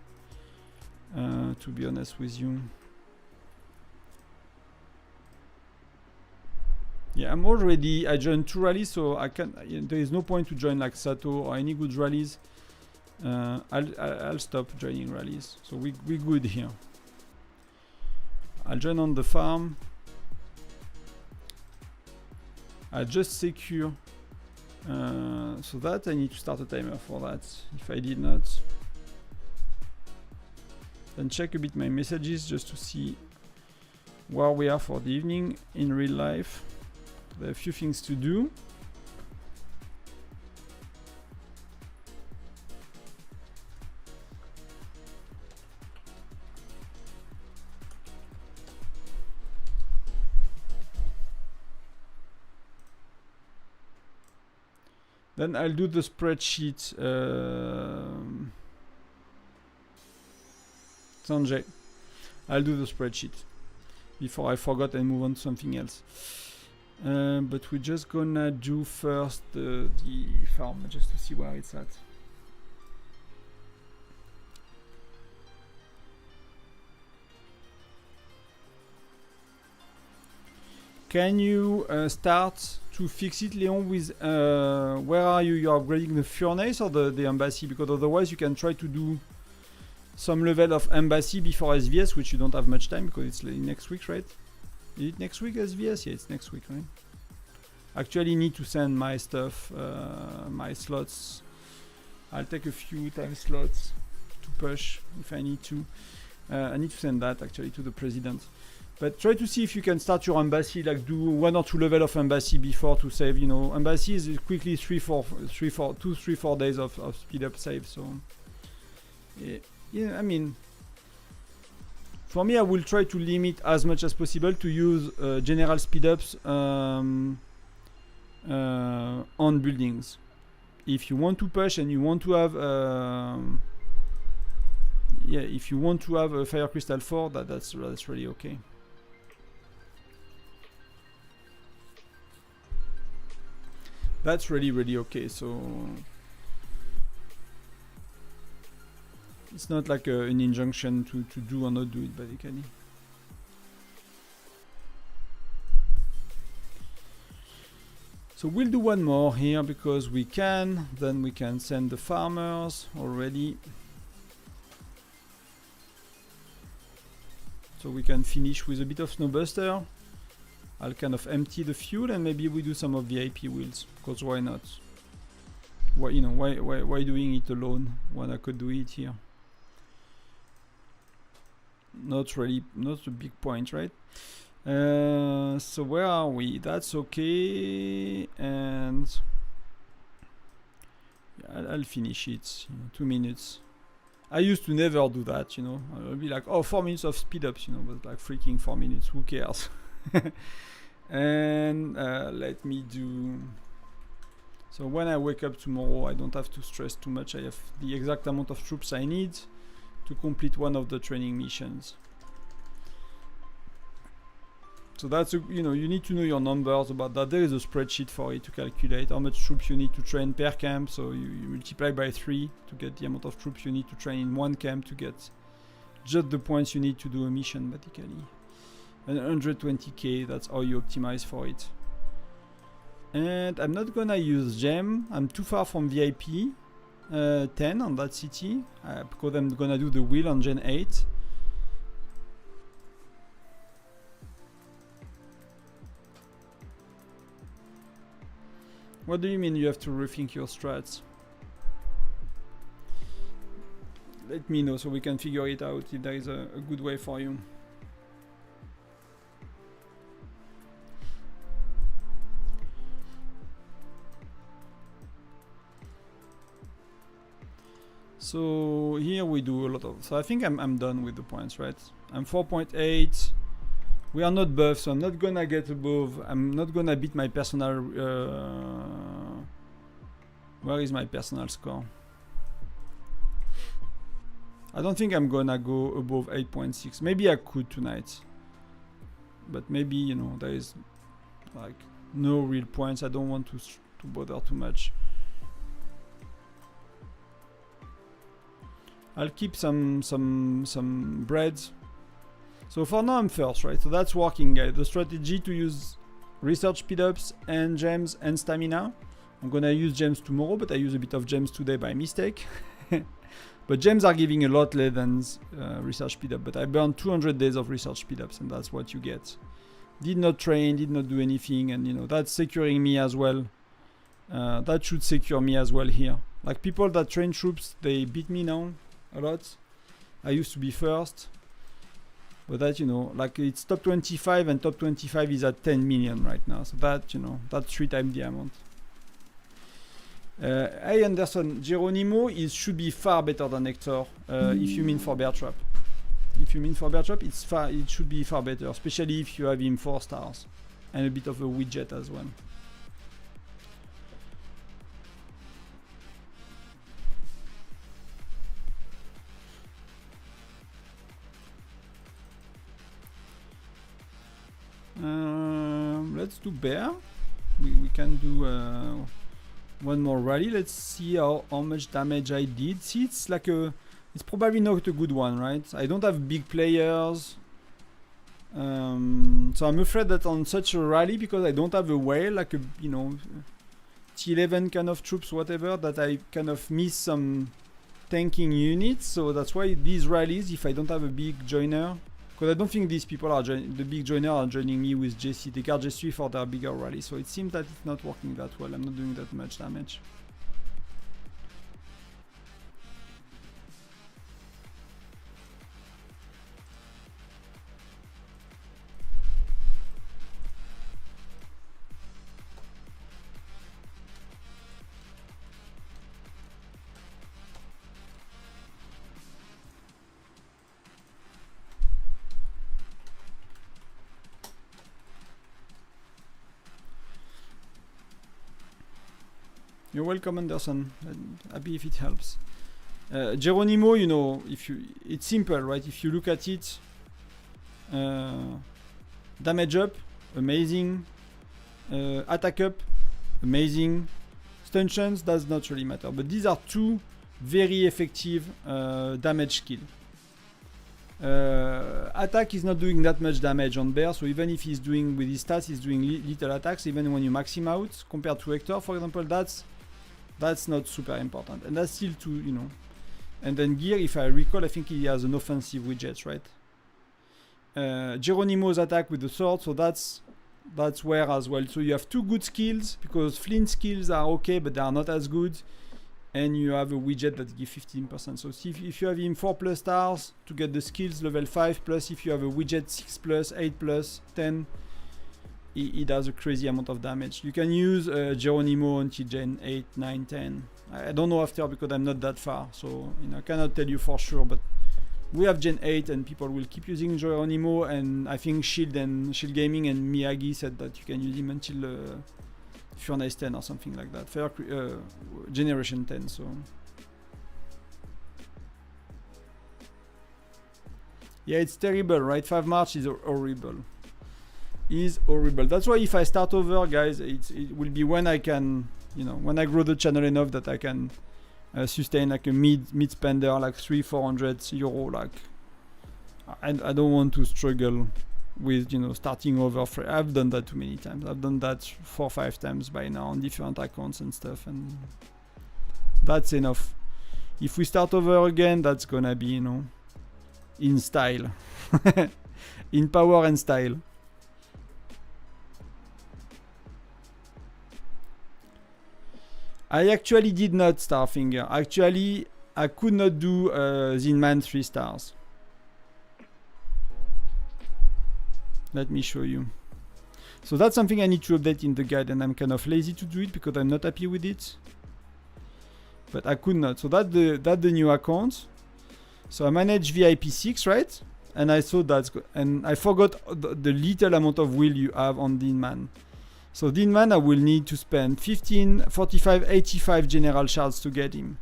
[SPEAKER 1] To be honest with you. Yeah, I'm already. I joined 2 rallies, so I can. There is no point to join like Sato or any good rallies. I'll stop joining rallies. So we good here. I'll join on the farm. I'll just secure. So that I need to start a timer for that. If I did not, then check a bit my messages just to see where we are for the evening in real life. There are a few things to do. Then I'll do the spreadsheet. Sanjay, I'll do the spreadsheet before I forgot and move on to something else. But we're just gonna do first the farm just to see where it's at. Can you start to fix it, Leon, with where are you? You're upgrading the furnace or the embassy? Because otherwise you can try to do some level of embassy before SVS, which you don't have much time because it's next week, right? Is it next week SVS? Yeah, it's next week, right? Actually need to send my stuff, my slots. I'll take a few time slots to push if I need to. I need to send that actually to the president. But try to see if you can start your embassy, like do 1 or 2 level of embassy before to save, you know. Embassy is quickly 2-3-4 days of speed up save, so yeah, I mean, for me I will try to limit as much as possible to use general speed ups on buildings. If you want to push and you want to have yeah, if you want to have a fire crystal 4, that's really okay. That's really okay. So it's not like an injunction to do or not do it, basically. So we'll do one more here because we can. Then we can send the farmers already. So we can finish with a bit of Snowbuster. I'll kind of empty the fuel and maybe we do some of VIP wheels, because why not? Why, you know, why doing it alone when I could do it here? Not a big point, right? So where are we? That's okay, and yeah, I'll finish it. 2 minutes. I used to never do that, you know. I'll be like, oh, 4 minutes of speed ups, you know, but like freaking 4 minutes. Who cares? And let me do. So when I wake up tomorrow, I don't have to stress too much. I have the exact amount of troops I need to complete one of the training missions. So that's, you know, you need to know your numbers about that. There is a spreadsheet for it to calculate how much troops you need to train per camp. So you multiply by 3 to get the amount of troops you need to train in one camp to get just the points you need to do a mission, basically. And 120k, that's how you optimize for it. And I'm not gonna use gem. I'm too far from VIP 10 on that city because I'm gonna do the wheel on Gen 8. What do you mean you have to rethink your strats? let me know so we can figure it out if there is a good way for you. So here we do a lot of. So I think I'm done with the points, right? I'm 4.8. We are not buff, so I'm not gonna get above. I'm not gonna beat my personal. Where is my personal score? I don't think I'm gonna go above 8.6. Maybe I could tonight, but maybe, you know, there is like no real points. I don't want to bother too much. I'll keep some breads. So for now I'm first, right? So that's working, guys. The strategy to use research speed-ups and gems and stamina. I'm gonna use gems tomorrow, but I use a bit of gems today by mistake. But gems are giving a lot less than research speed-up. But I burned 200 days of research speed-ups, and that's what you get. Did not train, did not do anything, and you know that's securing me as well. That should secure me as well here. Like people that train troops, they beat me now a lot. I used to be first, but that, you know, like it's top 25 and top 25 is at 10 million right now. So that, you know, that's 3 times the amount. Hey Anderson, Geronimo should be far better than Hector if you mean for bear trap. If you mean for bear trap, it should be far better, especially if you have him 4 stars and a bit of a widget as well. Let's do bear. We can do one more rally. Let's see how much damage I did. See, it's like it's probably not a good one, right? I don't have big players, so I'm afraid that on such a rally, because I don't have a whale, like a, you know, T11 kind of troops, whatever, that I kind of miss some tanking units. So that's why these rallies, if I don't have a big joiner. Because I don't think these people are the big joiner are joining me with JC. They got J3 for their bigger rally. So it seems that it's not working that well. I'm not doing that much damage. You're welcome, Anderson. I'm happy if it helps. Geronimo, you know, it's simple, right? If you look at it, damage up, amazing. Attack up, amazing. Stun chance does not really matter, but these are 2 very effective damage skills. Attack is not doing that much damage on bear, so even if he's doing with his stats, he's doing little attacks. Even when you max him out, compared to Hector, for example, that's not super important, and that's still 2, you know. And then gear, if I recall, I think he has an offensive widget, right? Geronimo's attack with the sword, so that's where as well. So you have 2 good skills, because Flint skills are okay, but they are not as good. And you have a widget that gives 15%. So see if you have him 4+ stars to get the skills level 5, plus if you have a widget 6+, 8+, 10, it does a crazy amount of damage. You can use Geronimo until Gen 8, 9, 10. I don't know after, because I'm not that far, so you know, I cannot tell you for sure, but we have Gen 8 and people will keep using Geronimo, and I think Shield Gaming and Miyagi said that you can use him until Furnace 10 or something like that. Generation 10, so. Yeah, it's terrible, right? 5 March is horrible. Is horrible. That's why if I start over, guys, it will be when I can, you know, when I grow the channel enough that I can sustain like a mid spender, like 300-400 euro. Like, I don't want to struggle with, you know, starting over. I've done that too many times. I've done that 4 or 5 times by now on different accounts and stuff, and that's enough. If we start over again, that's gonna be, you know, in style, in power and style. I actually did not Starfinger. Actually, I could not do Zinman 3 stars. Let me show you. So that's something I need to update in the guide, and I'm kind of lazy to do it because I'm not happy with it. But I could not. So that's the new account. So I manage VIP 6, right? And I saw that, and I forgot the little amount of will you have on Dinman. So Dinman, I will need to spend 15, 45, 85 general shards to get him.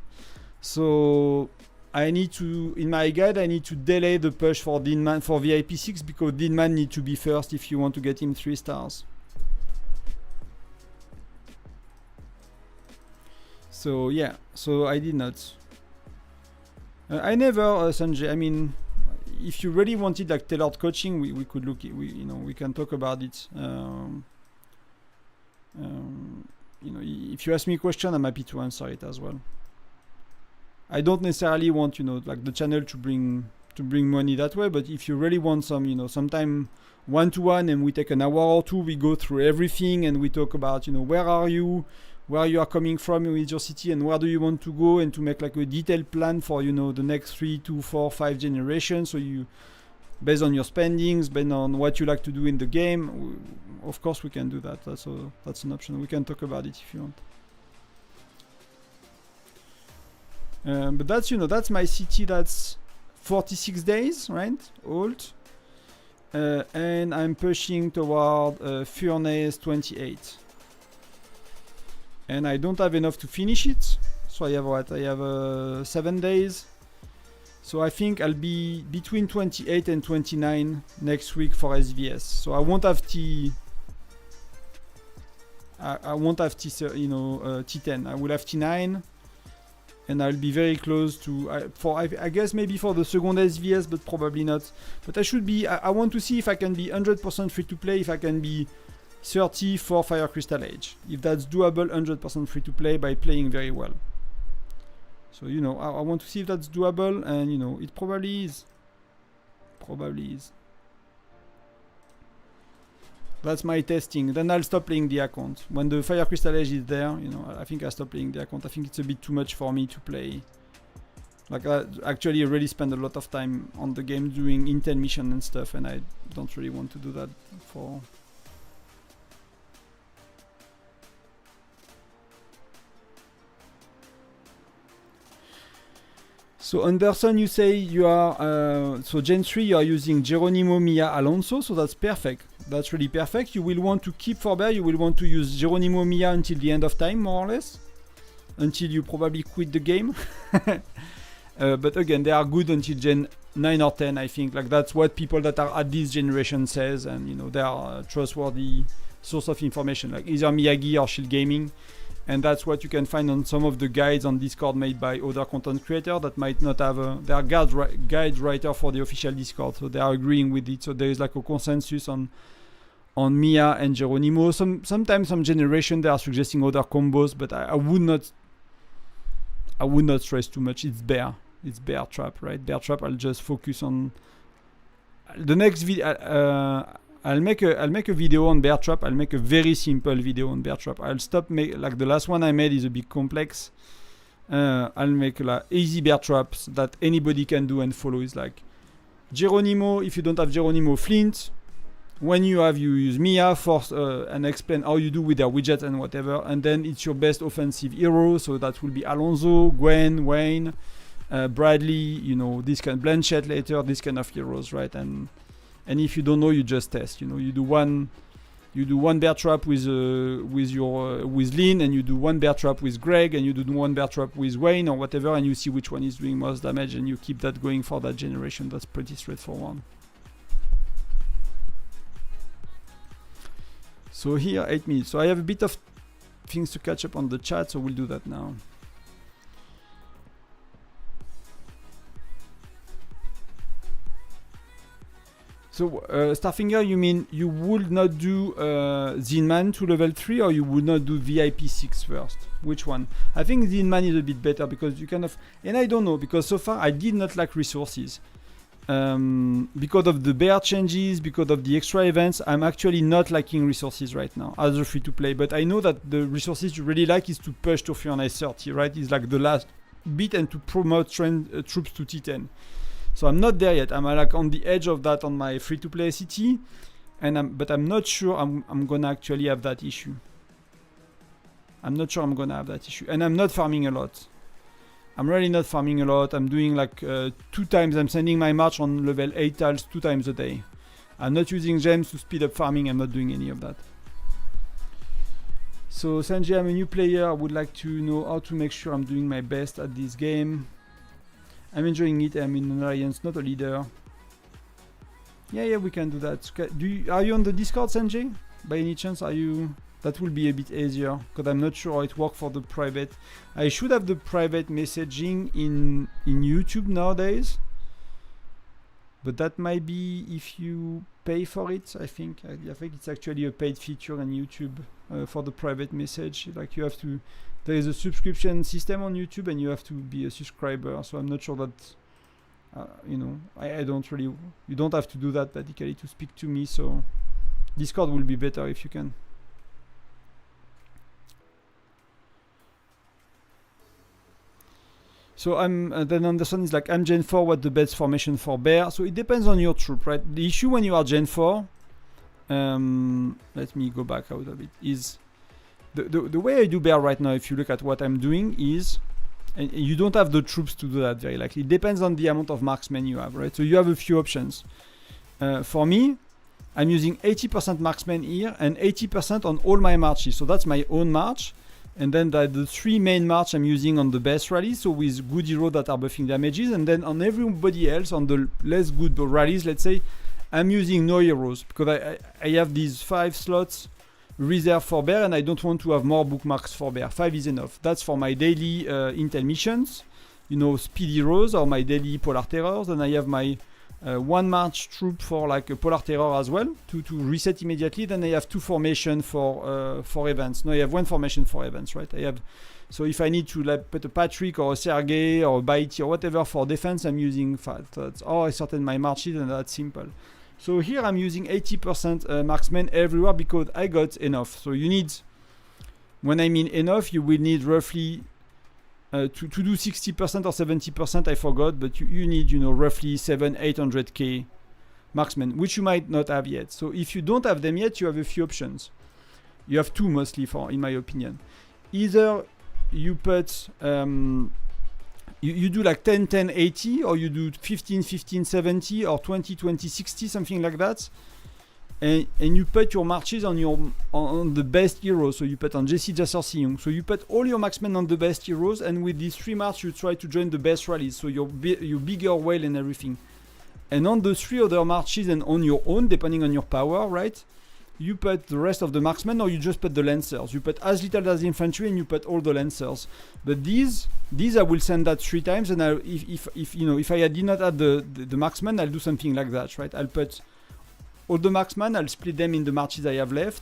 [SPEAKER 1] So I need to, in my guide, I need to delay the push for Dinman for VIP 6 because Dinman need to be first if you want to get him 3 stars. So yeah, so I did not. I never, Sanjay. I mean, if you really wanted like tailored coaching, we could look. We can talk about it. If you ask me a question, I'm happy to answer it as well. I don't necessarily want, like the channel to bring money that way, but if you really want some, sometime one-to-one and we take an hour or two, we go through everything and we talk about, where are you are coming from with your city and where do you want to go, and to make like a detailed plan for, the next 3, 2, 4, 5 generations. So you, based on your spendings, based on what you like to do in the game, of course we can do that. That's an option. We can talk about it if you want. But that's my city. That's 46 days, right? Old. And I'm pushing toward Furnace 28. And I don't have enough to finish it. So I have what? I have 7 days. So I think I'll be between 28 and 29 next week for SVS. So I won't have I won't have T10. I will have T9. And I'll be very close to, I guess maybe for the second SVS, but probably not. But I should be, I want to see if I can be 100% free to play, if I can be 30 for Fire Crystal Age. If that's doable, 100% free to play by playing very well. So, I want to see if that's doable, and, it probably is. Probably is. That's my testing. Then I'll stop playing the account. When the Fire Crystal Age is there, I think I'll stop playing the account. I think it's a bit too much for me to play. Like, I actually really spend a lot of time on the game doing intel mission and stuff, and I don't really want to do that for... So Anderson, you say you are, so Gen 3, you are using Geronimo, Mia, Alonso, so that's perfect. That's really perfect. You will want to keep for bear, you will want to use Geronimo, Mia until the end of time, more or less. Until you probably quit the game. But again, they are good until Gen 9 or 10, I think. Like, that's what people that are at this generation says, and, they are a trustworthy source of information, like either Miyagi or Shield Gaming. And that's what you can find on some of the guides on Discord made by other content creators that might not have they are guide writer for the official Discord, so they are agreeing with it. So there is like a consensus on Mia and Geronimo. Sometimes some generation they are suggesting other combos, but I would not stress too much. It's bear trap, right? Bear trap. I'll just focus on the next video. I'll make a video on bear trap. I'll make a very simple video on bear trap. I'll stop like the last one I made is a bit complex. I'll make like easy bear traps that anybody can do and follow. Is like Geronimo. If you don't have Geronimo, Flint. When you use Mia force and explain how you do with their widget and whatever. And then it's your best offensive hero. So that will be Alonso, Gwen, Wayne, Bradley. This kind Blanchett later. This kind of heroes, right? And if you don't know, you just test. You do one bear trap with Lynn, and you do one bear trap with Greg, and you do one bear trap with Wayne or whatever, and you see which one is doing most damage, and you keep that going for that generation. That's pretty straightforward. So here, 8 minutes. So I have a bit of things to catch up on the chat, so we'll do that now. So, Starfinger, you mean you would not do Zinman to level 3, or you would not do VIP 6 first? Which one? I think Zinman is a bit better because you kind of... And I don't know, because so far I did not like resources. Because of the bear changes, because of the extra events, I'm actually not liking resources right now as a free-to-play. But I know that the resources you really like is to push to Furnace 30, right? It's like the last beat and to promote troops to T10. So I'm not there yet. I'm like on the edge of that on my free-to-play city, but I'm not sure I'm gonna actually have that issue. I'm not sure I'm gonna have that issue, and I'm not farming a lot. I'm really not farming a lot. I'm doing like 2 times. I'm sending my march on level 8 tiles 2 times a day. I'm not using gems to speed up farming. I'm not doing any of that. So Sanjay, I'm a new player. I would like to know how to make sure I'm doing my best at this game. I'm enjoying it. I'm in an alliance, not a leader. Yeah, we can do that. Are you on the Discord, Sanjay? By any chance, are you? That will be a bit easier, because I'm not sure how it works for the private. I should have the private messaging in YouTube nowadays. But that might be if you pay for it, I think. I think it's actually a paid feature on YouTube for the private message. Like you have to, there is a subscription system on YouTube and you have to be a subscriber. So I'm not sure that, you know, I don't really, you don't have to do that particularly to speak to me. So Discord will be better if you can. So then Anderson is like, I'm Gen 4, what the best formation for bear? So it depends on your troop, right? The issue when you are Gen 4, let me go back out of it, is the way I do bear right now, if you look at what I'm doing is, and you don't have the troops to do that very likely. It depends on the amount of marksmen you have, right? So you have a few options. For me, I'm using 80% marksmen here and 80% on all my marches. So that's my own march. And then the 3 main march I'm using on the best rallies, so with good heroes that are buffing damages, and then on everybody else, on the less good rallies, let's say, I'm using no heroes, because I have these 5 slots reserved for bear, and I don't want to have more bookmarks for bear. 5 is enough. That's for my daily intel missions, you know, speed heroes, or my daily polar terrors, and I have my 1 march troop for like a polar terror as well to reset immediately. Then I have 2 formation for events. No, I have 1 formation for events, right? I have, so if I need to like put a Patrick or a Sergei or a Baiti or whatever for defense, I'm using that's or I certain my marches, and that's simple. So here I'm using 80% marksmen everywhere because I got enough. So you need, when I mean enough, you will need roughly to do 60% or 70%, I forgot, but you need, you know, roughly 700-800k marksmen, which you might not have yet. So if you don't have them yet, you have a few options. You have 2 mostly, in my opinion. Either you put you do like 10-10-80, or you do 15-15-70, or 20-20-60, something like that. And you put your marches on the best heroes. So you put on Jesse, Jasser, Siyung. So you put all your marksmen on the best heroes, and with these 3 marches you try to join the best rallies. So your bigger whale and everything. And on the 3 other marches and on your own, depending on your power, right? You put the rest of the marksmen, or you just put the lancers. You put as little as infantry, and you put all the lancers. But these I will send that 3 times, and if you know, if I did not add the marksmen, I'll do something like that, right? I'll put all the marksmen, I'll split them in the marches I have left,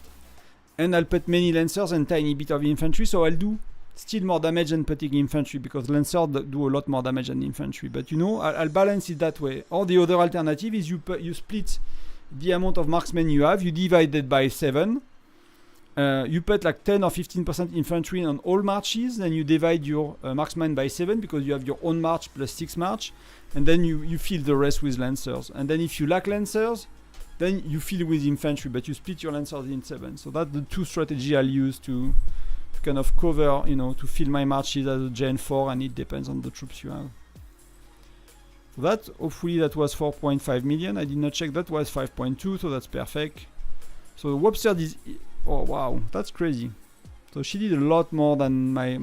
[SPEAKER 1] and I'll put many lancers and tiny bit of infantry, so I'll do still more damage than putting infantry, because lancers do a lot more damage than infantry. But you know, I'll balance it that way. Or the other alternative is you split the amount of marksmen you have, you divide it by 7, you put like 10 or 15% infantry on all marches, then you divide your marksmen by 7, because you have your own march plus 6 march, and then you fill the rest with lancers. And then if you lack lancers, then you fill with infantry, but you split your lancers in 7. So that's the 2 strategy I'll use to kind of cover, you know, to fill my marches as a Gen 4, and it depends on the troops you have. So that, hopefully that was 4.5 million. I did not check, that was 5.2, so that's perfect. So Wobster is, oh wow, that's crazy. So she did a lot more than my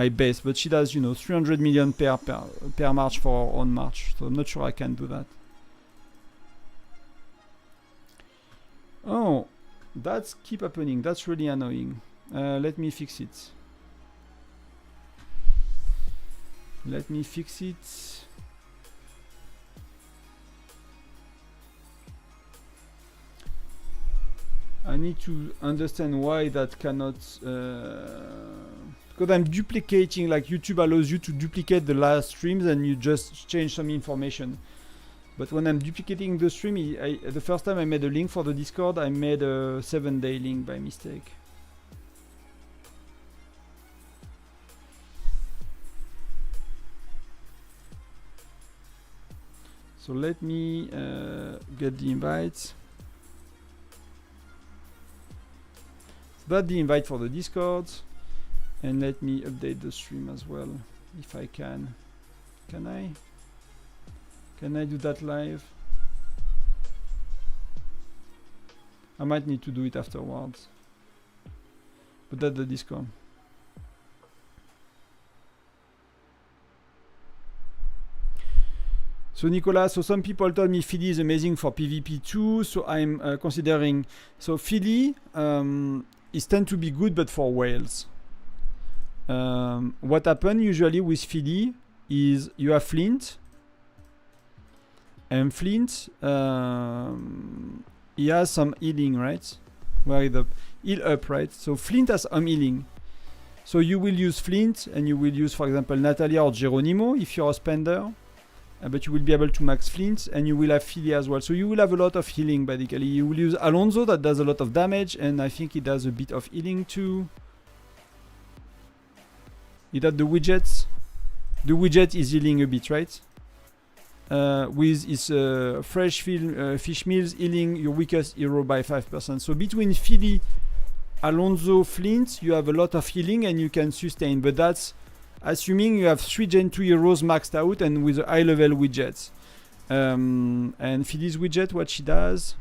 [SPEAKER 1] base, but she does, you know, 300 million per march for her own march. So I'm not sure I can do that. Oh, that's keep happening. That's really annoying. Let me fix it. Let me fix it. I need to understand why that cannot, because I'm duplicating, like YouTube allows you to duplicate the last streams and you just change some information. But when I'm duplicating the stream, the first time I made a link for the Discord, I made a 7-day link by mistake. So let me get the invite. That's the invite for the Discord. And let me update the stream as well, if I can. Can I? Can I do that live? I might need to do it afterwards. But that's the Discord. So Nicolas, so some people told me Philly is amazing for PvP too, so I'm considering. So Philly is tend to be good, but for whales. What happens usually with Philly is you have Flint, and Flint he has some healing, right? Where is the heal up, right? So Flint has some healing. So you will use Flint, and you will use, for example, Natalia or Geronimo if you're a spender. But you will be able to max Flint, and you will have Philly as well. So you will have a lot of healing, basically. You will use Alonso, that does a lot of damage, and I think it does a bit of healing too. It had the widgets. The widget is healing a bit, right? With its fresh fish meals, healing your weakest hero by 5%. So between Philly, Alonso, Flint, you have a lot of healing, and you can sustain. But that's assuming you have 3 Gen 2 heroes maxed out and with a high level widgets. And Philly's widget, what she does.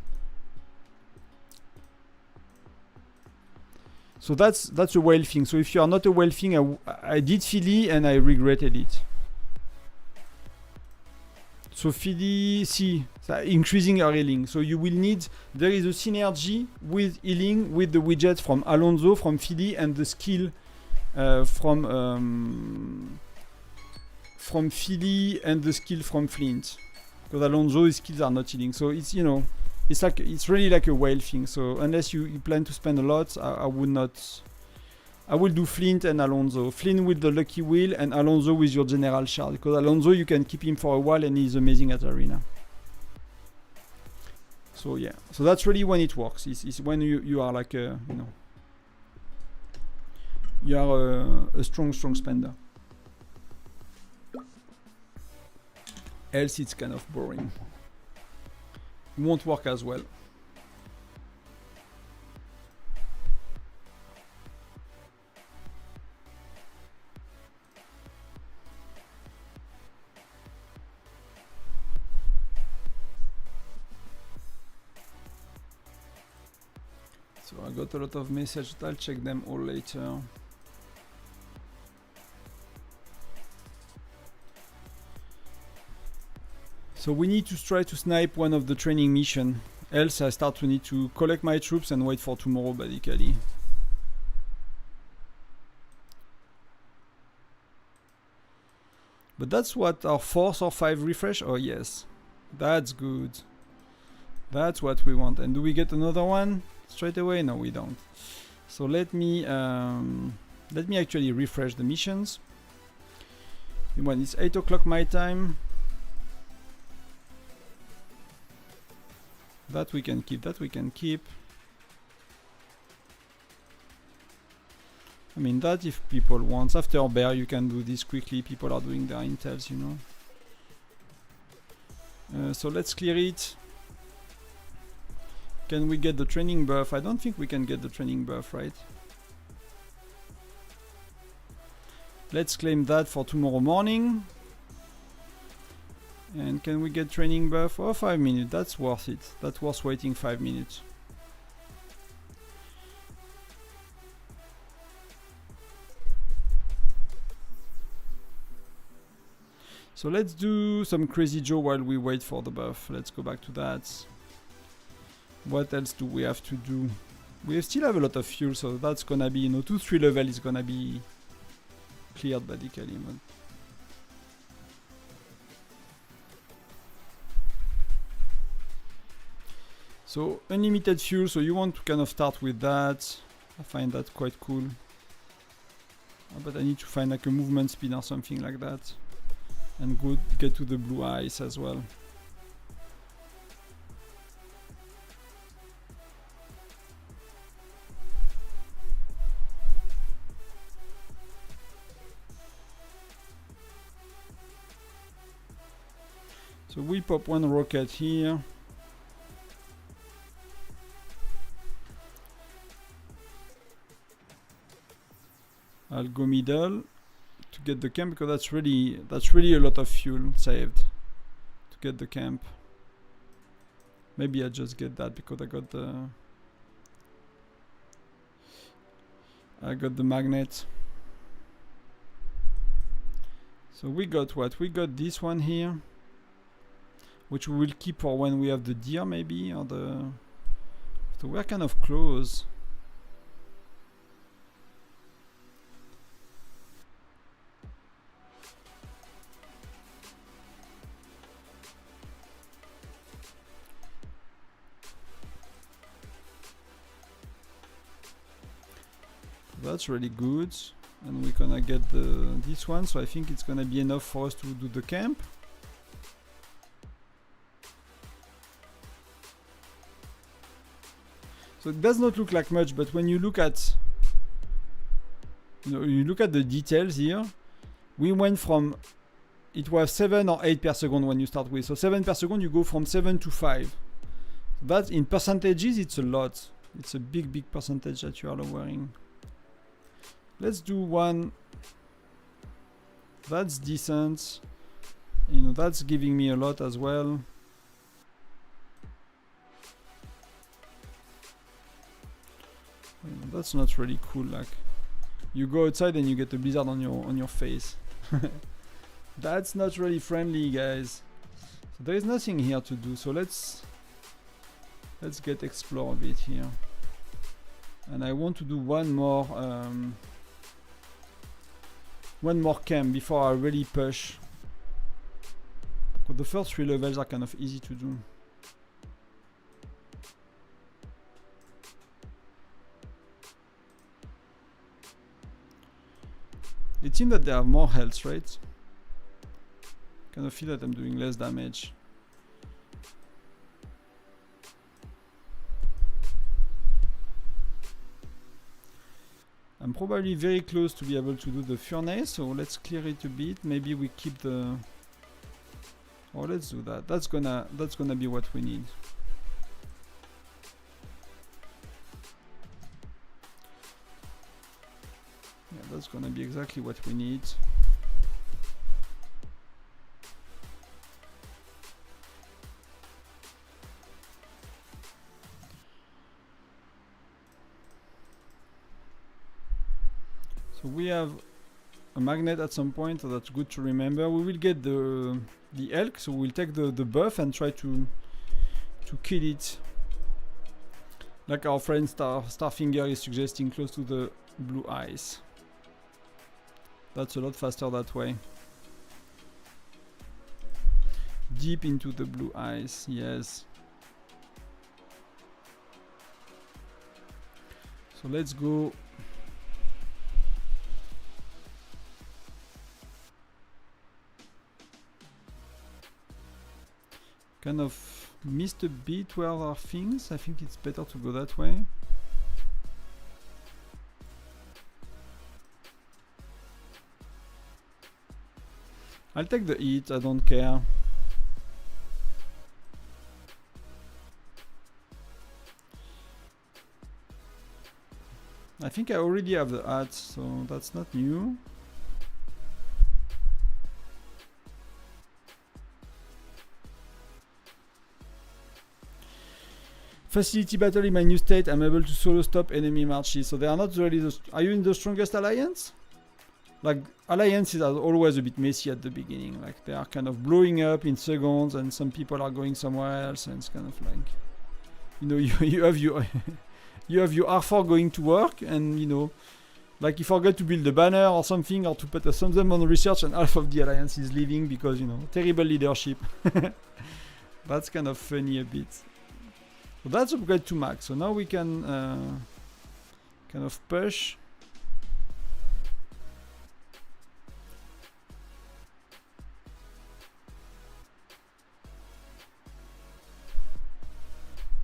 [SPEAKER 1] So that's a whale thing. So if you are not a whale thing, I did Philly and I regretted it. So Philly, see, increasing her healing. So you will need, there is a synergy with healing with the widgets from Alonso, from Philly, and the skill from Philly and the skill from Flint, because Alonso's skills are not healing. So it's, you know, it's really like a whale thing. So unless you plan to spend a lot, I would not. I will do Flint and Alonso. Flint with the lucky wheel and Alonso with your general shard, because Alonso you can keep him for a while and he's amazing at arena. So yeah, so that's really when it works. It's when you are like a, you know, you are a strong spender. Else it's kind of boring. It won't work as well. So I got a lot of messages, I'll check them all later. So we need to try to snipe one of the training mission, else I start to need to collect my troops and wait for tomorrow, basically. But that's what, our 4th or 5 refresh? Oh yes, that's good. That's what we want. And do we get another one straight away? No, we don't. So let me actually refresh the missions. When it's 8 o'clock my time. That we can keep, that we can keep. I mean, that if people want. After bear, you can do this quickly. People are doing their intels, you know. So let's clear it. Can we get the training buff? I don't think we can get the training buff, right? Let's claim that for tomorrow morning. And can we get training buff? Oh, 5 minutes. That's worth it. That's worth waiting 5 minutes. So let's do some Crazy Joe while we wait for the buff. Let's go back to that. What else do we have to do? We still have a lot of fuel, so that's gonna be, you know, 2-3 level is gonna be cleared basically. So unlimited fuel, so you want to kind of start with that. I find that quite cool. But I need to find like a movement speed or something like that. And go get to the blue ice as well. So we pop one rocket here. I'll go middle to get the camp because that's really a lot of fuel saved to get the camp. Maybe I just get that because I got the magnet. So we got what? We got this one here, which we will keep for when we have the deer maybe, or the... So we're kind of close. That's really good, and we're gonna get this one, so I think it's gonna be enough for us to do the camp. So it does not look like much, but when you look at, you look at the details here, we went from, it was 7 or 8 per second when you start with, so 7 per second you go from 7 to 5. So that in percentages it's a lot. It's a big percentage that you are lowering. Let's do one. That's decent. That's giving me a lot as well. That's not really cool. Like, you go outside and you get a blizzard on your face. That's not really friendly, guys. So there is nothing here to do. So let's get explore a bit here. And I want to do one more camp before I really push. Because the first 3 levels are kind of easy to do. It seems that they have more health, right? Kind of feel that I'm doing less damage. I'm probably very close to be able to do the furnace, so let's clear it a bit. Maybe we keep the... Oh, let's do that. That's gonna be what we need. Yeah, that's gonna be exactly what we need. So we have a magnet at some point, so that's good to remember. We will get the elk, so we'll take the buff and try to kill it. Like our friend Starfinger is suggesting, close to the blue ice. That's a lot faster that way. Deep into the blue ice, yes. So let's go. Kind of missed a bit where there are things. I think it's better to go that way. I'll take the heat, I don't care. I think I already have the hat, so that's not new. Facility battle in my new state, I'm able to solo stop enemy marches. So they are not really the... Are you in the strongest alliance? Like, alliances are always a bit messy at the beginning. Like, they are kind of blowing up in seconds and some people are going somewhere else, and it's kind of like... you have your... you have your R4 going to work, and like you forget to build a banner or something, or to put a thumbs up on research, and half of the alliance is leaving because, terrible leadership. That's kind of funny a bit. So that's upgrade to max. So now we can kind of push.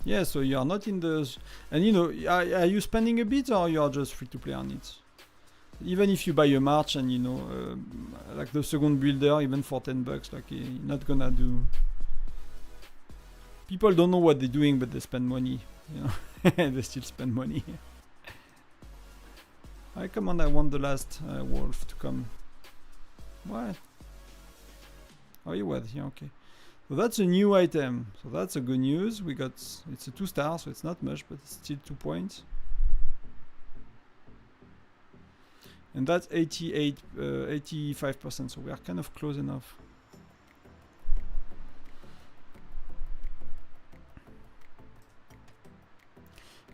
[SPEAKER 1] Yeah, so you are not in the... And are you spending a bit, or you are just free to play on it? Even if you buy a march and like the second builder, even for $10, like you're not gonna do People don't know what they're doing, but they spend money. You know, they still spend money. Come on, I want the last wolf to come. What? Oh, you was here, okay. So that's a new item. So that's a good news. We got, it's a 2-star, so it's not much, but it's still 2 points. And that's 85%, so we are kind of close enough.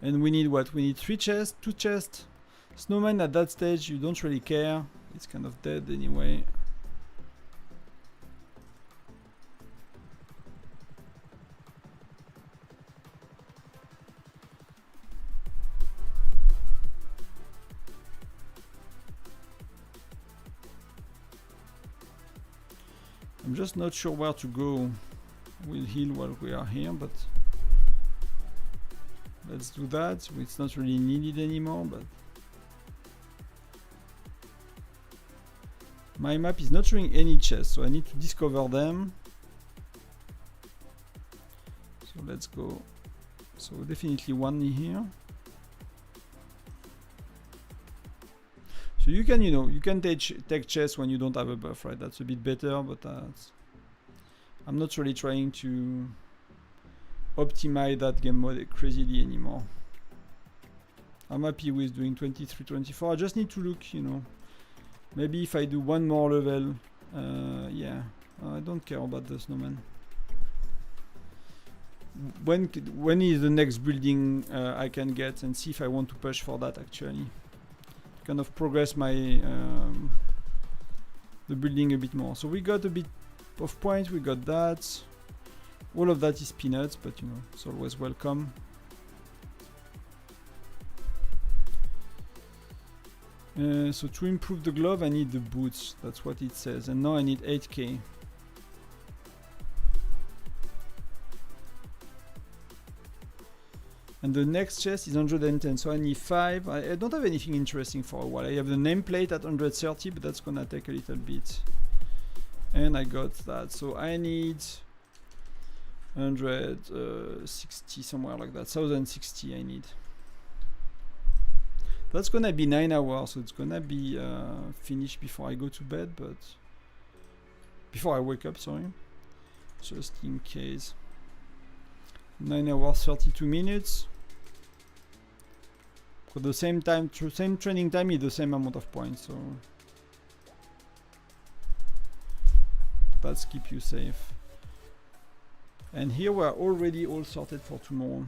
[SPEAKER 1] And we need what? We need 3 chests, 2 chests. Snowman at that stage, you don't really care. It's kind of dead anyway. I'm just not sure where to go. We'll heal while we are here, but let's do that. It's not really needed anymore, but my map is not showing any chests, so I need to discover them. So let's go. So definitely one here. So you can, you know, you can take chests when you don't have a buff, right? That's a bit better, but I'm not really trying to optimize that game mode crazily anymore. I'm happy with doing 23, 24. I just need to look, you know, maybe if I do one more level, yeah, I don't care about the snowman. When is the next building I can get, and see if I want to push for that actually. Kind of progress my the building a bit more. So we got a bit of points, we got that. All of that is peanuts, but you know, it's always welcome. So to improve the glove I need the boots, that's what it says, and now I need 8k. And the next chest is 110, so I need 5. I don't have anything interesting for a while. I have the nameplate at 130, but that's gonna take a little bit. And I got that, so I need 160, somewhere like that, 1060 I need. That's gonna be 9 hours, so it's gonna be finished before I go to bed, but before I wake up, sorry, just in case. 9 hours 32 minutes. For the same time, same training time is the same amount of points, so that's keep you safe. And here we are already all sorted for tomorrow.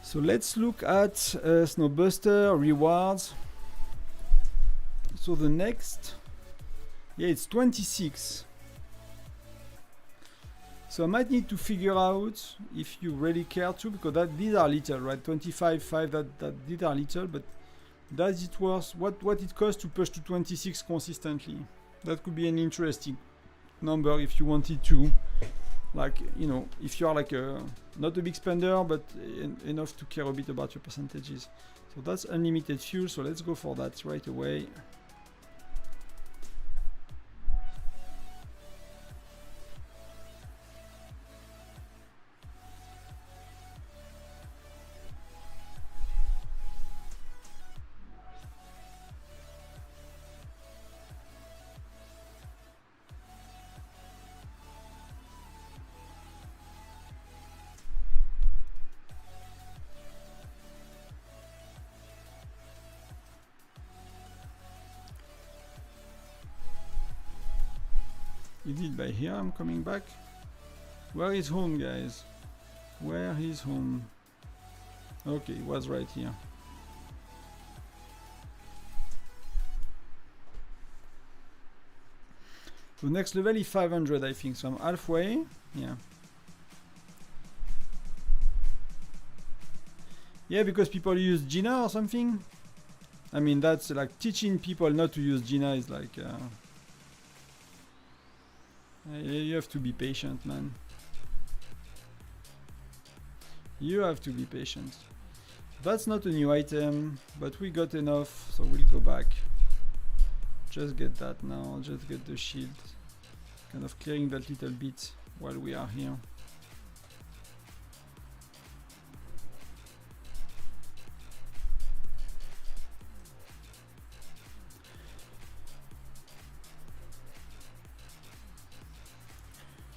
[SPEAKER 1] So let's look at Snowbuster rewards. So the next, yeah, it's 26. So I might need to figure out if you really care to, because these are little, right? 25, 5, these are little, but does it worth what it costs to push to 26 consistently? That could be an interesting number if you wanted to. Like, you know, if you are like not a big spender, but enough to care a bit about your percentages. So that's unlimited fuel, so let's go for that right away. Is it by here I'm coming back? Where is home, guys? Where is home? Okay, it was right here. The next level is 500, I think, so I'm halfway. Yeah. Yeah, because people use Gina or something. I mean, that's like teaching people not to use Gina is like... you have to be patient, man. You have to be patient. That's not a new item, but we got enough, so we'll go back. Just get that now, just get the shield. Kind of clearing that little bit while we are here.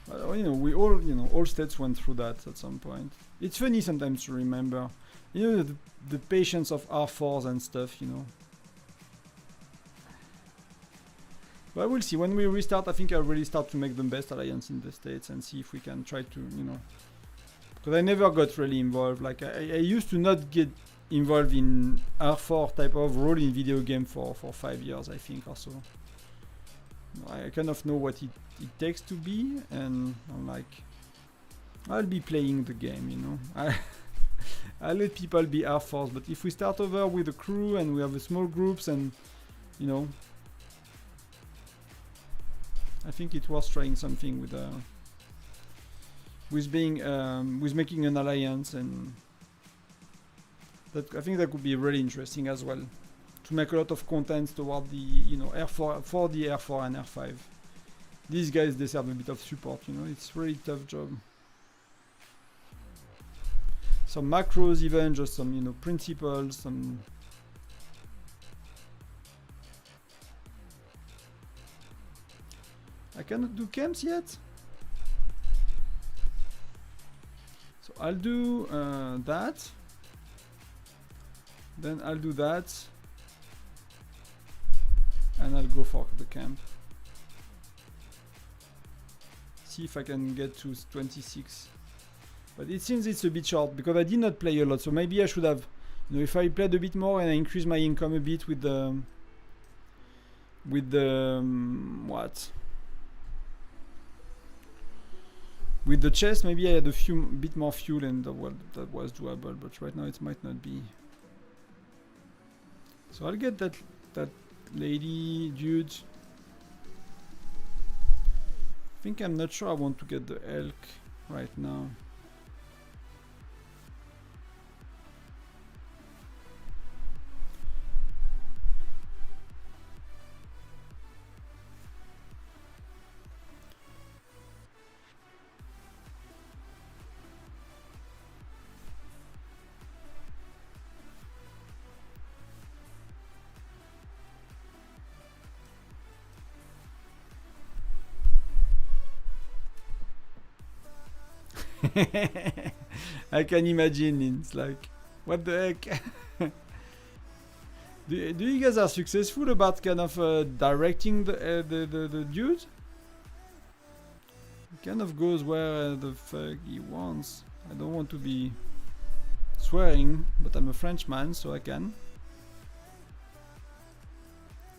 [SPEAKER 1] You know, we all, you know, all states went through that at some point. It's funny sometimes to remember, you know, the patience of R4s and stuff, you know. But we'll see. When we restart, I think I'll really start to make the best alliance in the States and see if we can try to, you know. Because I never got really involved. Like, I used to not get involved in R4 type of role in video game for 5 years, I think, or so. I kind of know what it takes to be, and I'm like, I'll be playing the game, you know. I'll let people be R4s, but if we start over with a crew and we have a small groups and, you know, I think it's worth trying something with making an alliance, and that I think that could be really interesting as well, to make a lot of content toward the, you know, R4 for the R4 and R5. These guys deserve a bit of support, you know. It's really tough job. Some macros, even just some, you know, principles, some. I cannot do camps yet. So I'll do that. Then I'll do that. And I'll go for the camp. See if I can get to 26. But it seems it's a bit short because I did not play a lot. So maybe I should have, you know, if I played a bit more and I increase my income a bit with the what? With the chest, maybe I had a bit more fuel, and well, that was doable. But right now it might not be. So I'll get that lady dude. I think I'm not sure I want to get the elk right now. I can imagine. It's like, what the heck? do you guys are successful about kind of directing the dude? He kind of goes where the fuck he wants. I don't want to be swearing, but I'm a Frenchman, so I can.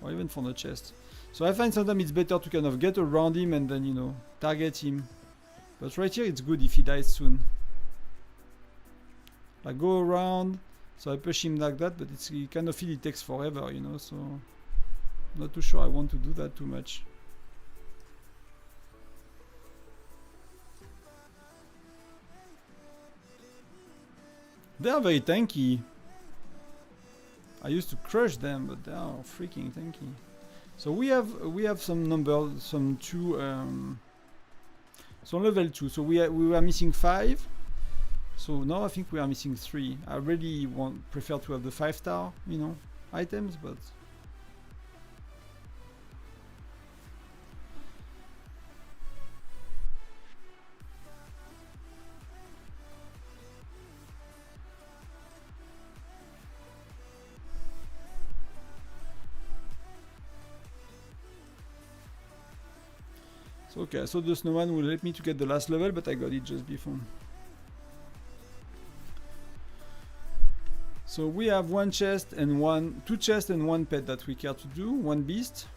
[SPEAKER 1] Or even from the chest. So I find sometimes it's better to kind of get around him and then, you know, target him. But right here it's good if he dies soon. Like go around, so I push him like that, but it's you kind of feel it takes forever, you know, so not too sure I want to do that too much. They are very tanky. I used to crush them, but they are freaking tanky. So we have some numbers, some two so level 2, so we were missing 5. So now I think we are missing 3. I really prefer to have the 5-star, you know, items, but okay, so the snowman will help me to get the last level, but I got it just before. So we have two chests and one pet that we care to do, one beast.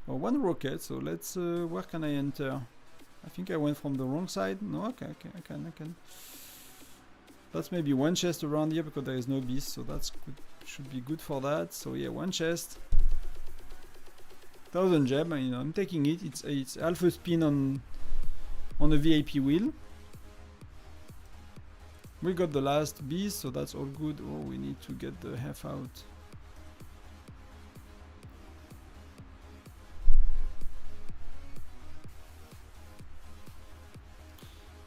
[SPEAKER 1] Or one rocket, so let's, where can I enter? I think I went from the wrong side. No, okay, I can. That's maybe one chest around here because there is no beast, so that's good. Should be good for that. So yeah, one chest. 1000 gem, you know, I'm taking it. It's half a spin on the VIP wheel. We got the last beast, so that's all good. Oh, we need to get the F out.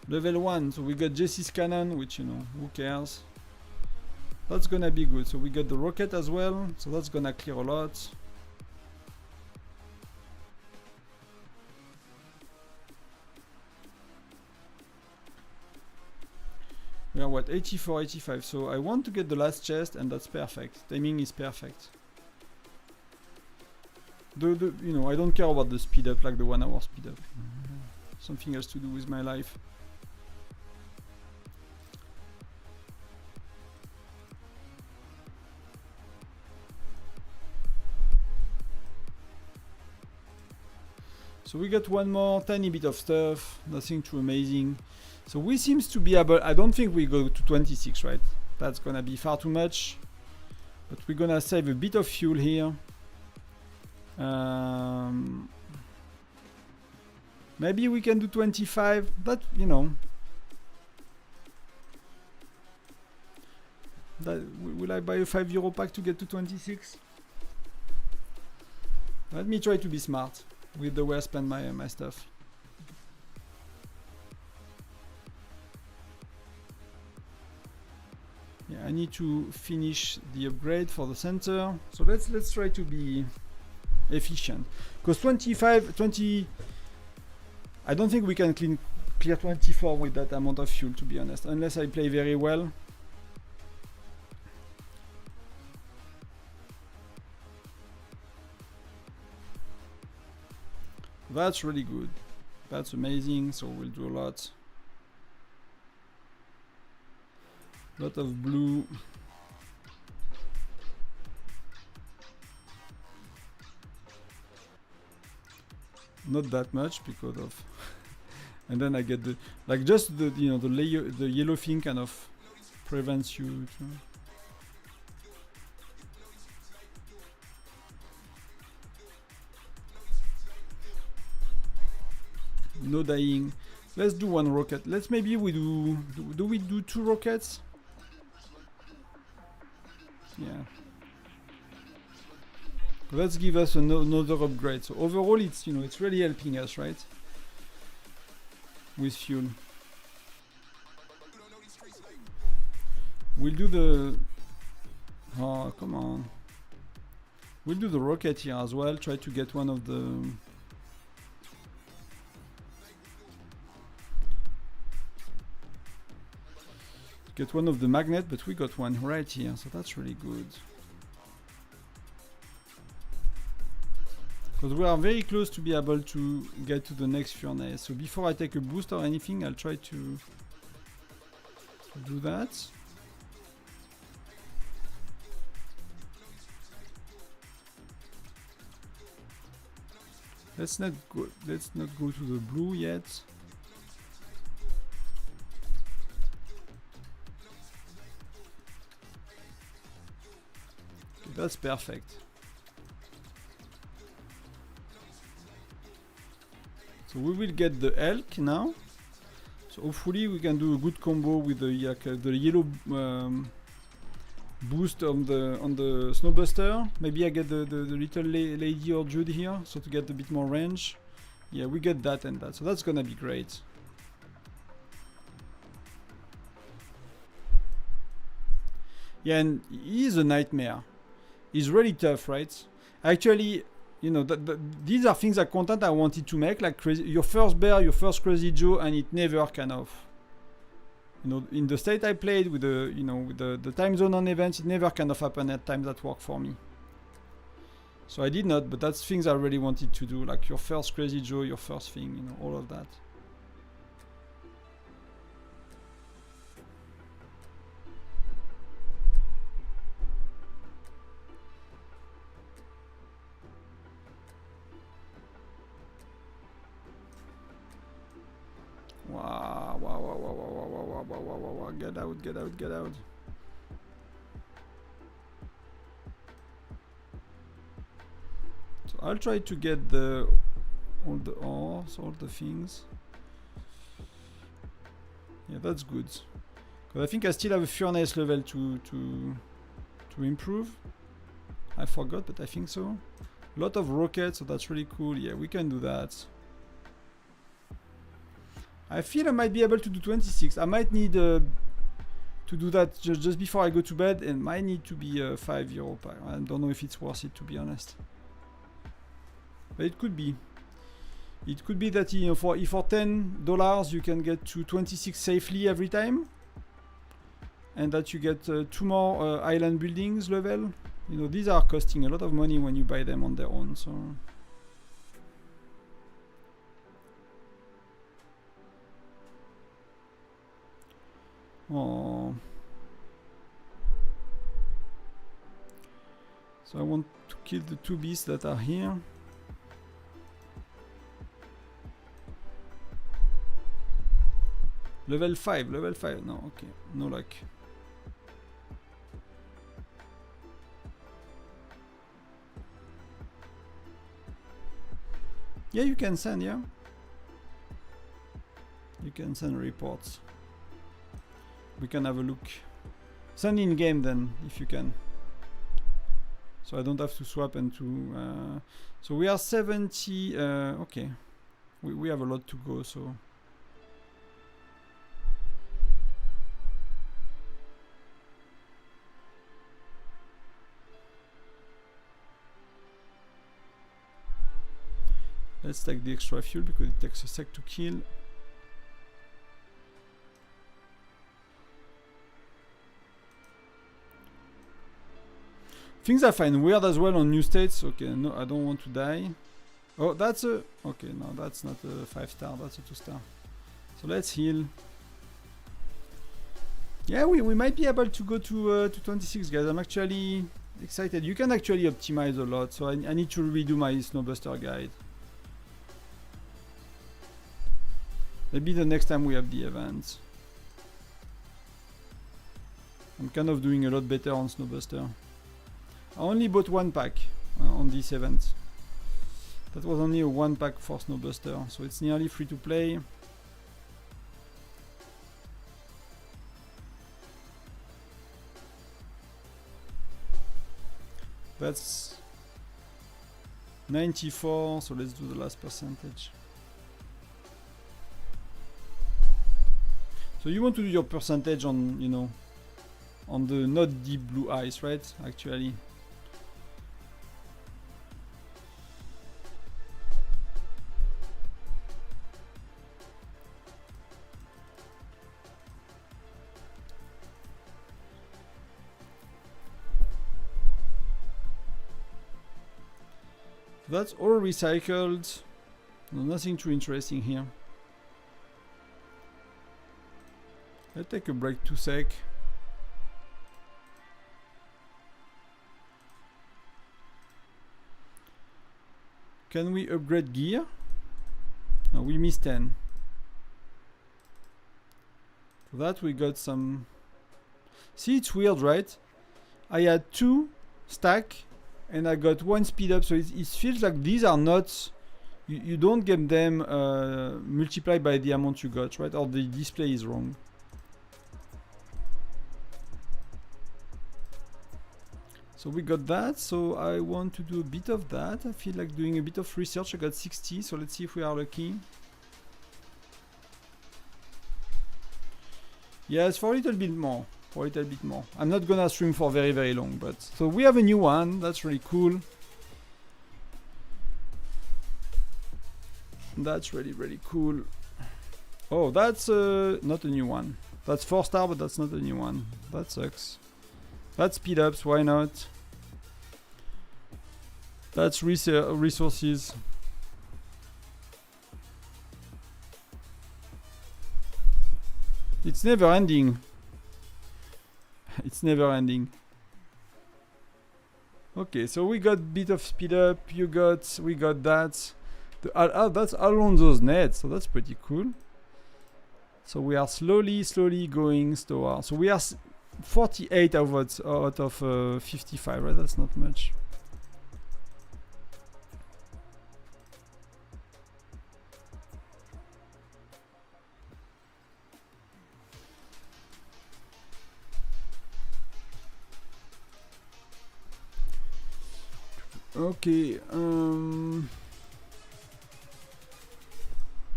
[SPEAKER 1] Level 1, so we got Jesse's cannon, which, you know, who cares? That's gonna be good. So we got the rocket as well, so that's gonna clear a lot. We are what, 84, 85, so I want to get the last chest, and that's perfect. Timing is perfect. You know, I don't care about the speed up, like the 1 hour speed up. Something else to do with my life. So we got one more tiny bit of stuff, nothing too amazing. So we seems to be able, I don't think we go to 26, right? That's gonna be far too much. But we're gonna save a bit of fuel here. Maybe we can do 25, but you know. Will I buy a €5 pack to get to 26? Let me try to be smart with the way I spend my stuff. Yeah, I need to finish the upgrade for the center. So let's try to be efficient. Because 20, I don't think we can clear 24 with that amount of fuel, to be honest, unless I play very well. That's really good. That's amazing. So we'll do a lot. Lot of blue. Not that much because of and then I get the like just the you know the layer, the yellow thing kind of prevents you to no dying. Let's do one rocket. Let's maybe we do we do 2 rockets? Yeah. Let's give us another upgrade. So overall, it's you know it's really helping us, right? With fuel. We'll do the. Oh come on. We'll do the rocket here as well. Try to get one of the. Get one of the magnet, but we got one right here, so that's really good. Because we are very close to be able to get to the next furnace. So before I take a boost or anything, I'll try to do that. Let's not go to the blue yet. Okay, that's perfect. So we will get the elk now. So hopefully we can do a good combo with the yellow boost on the Snowbuster. Maybe I get the little lady or Jude here, so to get a bit more range. Yeah, we get that and that, so that's gonna be great. Yeah, and he is a nightmare. He's really tough, right? Actually, you know, these are things like content I wanted to make, like crazy, your first bear, your first Crazy Joe, and it never kind of, you know, in the state I played with the, you know, with the time zone on events, it never kind of happened at times that work for me. So I did not, but that's things I really wanted to do, like your first Crazy Joe, your first thing, you know, all of that. Wow, wow, wow, wow, wow, wow, wow, wow, wow, wow, wow, get out, get out, get out. So I'll try to get all the ores, all the things. Yeah, that's good. Because I think I still have a furnace level to improve. I forgot, but I think so. A lot of rockets, so that's really cool. Yeah, we can do that. I feel I might be able to do 26. I might need to do that just before I go to bed, and might need to be €5 pack. I don't know if it's worth it, to be honest. But it could be. It could be that, you know, for $10 you can get to 26 safely every time, and that you get 2 more island buildings level. You know, these are costing a lot of money when you buy them on their own. So. Oh. So I want to kill the 2 beasts that are here. Level 5, level 5. No, okay, no luck. Yeah, you can send, yeah. You can send reports. We can have a look. Send in game then, if you can. So I don't have to swap and to... so we are 70... okay. We have a lot to go, so... Let's take the extra fuel because it takes a sec to kill. Things I find weird as well on new states. Okay, no, I don't want to die. Oh, that's a... okay, no, that's not a 5-star, that's a 2-star. So let's heal. Yeah, we might be able to go to 26, guys. I'm actually excited. You can actually optimize a lot, so I need to redo my Snowbuster guide. Maybe the next time we have the event. I'm kind of doing a lot better on Snowbuster. I only bought 1 pack on this event. That was only a 1 pack for Snowbuster, so it's nearly free to play. That's 94, so let's do the last percentage. So you want to do your percentage on, you know, on the not deep blue ice, right? Actually. That's all recycled. No, nothing too interesting here. Let's take a break 2 sec. Can we upgrade gear? No, we missed 10. For that we got some... See, it's weird, right? I had 2 stack and I got 1 speed up, so it feels like these are not... You don't get them multiplied by the amount you got, right? Or the display is wrong. So we got that, so I want to do a bit of that. I feel like doing a bit of research. I got 60, so let's see if we are lucky. Yes, for a little bit more. For a little bit more. I'm not gonna stream for very, very long, but... So we have a new one, that's really cool. That's really, really cool. Oh, that's not a new one. That's 4-star, but that's not a new one. That sucks. That's speed ups, why not? That's resources. It's never ending. It's never ending. Okay, so we got a bit of speed up. We got that. That's Alonso's net, so that's pretty cool. So we are slowly going toward. So we are 48 out of 55, right? That's not much. Okay.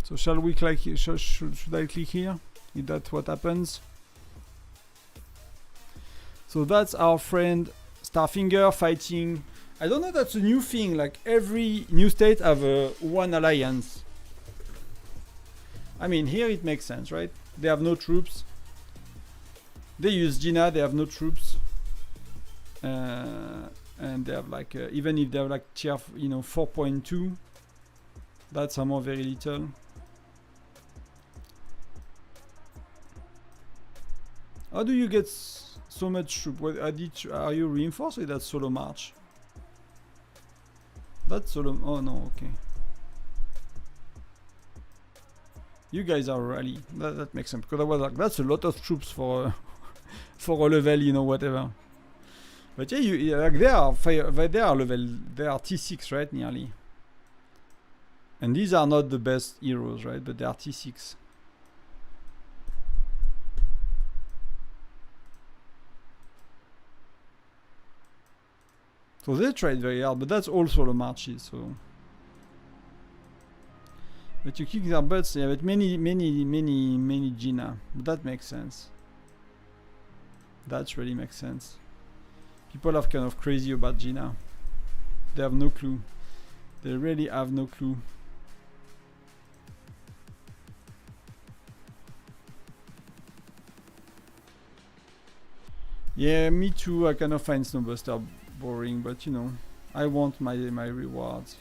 [SPEAKER 1] So shall we click? Should I click here? Is that what happens? So that's our friend Starfinger fighting. I don't know, that's a new thing. Like every new state have one alliance. I mean, here it makes sense, right? They have no troops. They use Gina. They have no troops. And they have like even if they have like tier 4.2, that's somehow very little. How do you get so much troop? What are you reinforced or that's solo march? That's solo. Oh no, okay. You guys are rally. That makes sense, because I was like, that's a lot of troops for for a level, whatever. But yeah, like they are level. They are T6, right, nearly. And these are not the best heroes, right? But they are T6. So they tried very hard, but that's also the marches, so. But you kick their butts, yeah, but many Gina. But that makes sense. That really makes sense. People are kind of crazy about Gina. They have no clue. They really have no clue. Yeah, me too. I kind of find Snowbuster boring, but I want my rewards.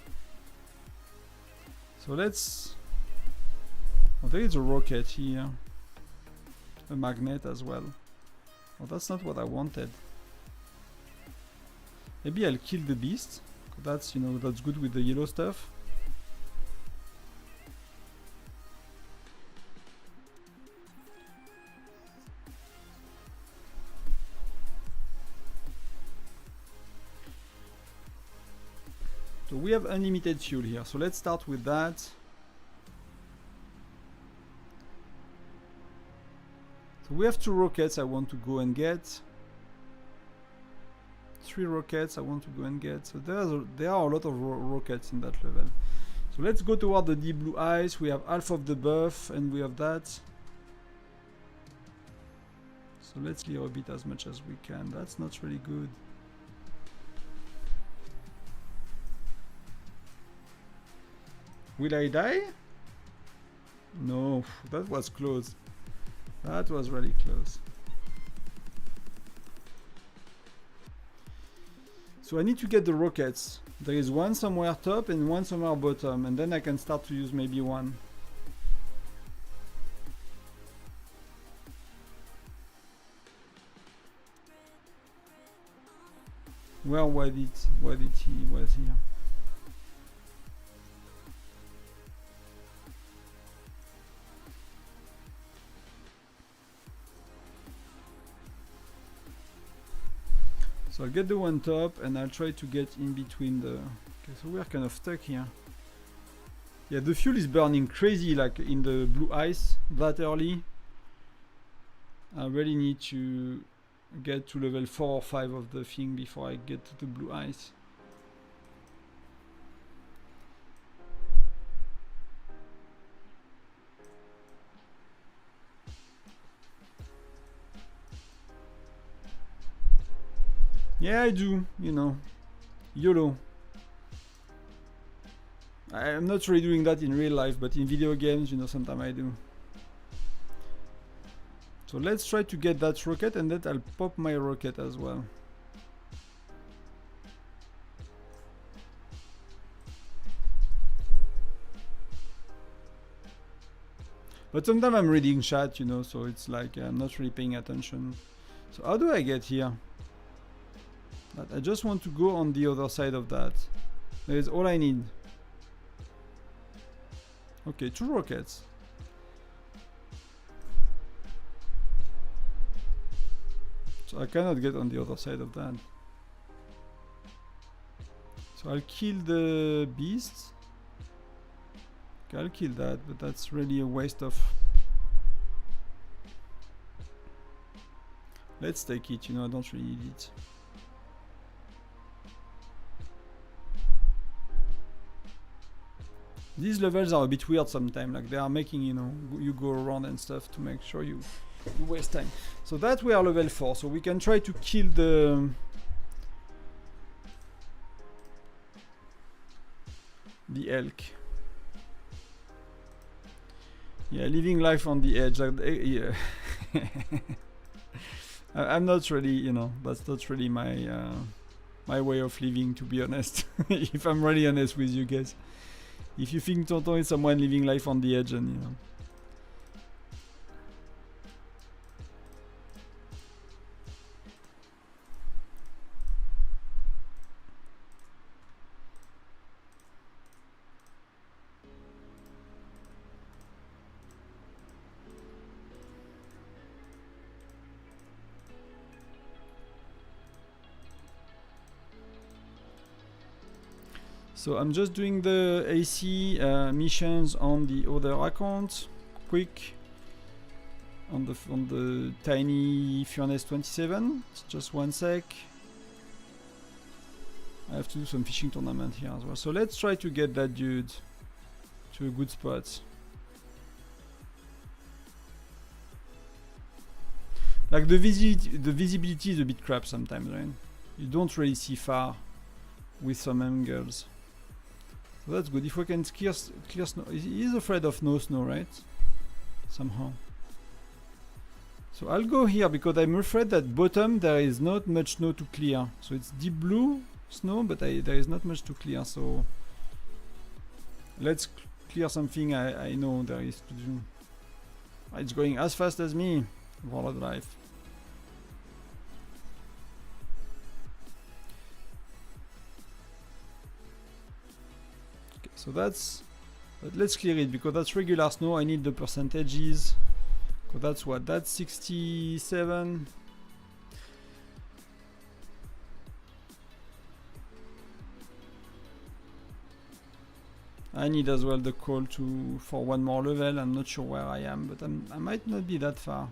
[SPEAKER 1] So let's. Oh, there is a rocket here. A magnet as well. Oh, that's not what I wanted. Maybe I'll kill the beast. That's that's good with the yellow stuff. So we have unlimited fuel here. So let's start with that. So we have 2 rockets I want to go and get. 3 rockets I want to go and get. So there are a lot of rockets in that level. So let's go toward the deep blue ice. We have half of the buff and we have that. So let's clear a bit as much as we can. That's not really good. Will I die? No, that was close. That was really close. So I need to get the rockets. There is one somewhere top and one somewhere bottom, and then I can start to use maybe one. Where was here? So I'll get the one top and I'll try to get in between the... Okay, so we're kind of stuck here. Yeah, the fuel is burning crazy, like in the blue ice that early. I really need to get to level 4 or 5 of the thing before I get to the blue ice. Yeah, I do, YOLO. I'm not really doing that in real life, but in video games, sometimes I do. So let's try to get that rocket, and then I'll pop my rocket as well. But sometimes I'm reading chat, so it's like I'm not really paying attention. So how do I get here? But I just want to go on the other side of that. That is all I need. Okay, 2 rockets. So I cannot get on the other side of that. So I'll kill the beast. Okay, I'll kill that, but that's really a waste of... Let's take it, I don't really need it. These levels are a bit weird sometimes, like they are making, you know, you go around and stuff to make sure you waste time. So that we are level 4, so we can try to kill the elk. Yeah, living life on the edge. Like, yeah. I'm not really, you know, that's not really my my way of living, to be honest. If I'm really honest with you guys. If you think Tonton is someone living life on the edge, and you know. So I'm just doing the AC missions on the other account, quick, on the tiny Furnace 27. It's just 1 sec. I have to do some fishing tournament here as well. So let's try to get that dude to a good spot. Like the visibility is a bit crap sometimes, right? You don't really see far with some angles. So that's good. If we can clear snow. He's afraid of no snow, right? Somehow. So I'll go here because I'm afraid that bottom there is not much snow to clear. So it's deep blue snow, but there is not much to clear. So let's clear something I know there is to do. It's going as fast as me. World of life. So that's, but let's clear it because that's regular snow. I need the percentages. So that's what, that's 67. I need as well the call for one more level. I'm not sure where I am, but I might not be that far.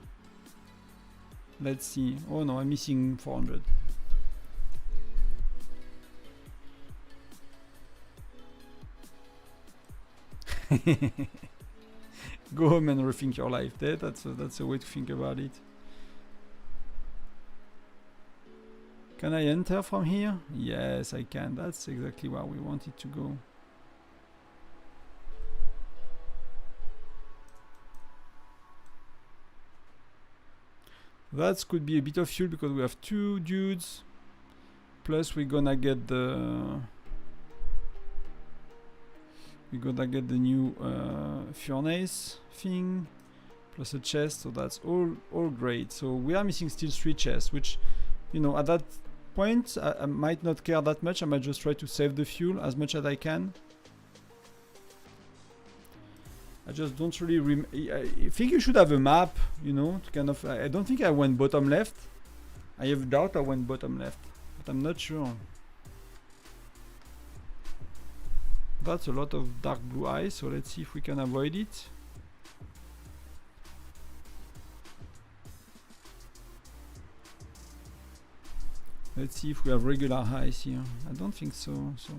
[SPEAKER 1] Let's see. Oh no, I'm missing 400. Go home and rethink your life. That's a way to think about it. Can I enter from here? Yes, I can. That's exactly where we wanted to go. That could be a bit of fuel because we have 2 dudes. Plus we're gonna get the new furnace thing, plus a chest, so that's all great. So we are missing still 3 chests, which, you know, at that point I might not care that much. I might just try to save the fuel as much as I can. I just don't really I think you should have a map, you know, to kind of, I don't think I went bottom left. I have doubt I went bottom left, but I'm not sure. That's a lot of dark blue ice, so let's see if we can avoid it. Let's see if we have regular ice here. I don't think so, so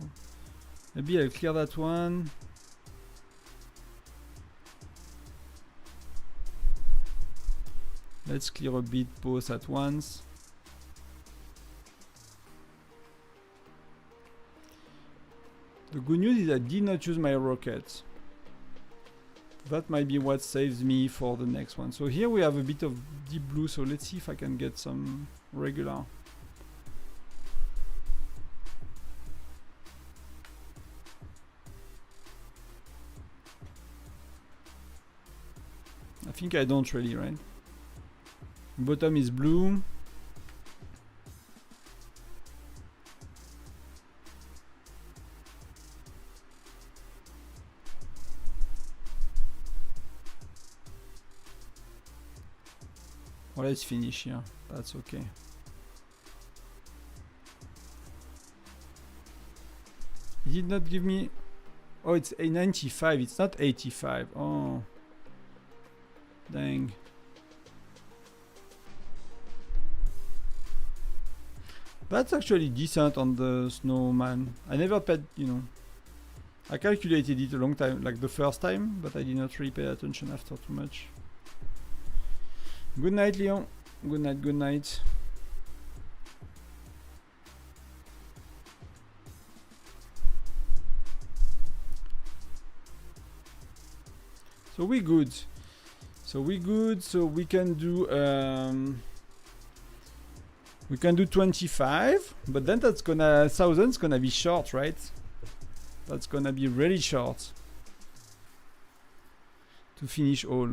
[SPEAKER 1] maybe I'll clear that one. Let's clear a bit both at once. The good news is I did not use my rockets. That might be what saves me for the next one. So here we have a bit of deep blue, so let's see if I can get some regular. I think I don't really, right? Bottom is blue. Well, let's finish here. That's okay. It did not give me... Oh, it's a 95. It's not 85. Oh. Dang. That's actually decent on the snowman. I never paid, you know. I calculated it a long time, like the first time, but I did not really pay attention after too much. Good night, Leon. Good night, good night. So we good. So we good. So we can do 25, but then that's gonna 1,000's gonna be short, right? That's gonna be really short to finish all.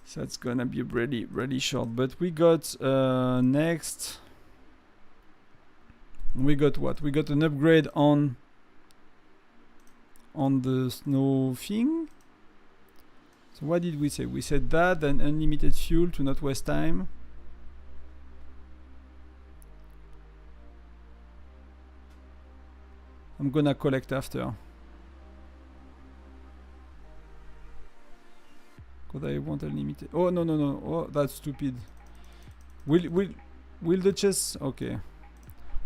[SPEAKER 1] So that's gonna be really short. But we got next. We got what? We got an upgrade on the snow thing. So what did we say? We said that, and unlimited fuel to not waste time. I'm gonna collect after. Cause I want unlimited. Oh no. Oh, that's stupid. Will the chest? Okay.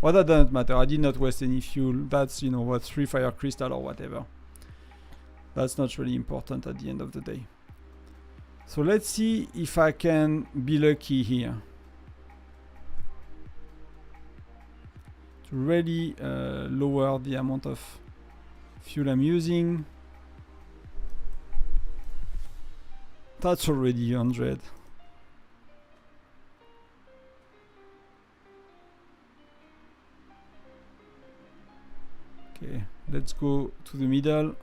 [SPEAKER 1] Well, that doesn't matter. I did not waste any fuel. That's, you know what, 3 fire crystal or whatever. That's not really important at the end of the day. So let's see if I can be lucky here to really lower the amount of fuel I'm using. That's already 100. Okay, let's go to the middle.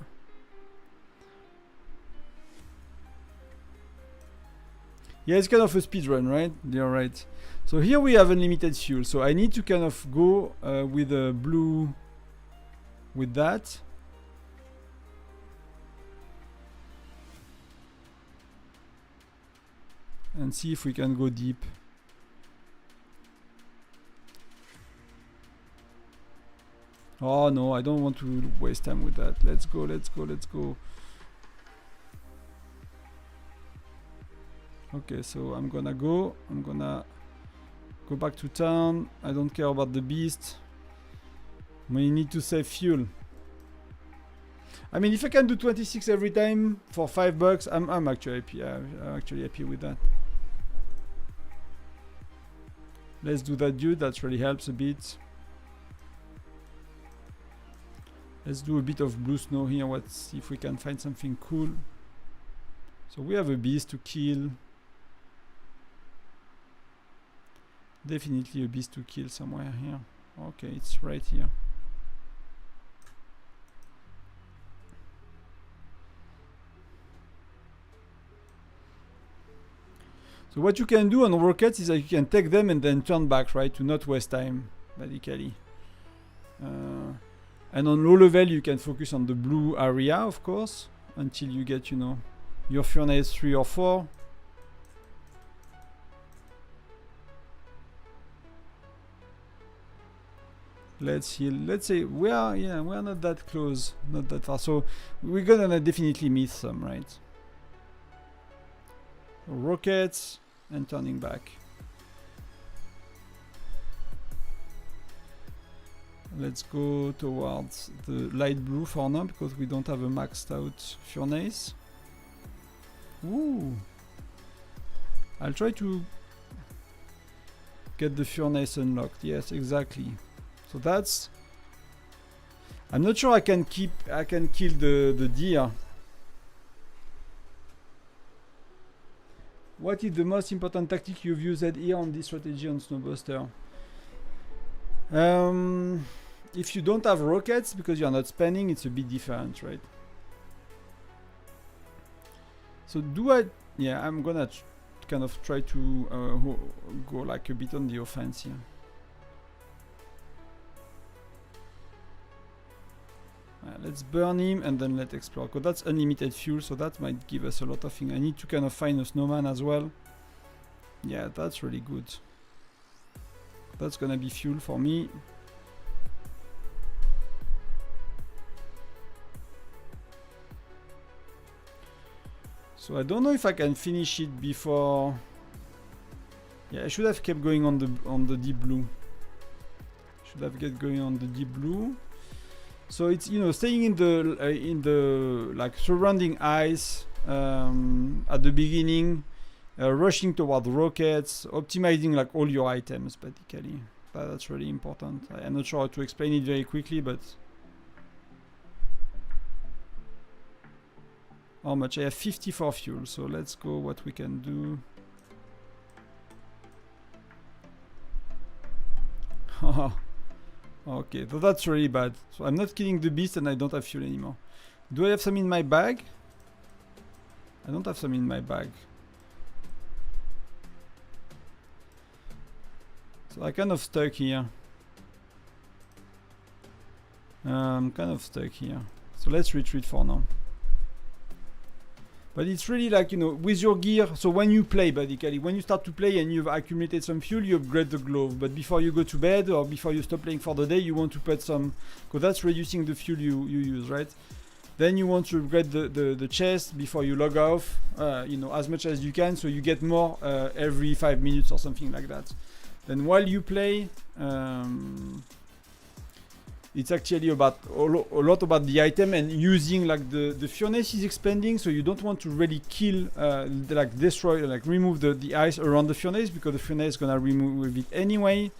[SPEAKER 1] Yeah, it's kind of a speed run, right? You're right. So here we have unlimited fuel. So I need to kind of go with a blue with that. And see if we can go deep. Oh no, I don't want to waste time with that. Let's go. Okay, so I'm gonna go back to town. I don't care about the beast. We need to save fuel. I mean, if I can do 26 every time for $5, I'm actually happy. I'm actually happy with that. Let's do that, dude. That really helps a bit. Let's do a bit of blue snow here. Let's see if we can find something cool. So we have a beast to kill. Definitely a beast to kill somewhere here. Okay, it's right here. So what you can do on rockets is that you can take them and then turn back, right, to not waste time, basically. And on low level, you can focus on the blue area, of course, until you get, you know, your furnace 3 or 4. Let's heal. Let's say we are not that close, not that far. So we're gonna definitely miss some, right? Rockets and turning back. Let's go towards the light blue for now because we don't have a maxed out furnace. Ooh. I'll try to get the furnace unlocked. Yes, exactly. So that's... I'm not sure I can kill the deer. What is the most important tactic you've used here on this strategy on Snowbuster? If you don't have rockets, because you're not spending, it's a bit different, right? So yeah, I'm gonna kind of try to go like a bit on the offense here. Let's burn him and then let's explore, because that's unlimited fuel, so that might give us a lot of things. I need to kind of find a snowman as well. Yeah, that's really good. That's gonna be fuel for me. So I don't know if I can finish it before Yeah, I should have kept going on the deep blue. Should have kept going on the deep blue. So it's, you know, staying in the like surrounding ice at the beginning, rushing toward rockets, optimizing like all your items basically. That's really important. I'm not sure how to explain it very quickly, but how much? I have 54 fuel, so let's go what we can do. Okay, so that's really bad. So I'm not killing the beast and I don't have fuel anymore. Do I have some in my bag? I don't have some in my bag. So I'm kind of stuck here. I'm kind of stuck here. So let's retreat for now. But it's really like, you know, with your gear, so when you play basically, when you start to play and you've accumulated some fuel, you upgrade the glove. But before you go to bed or before you stop playing for the day, you want to put some, because that's reducing the fuel you use, right? Then you want to upgrade the chest before you log off, you know, as much as you can, so you get more every 5 minutes or something like that. Then while you play, it's actually about a lot about the item and using like the furnace is expanding, so you don't want to really kill, like destroy, like remove the ice around the furnace, because the furnace is gonna remove it anyway.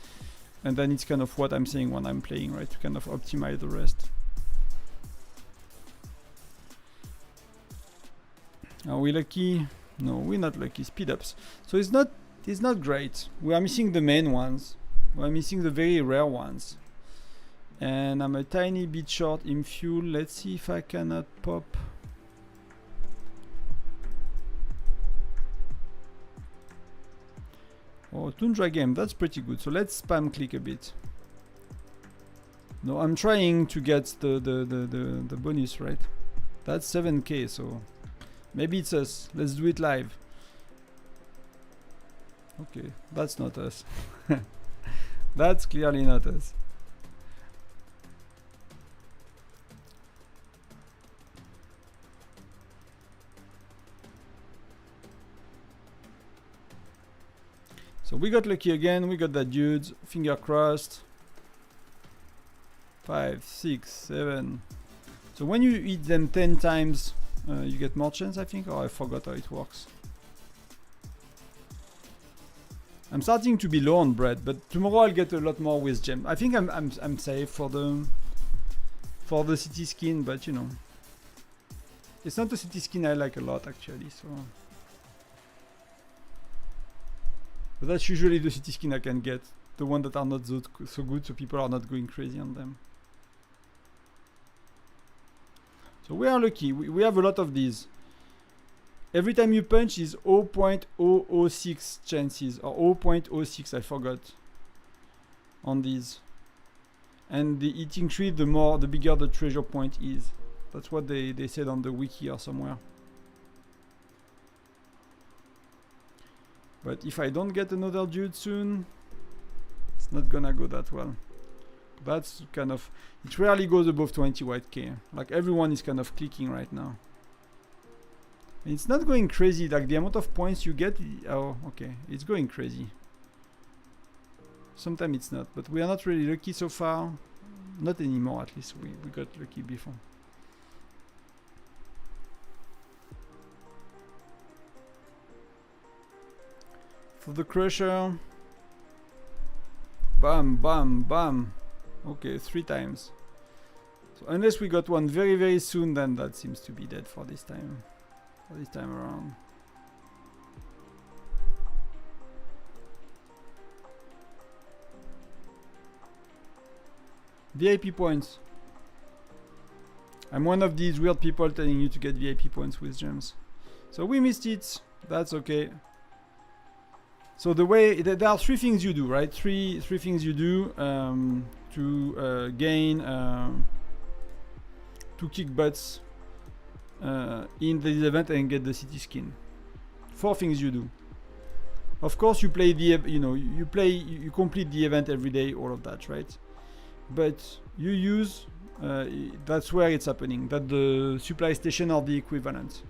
[SPEAKER 1] And then it's kind of what I'm saying when I'm playing, right? To kind of optimize the rest. Are we lucky? No, we're not lucky. Speed ups. So it's not great. We are missing the main ones. We are missing the very rare ones. And I'm a tiny bit short in fuel. Let's see if I cannot pop. Oh, Tundra game, that's pretty good. So let's spam click a bit. No, I'm trying to get the bonus, right? That's 7k, so maybe it's us. Let's do it live. Okay, that's not us. That's clearly not us. So we got lucky again, we got that dude, finger crossed. 5, 6, 7. So when you eat them 10 times, you get more chance, I think. Oh, I forgot how it works. I'm starting to be low on bread, but tomorrow I'll get a lot more with gem. I think I'm safe for the city skin, but you know, it's not the city skin I like a lot actually. So. But that's usually the city skin I can get, the one that are not so good, so people are not going crazy on them. So we are lucky, we have a lot of these. Every time you punch is 0.006 chances, or 0.06, I forgot, on these. And it increases the bigger the treasure point is. That's what they said on the wiki or somewhere. But if I don't get another dude soon, it's not gonna go that well. That's kind of, it rarely goes above 20 white K. Like everyone is kind of clicking right now. And it's not going crazy, like the amount of points you get, oh okay, it's going crazy. Sometimes it's not, but we are not really lucky so far. Not anymore, at least we got lucky before. For the crusher, bam, bam, bam. Okay, 3 times. So unless we got one very, very soon, then that seems to be dead for this time. For this time around. VIP points. I'm one of these weird people telling you to get VIP points with gems. So we missed it. That's okay. So the way there are 3 things you do, right? Three things you do to gain to kick butts in this event and get the city skin. 4 things you do. Of course, you play the you complete the event every day, all of that, right? But you use that's where it's happening. That the supply station or the equivalent.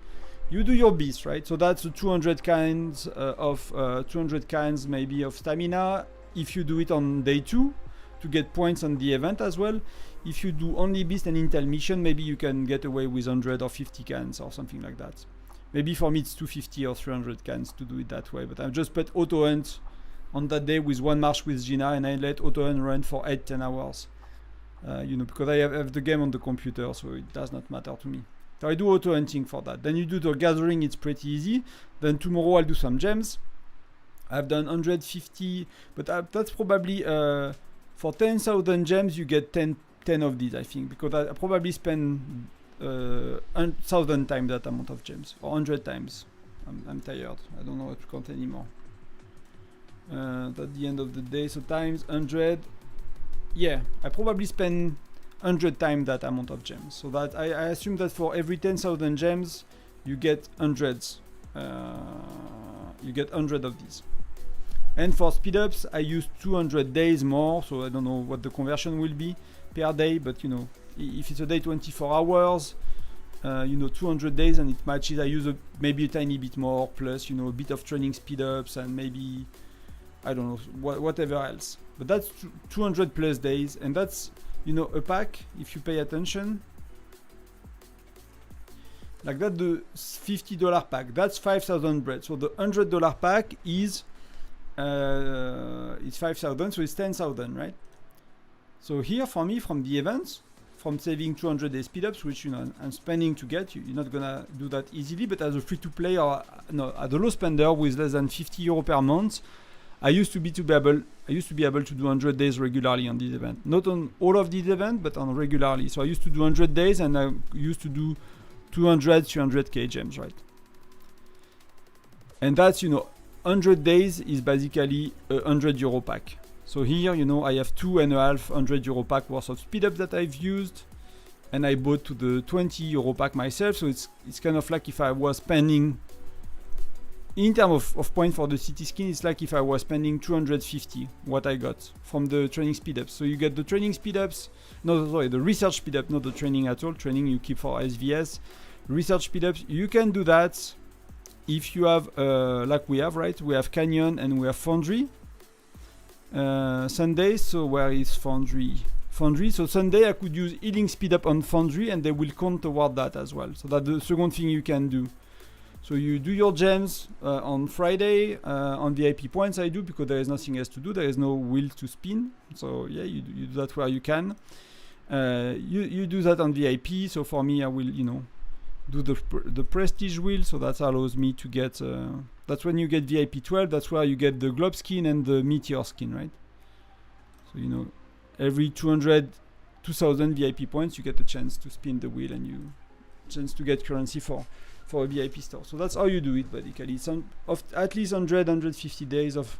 [SPEAKER 1] you do your beast, right? So that's the 200 kinds 200 kinds maybe of stamina. If you do it on day 2 to get points on the event as well. If you do only beast and intel mission, maybe you can get away with 100 or 50 cans or something like that. Maybe for me it's 250 or 300 cans to do it that way, but I just put auto hunt on that day with one march with Gina, and I let auto hunt run for 8-10 hours. You know, because I have the game on the computer, so it does not matter to me. So I do auto hunting for that. Then you do the gathering, it's pretty easy. Then tomorrow I'll do some gems. I've done 150, but that's probably for 10,000 gems you get 10 of these, I think, because I probably spend 1,000 times that amount of gems, or 100 times. I'm tired. I don't know how to count anymore. At the end of the day, so times 100. Yeah, I probably spend 100 times that amount of gems. So that I assume that for every 10,000 gems, you get hundreds. You get 100 of these. And for speed ups, I use 200 days more. So I don't know what the conversion will be per day, but you know, if it's a day 24 hours, you know, 200 days and it matches. I use maybe a tiny bit more, plus you know, a bit of training speed ups and maybe I don't know whatever else. But that's 200 plus days, and that's, you know, a pack, if you pay attention, like that, the $50 pack, that's 5,000 bread. So the $100 pack is it's 5,000, so it's 10,000, right? So here for me, from the events, from saving 200 day speed ups, which you know I'm spending to get, you're not gonna do that easily. But as a free to play or no, as a low spender with less than 50 euro per month, I used to be able to do 100 days regularly on this event. Not on all of these events, but on regularly. So I used to do 100 days, and I used to do 200, 300k gems, right? And that's, you know, 100 days is basically a 100 euro pack. So here, you know, I have 2.5 euro pack worth of speed up that I've used, and I bought to the 20 euro pack myself. So it's kind of like if I was spending, in terms of points for the city skin, it's like if I was spending 250 what I got from the training speed ups. So you get the training speed ups, no, sorry, the research speed up, not the training at all. Training you keep for SVS. Research speed ups, you can do that if you have, like we have, right? We have Canyon and we have Foundry. Sunday, so where is Foundry? Foundry, so Sunday I could use healing speed up on Foundry and they will count toward that as well. So that's the second thing you can do. So you do your gems on Friday on VIP points. I do because there is nothing else to do. There is no wheel to spin. So yeah, you do that where you can. You do that on VIP. So for me, I will, you know, do the prestige wheel. So that allows me to get. That's when you get VIP 12. That's where you get the globe skin and the meteor skin, right? So you know, every 2,000 VIP points, you get a chance to spin the wheel and you chance to get currency for a VIP store. So that's how you do it basically. Some of at least 150 days of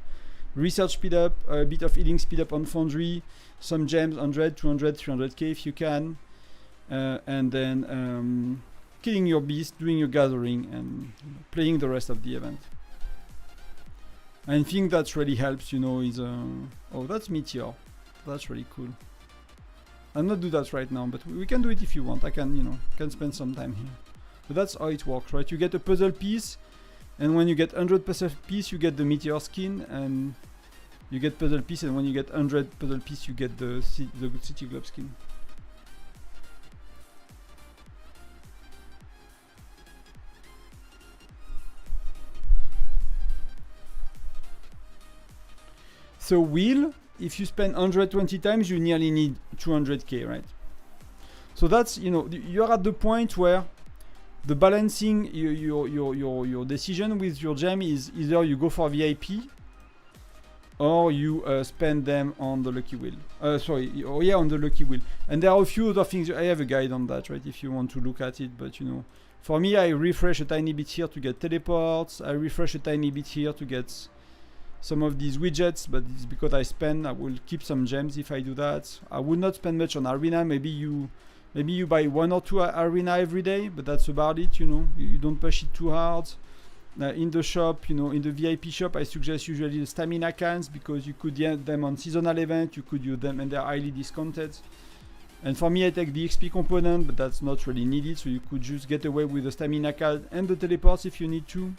[SPEAKER 1] research speed up, a bit of healing speed up on Foundry, some gems, 100, 200, 300k if you can, and then killing your beast, doing your gathering, and playing the rest of the event. I think that really helps, you know, is oh, that's Meteor. That's really cool. I'll not do that right now, but we can do it if you want. I can, you know, can spend some time here. But that's how it works, right? You get a puzzle piece, and when you get 100 puzzle piece, you get the meteor skin, and you get puzzle piece, and when you get 100 puzzle piece, you get the city globe skin. So wheel, if you spend 120 times, you nearly need 200k, right? So that's, you know, you're at the point where the balancing your decision with your gem is either you go for VIP or you spend them on the lucky wheel. On the lucky wheel. And there are a few other things. I have a guide on that, right? If you want to look at it, but you know, for me, I refresh a tiny bit here to get teleports. I refresh a tiny bit here to get some of these widgets, but it's because I will keep some gems if I do that. I would not spend much on arena. Maybe you buy 1 or 2 arena every day, but that's about it, you know. You don't push it too hard. In the shop, you know, in the VIP shop, I suggest usually the stamina cans because you could get them on seasonal event, you could use them and they're highly discounted. And for me, I take the XP component, but that's not really needed, so you could just get away with the stamina card and the teleports if you need to.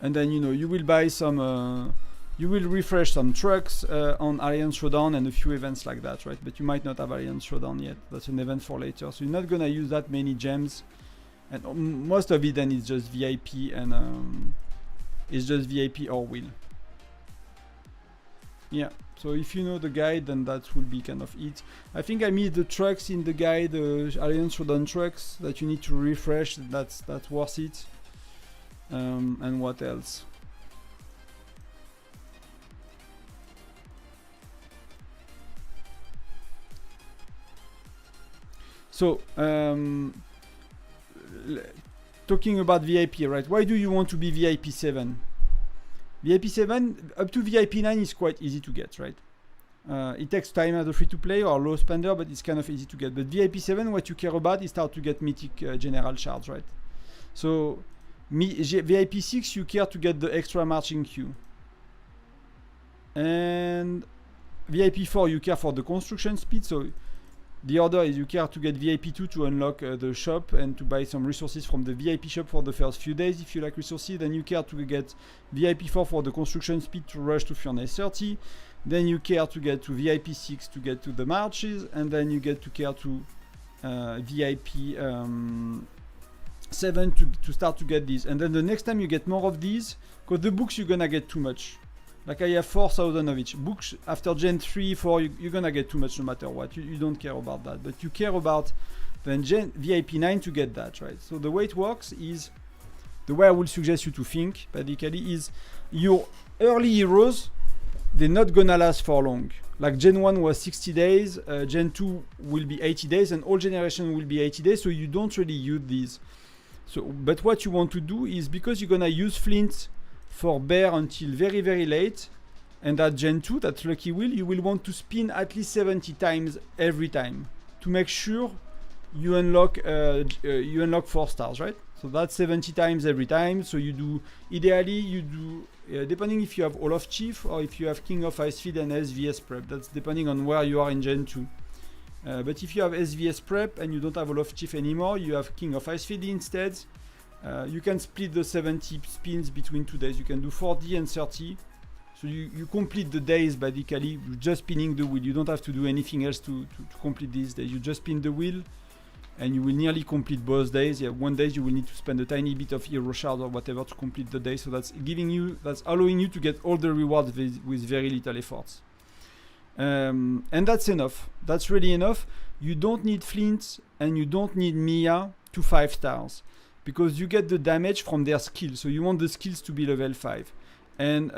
[SPEAKER 1] And then, you know, you will buy some, you will refresh some trucks on Alliance Showdown and a few events like that, right? But you might not have Alliance Showdown yet. That's an event for later. So you're not gonna use that many gems. And most of it then is just VIP and it's just VIP or will. Yeah, so if you know the guide, then that will be kind of it. I think I missed the trucks in the guide, the Alliance Showdown trucks that you need to refresh. That's worth it. And what else? So, talking about VIP, right? Why do you want to be VIP 7? VIP 7 up to VIP 9 is quite easy to get, right? It takes time as a free-to-play or low spender, but it's kind of easy to get. But VIP 7, what you care about is start to get mythic general shards, right? So VIP 6, you care to get the extra marching queue. And VIP 4, you care for the construction speed. So the order is you care to get VIP 2 to unlock the shop and to buy some resources from the VIP shop for the first few days if you like resources. Then you care to get VIP 4 for the construction speed to rush to Furnace 30. Then you care to get to VIP 6 to get to the marches. And then you get to care to VIP 7 to start to get these. And then the next time you get more of these, because the books you're gonna get too much. Like I have 4,000 of each. Books after Gen 3, 4, you're gonna get too much no matter what. You don't care about that. But you care about then VIP 9 to get that, right? So the way it works is, the way I will suggest you to think, basically, is your early heroes, they're not gonna last for long. Like Gen 1 was 60 days, Gen 2 will be 80 days, and all generation will be 80 days, so you don't really use these. So, but what you want to do is, because you're gonna use Flint for bear until very, very late, and at Gen 2, that lucky wheel, you will want to spin at least 70 times every time to make sure you unlock 4 stars, right? So that's 70 times every time. So you do, ideally you do, depending if you have Olaf Chief or if you have King of Ice Feed and SVS Prep, that's depending on where you are in Gen 2. But if you have SVS Prep and you don't have Olaf Chief anymore, you have King of Ice Feed instead. You can split the 70 spins between 2 days. You can do 40 and 30. So you complete the days basically just spinning the wheel. You don't have to do anything else to complete these days. You just spin the wheel and you will nearly complete both days. Yeah, one day you will need to spend a tiny bit of hero shard or whatever to complete the day. So that's allowing you to get all the rewards with very little efforts. And that's enough. That's really enough. You don't need Flint and you don't need Mia to 5 stars. Because you get the damage from their skills, so you want the skills to be level 5, and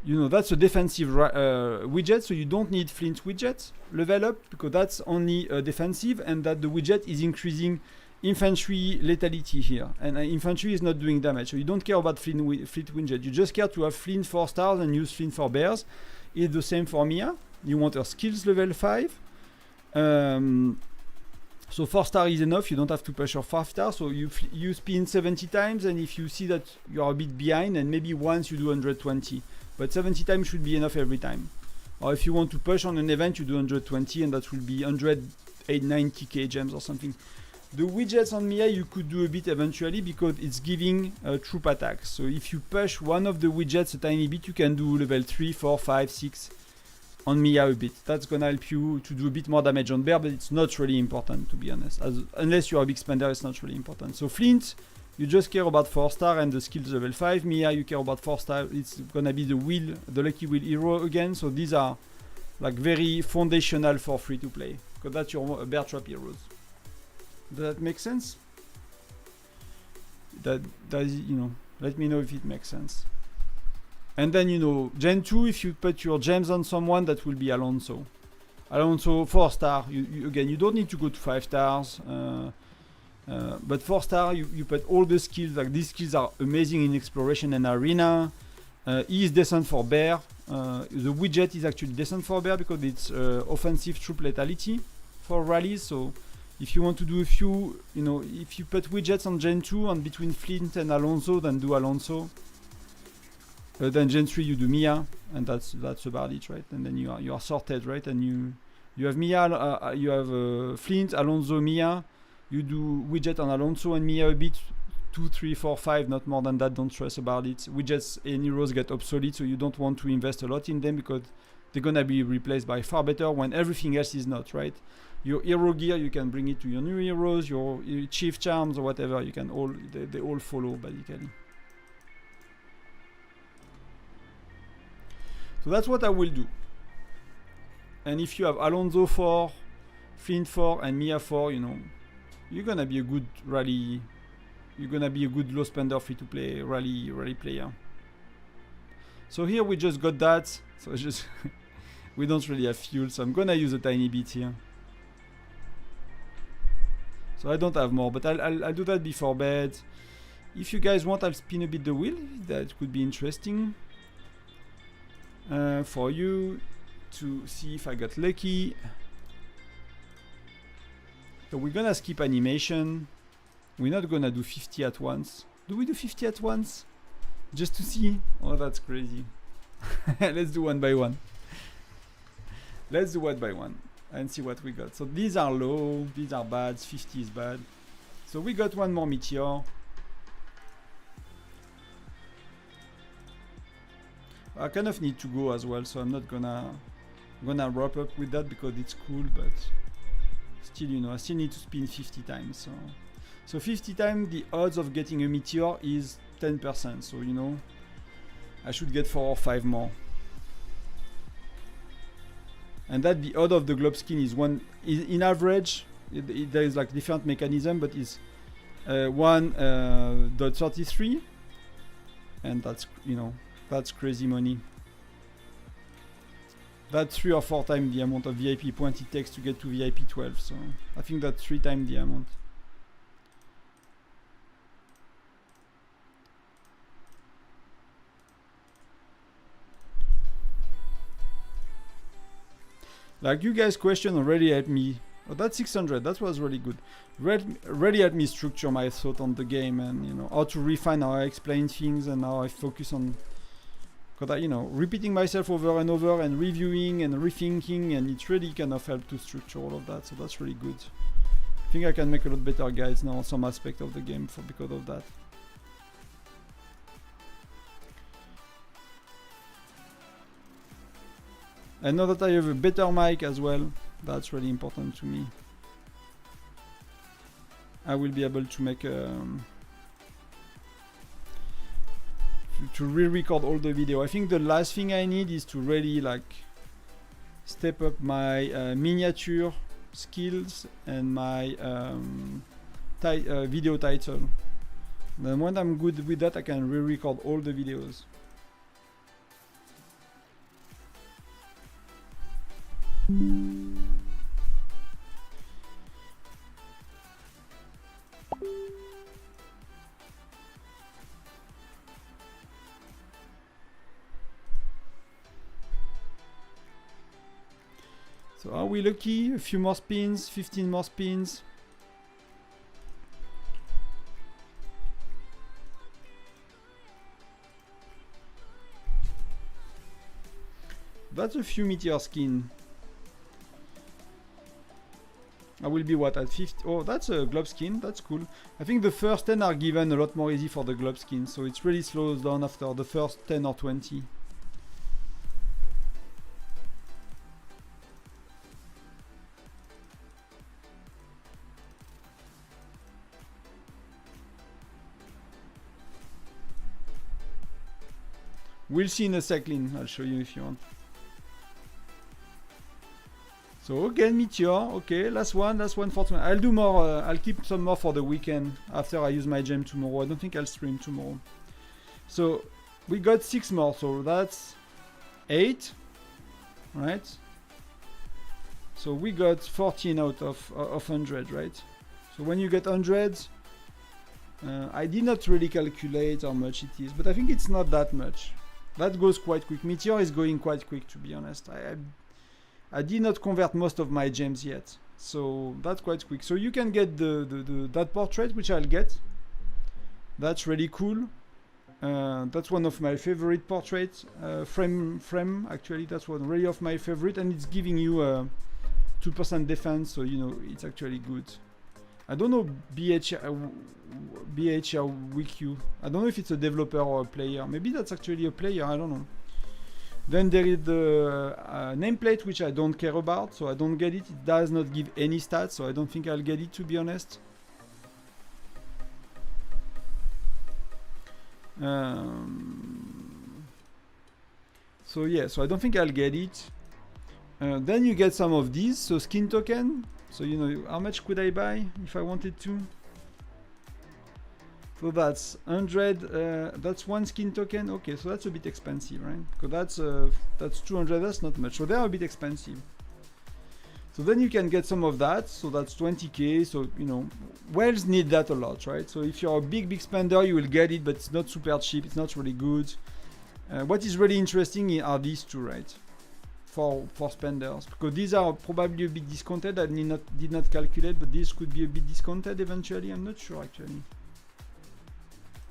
[SPEAKER 1] you know that's a defensive widget, so you don't need Flint widget level up because that's only defensive, and that the widget is increasing infantry lethality here, and infantry is not doing damage, so you don't care about Flint widget. You just care to have Flint 4 stars and use Flint for bears. It's the same for Mia. You want her skills level 5. So 4 star is enough, you don't have to push your 5 star, so you spin 70 times, and if you see that you're a bit behind, and maybe once you do 120, but 70 times should be enough every time. Or if you want to push on an event, you do 120, and that will be 190k gems or something. The widgets on Mia you could do a bit eventually, because it's giving troop attacks. So if you push one of the widgets a tiny bit, you can do level 3, 4, 5, 6, on Mia a bit. That's gonna help you to do a bit more damage on bear, but it's not really important, to be honest. Unless you're a big spender, it's not really important. So Flint, you just care about 4 star and the skills level 5. Mia, you care about 4 star. It's gonna be the wheel, the lucky wheel hero again. So these are like very foundational for free to play, because that's your bear trap heroes. Does that make sense? That you know, let me know if it makes sense. And then, you know, Gen 2, if you put your gems on someone, that will be Alonso. Alonso, 4 star. Again, you don't need to go to 5 stars. But 4 star, you put all the skills. Like these skills are amazing in exploration and arena. He is decent for bear. The widget is actually decent for bear because it's offensive troop lethality for rallies. So if you want to do a few, you know, if you put widgets on Gen 2 and between Flint and Alonso, then do Alonso. Then Gen 3 you do Mia, and that's about it, right? And then you are sorted, right? And You have Mia, you have Flint, Alonso, Mia. You do widget on Alonso and Mia a bit, 2, 3, 4, 5, not more than that. Don't stress about it. Widgets and heroes get obsolete, so you don't want to invest a lot in them because they're gonna be replaced by far better when everything else is not, right? Your hero gear, you can bring it to your new heroes, your chief charms or whatever. You can all they all follow basically. So that's what I will do. And if you have Alonso 4, Flint 4, and Mia 4, you know, you're gonna be a good rally. You're gonna be a good low spender free-to-play rally player. So here we just got that. So just we don't really have fuel, so I'm gonna use a tiny bit here. So I don't have more, but I'll do that before bed. If you guys want, I'll spin a bit the wheel. That could be interesting for you to see if I got lucky. So we're gonna skip animation. We're not gonna do 50 at once. Do we do 50 at once? Just to see? Oh, that's crazy. Let's do one by one. Let's do one by one and see what we got. So these are low, these are bad, 50 is bad. So we got one more meteor. I kind of need to go as well, so I'm not gonna wrap up with that because it's cool, but still, you know, I still need to spin 50 times. So 50 times, the odds of getting a meteor is 10%. So, you know, I should get 4 or 5 more. And that the odd of the globe skin is one. In average, there is like different mechanism, but it's 1.33, and that's, you know, that's crazy money. That's 3 or 4 times the amount of VIP points it takes to get to VIP 12. So I think that's 3 times the amount. Like you guys' question already helped me. Oh, that's 600. That was really good. Really helped me structure my thought on the game, and you know how to refine how I explain things and how I focus on. Because you know, repeating myself over and over and reviewing and rethinking, and it really kind of helped to structure all of that. So that's really good. I think I can make a lot better guides now on some aspect of the game because of that. And now that I have a better mic as well, that's really important to me. I will be able to make to re-record all the video. I think the last thing I need is to really like step up my miniature skills and my video title. Then when I'm good with that, I can re-record all the videos. So are we lucky? A few more spins, 15 more spins. That's a few meteor skin. I will be what, at 50? Oh, that's a globe skin. That's cool. I think the first 10 are given a lot more easy for the globe skin, so it really slows down after the first 10 or 20. We'll see in a second. I'll show you if you want. So again, meteor. Okay, last one for tonight. I'll do more. I'll keep some more for the weekend after I use my gem tomorrow. I don't think I'll stream tomorrow. So we got 6 more. So that's 8, right? So we got 14 out of 100, right? So when you get 100, I did not really calculate how much it is, but I think it's not that much. That goes quite quick. Meteor is going quite quick, to be honest. I did not convert most of my gems yet, so that's quite quick. So you can get that portrait, which I'll get. That's really cool. That's one of my favorite portraits. Frame, actually, that's one really of my favorite, and it's giving you 2% defense, so you know it's actually good. I don't know BHRWQ. I don't know if it's a developer or a player. Maybe that's actually a player, I don't know. Then there is the nameplate, which I don't care about, so I don't get it. It does not give any stats, so I don't think I'll get it, to be honest. So yeah, so I don't think I'll get it. Then you get some of these, so skin token. So you know, how much could I buy if I wanted to? So that's 100. That's one skin token. Okay, so that's a bit expensive, right? Because that's 200. That's not much. So they are a bit expensive. So then you can get some of that. So that's 20k. So you know, whales need that a lot, right? So if you're a big spender, you will get it, but it's not super cheap. It's not really good. What is really interesting are these two, right? For spenders, because these are probably a bit discounted. I did not calculate, but this could be a bit discounted eventually. I'm not sure actually.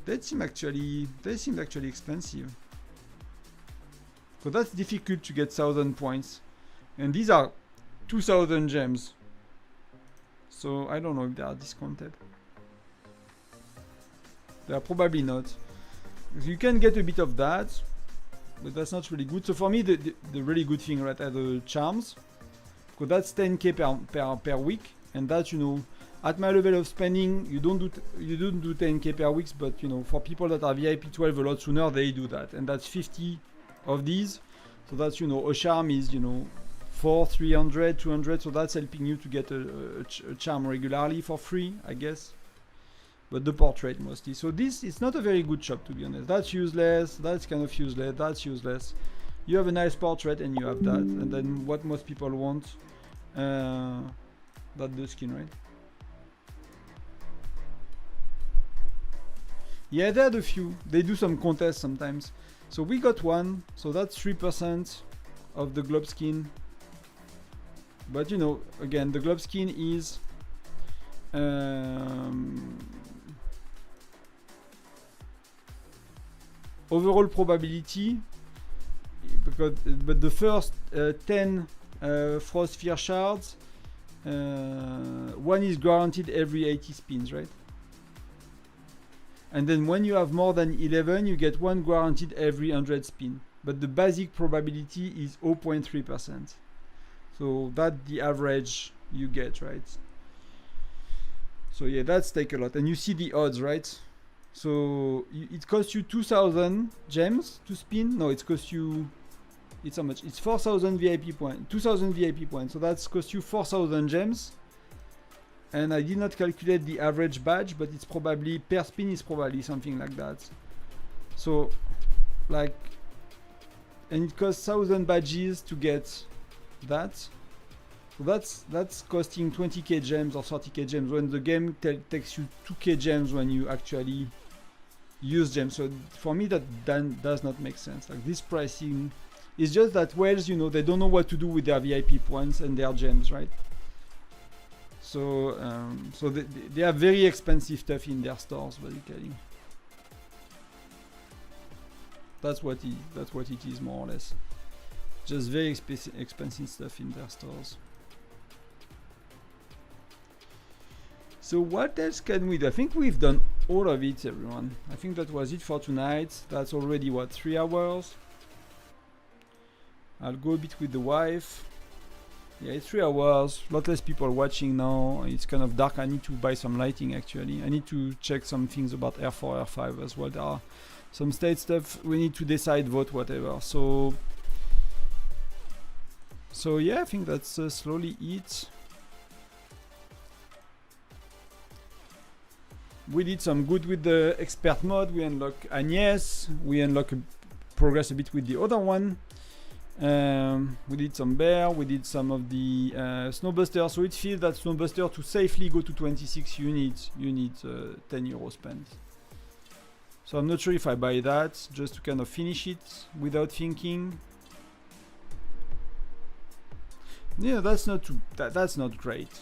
[SPEAKER 1] They seem actually expensive. So that's difficult to get 1,000 points, and these are 2,000 gems. So I don't know if they are discounted. They are probably not. You can get a bit of that, but that's not really good. So for me, the really good thing, right, are the charms, because that's 10k per week, and that, you know, at my level of spending, you don't do 10k per week, but you know, for people that are VIP 12 a lot sooner, they do that, and that's 50 of these. So that's, you know, a charm is, you know, 400, 300, 200. So that's helping you to get a charm regularly for free, I guess. But the portrait mostly. So this is not a very good shop, to be honest. That's useless. That's kind of useless. That's useless. You have a nice portrait and you have that, and then what most people want, that's the skin, right? Yeah, there are a few. They do some contests sometimes. So we got one. So that's 3% of the globe skin. But you know, again, the globe skin is overall probability, but the first 10 frost sphere shards, one is guaranteed every 80 spins, right? And then when you have more than 11, you get one guaranteed every 100 spin. But the basic probability is 0.3%. So that's the average you get, right? So yeah, that's take a lot. And you see the odds, right? So it costs you 2,000 gems to spin. No, it costs you, it's how much? It's 4,000 VIP points, 2,000 VIP points. So that's cost you 4,000 gems. And I did not calculate the average badge, but it's probably, per spin is probably something like that. So, like, and it costs 1,000 badges to get that. So that's costing 20k gems or 30k gems, when the game takes you 2k gems when you actually use gems. So for me, that does not make sense. Like, this pricing is just that whales, you know, they don't know what to do with their VIP points and their gems, right? So so they have very expensive stuff in their stores, basically. That's what it is, more or less. Just very expensive stuff in their stores. So what else can we do? I think we've done all of it, everyone. I think that was it for tonight. That's already, what, 3 hours? I'll go a bit with the wife. Yeah, it's 3 hours. A lot less people watching now. It's kind of dark. I need to buy some lighting, actually. I need to check some things about R4, R5 as well. There are some state stuff. We need to decide, vote, whatever. So yeah, I think that's slowly it. We did some good with the expert mode. We unlock Agnès. We unlock progress a bit with the other one. We did some bear. We did some of the Snowbuster. So it feels that Snowbuster, to safely go to 26, you need 10 euro spent. So I'm not sure if I buy that, just to kind of finish it without thinking. Yeah, that's not great.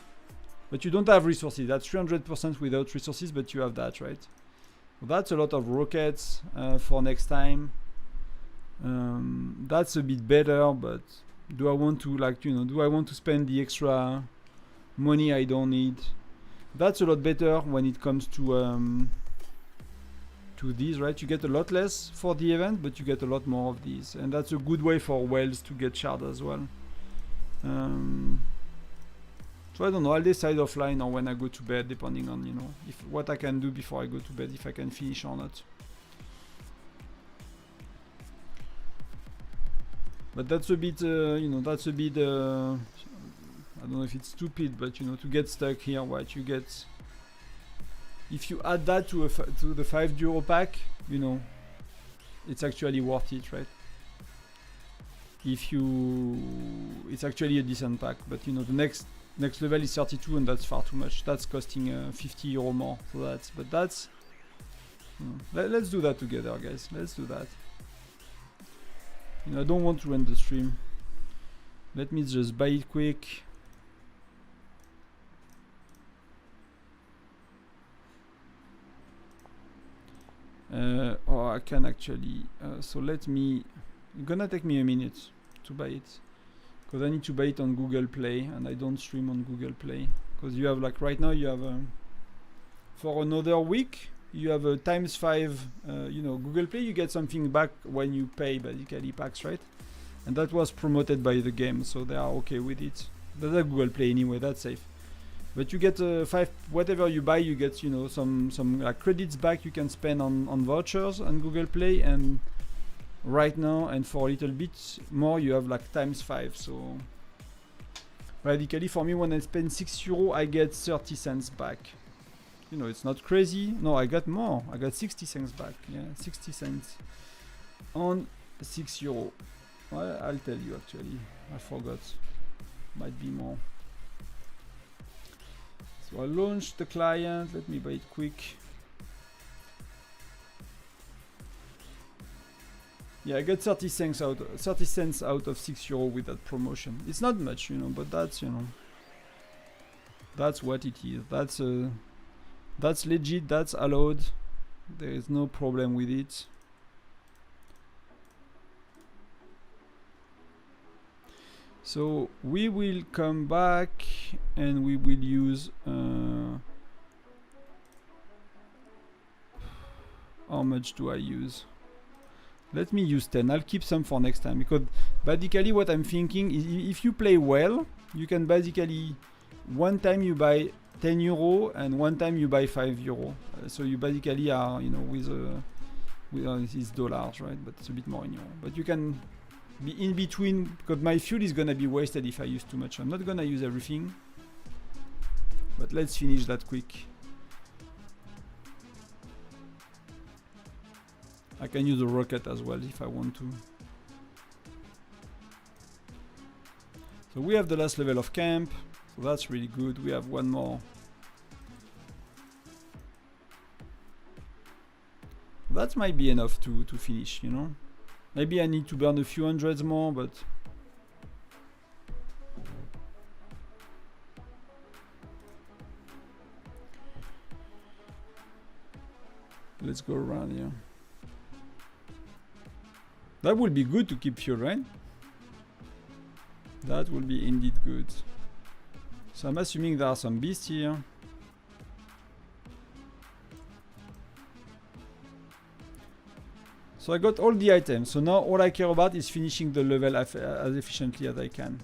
[SPEAKER 1] But you don't have resources. That's 300% without resources, but you have that, right? Well, that's a lot of rockets for next time. That's a bit better, but Do I want to, like, you know, do I want to spend the extra money I don't need? That's a lot better when it comes to these, right? You get a lot less for the event, but you get a lot more of these, and that's a good way for whales to get shard as well. So I don't know, I'll decide offline or when I go to bed, depending on, you know, if what I can do before I go to bed, if I can finish or not. But that's a bit, you know, that's a bit, I don't know if it's stupid, but, you know, to get stuck here, what you get, if you add that to the €5 pack, you know, it's actually worth it, right? If you, it's actually a decent pack, but, you know, the next level is 32, and that's far too much. That's costing €50 more. So that's, but that's, let's do that together, guys. Let's do that. You know, I don't want to end the stream. Let me just buy it quick. Or I can actually, so let me, it's gonna take me a minute to buy it, because I need to buy it on Google Play, and I don't stream on Google Play, because you have, like, right now you have for another week you have a ×5, you know, Google Play, you get something back when you pay, basically, packs, right? And that was promoted by the game, so they are okay with it. That's a Google Play anyway, that's safe. But you get 5, whatever you buy, you get, you know, some like credits back you can spend on vouchers on Google Play, and right now, and for a little bit more, you have like ×5. So radically, for me, when I spend €6, I get 30 cents back. You know, it's not crazy. No, I got more. I got 60 cents back. Yeah, 60 cents on €6. Well, I'll tell you, actually, I forgot. Might be more. So I launched the client. Let me buy it quick. Yeah, I got 30 cents out of €6 with that promotion. It's not much, you know, but that's, you know, that's what it is. That's legit. That's allowed. There is no problem with it. So we will come back and we will use how much do I use? Let me use 10. I'll keep some for next time, because basically what I'm thinking is, if you play well, you can basically, one time you buy €10 and one time you buy €5. So you basically are, you know, with these dollars, right? But it's a bit more in euro. But you can be in between, because my fuel is gonna be wasted if I use too much. I'm not gonna use everything, but let's finish that quick. I can use a rocket as well if I want to. So we have the last level of camp, so that's really good. We have one more. That might be enough to finish, you know. Maybe I need to burn a few hundreds more, but let's go around here. That would be good to keep fuel, right? That will be indeed good. So I'm assuming there are some beasts here. So I got all the items. So now all I care about is finishing the level as efficiently as I can.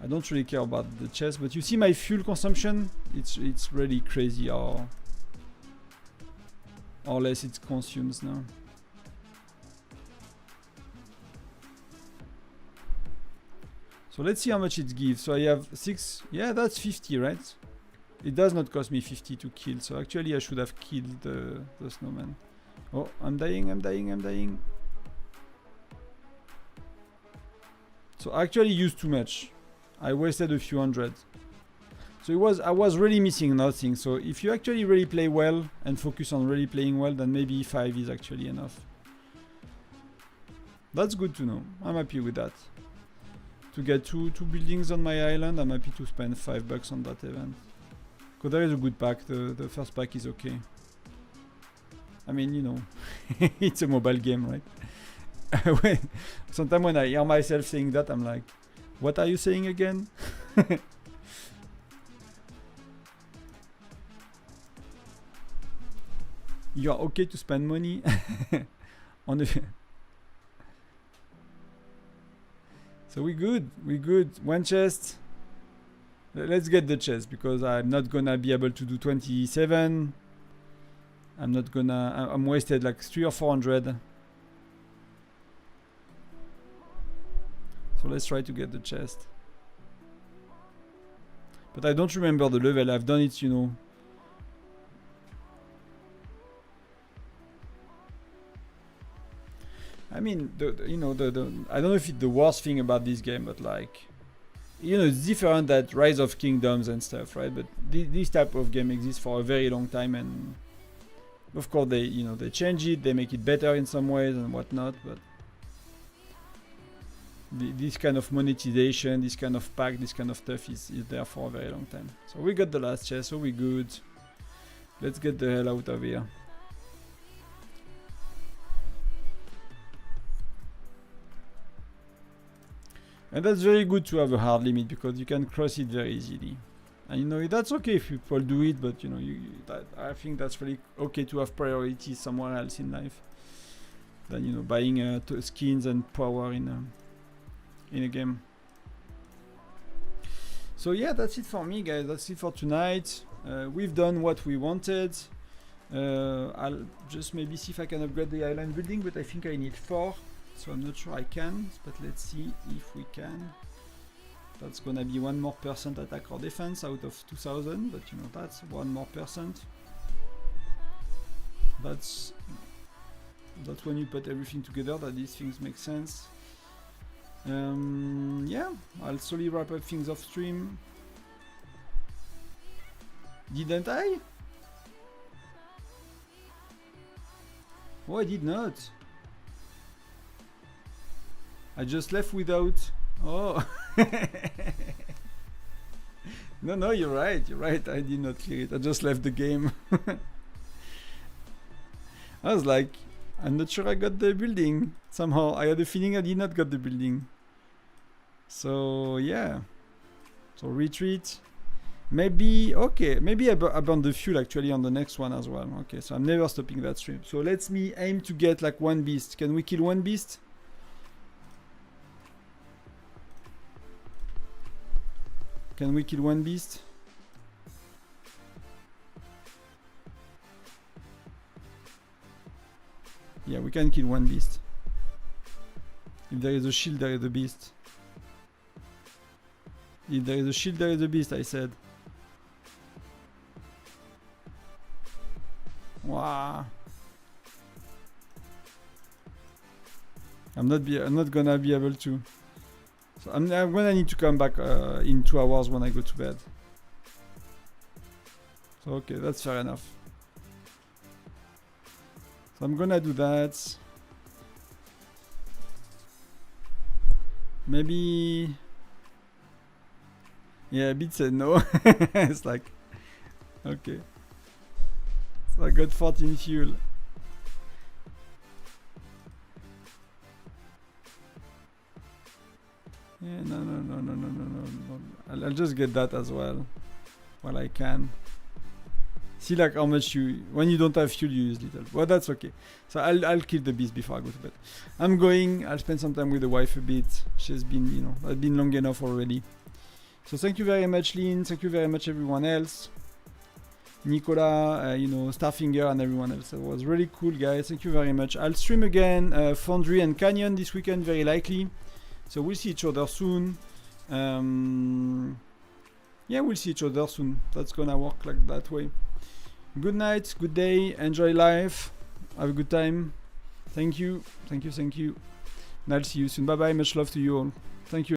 [SPEAKER 1] I don't really care about the chest, but you see my fuel consumption? It's really crazy how less it consumes now. So let's see how much it gives. So I have 6. Yeah, that's 50, right? It does not cost me 50 to kill. So actually I should have killed the snowman. Oh, I'm dying. So I actually used too much. I wasted a few hundred. So I was really missing nothing. So if you actually really play well and focus on really playing well, then maybe 5 is actually enough. That's good to know. I'm happy with that. To get two buildings on my island, I'm happy to spend $5 on that event. Because there is a good pack. The first pack is okay. I mean, you know, it's a mobile game, right? Sometimes when I hear myself saying that, I'm like, what are you saying again? You are okay to spend money on the. So we good. One chest. Let's get the chest because I'm not gonna be able to do 27. I'm wasted like 300 or 400. So let's try to get the chest. But I don't remember the level. I've done it, you know. I mean, I don't know if it's the worst thing about this game, but like, you know, it's different that Rise of Kingdoms and stuff, right? But this type of game exists for a very long time, and of course they change it, they make it better in some ways and whatnot, but this kind of monetization, this kind of pack, this kind of stuff is there for a very long time. So we got the last chest, so we good. Let's get the hell out of here. And that's very good to have a hard limit because you can cross it very easily. And you know, that's okay if people do it, but you know, I think that's really okay to have priorities somewhere else in life than, you know, buying skins and power in a game. So yeah, that's it for me, guys. That's it for tonight. We've done what we wanted. I'll just maybe see if I can upgrade the island building, but I think I need 4. So I'm not sure I can, but let's see if we can. That's gonna be 1 more % attack or defense out of 2000, but you know, that's 1 more %. That's when you put everything together that these things make sense. Yeah, I'll slowly wrap up things off stream. Didn't I? Oh, I did not. I just left without. Oh. No, you're right. I did not clear it. I just left the game. I was like, I'm not sure I got the building. Somehow I had a feeling I did not get the building. So yeah. So retreat. Maybe, okay, maybe I burn the fuel actually on the next one as well. Okay, so I'm never stopping that stream. So let's aim to get like 1 beast. Can we kill 1 beast? Can we kill 1 beast? Yeah, we can kill 1 beast. If there is a shield, there is a beast. If there is a shield, there is a beast, I said. Wow. I'm not gonna be able to. So I'm gonna need to come back in 2 hours when I go to bed. So okay, that's fair enough. So I'm gonna do that. Maybe. Yeah, Beat said no. It's like, okay. So I got 14 fuel. Yeah, no. I'll just get that as well while I can. See like how much when you don't have fuel you use little. Well, that's okay. So I'll kill the beast before I go to bed. I'll spend some time with the wife a bit. She's been, you know, that's been long enough already. So thank you very much, Lynn. Thank you very much, everyone else. Nicola, you know, Starfinger and everyone else. It was really cool, guys. Thank you very much. I'll stream again Foundry and Canyon this weekend, very likely. So we'll see each other soon. Yeah, we'll see each other soon. That's gonna work like that way. Good night, good day, enjoy life, have a good time. Thank you. And I'll see you soon. Bye bye, much love to you all. Thank you.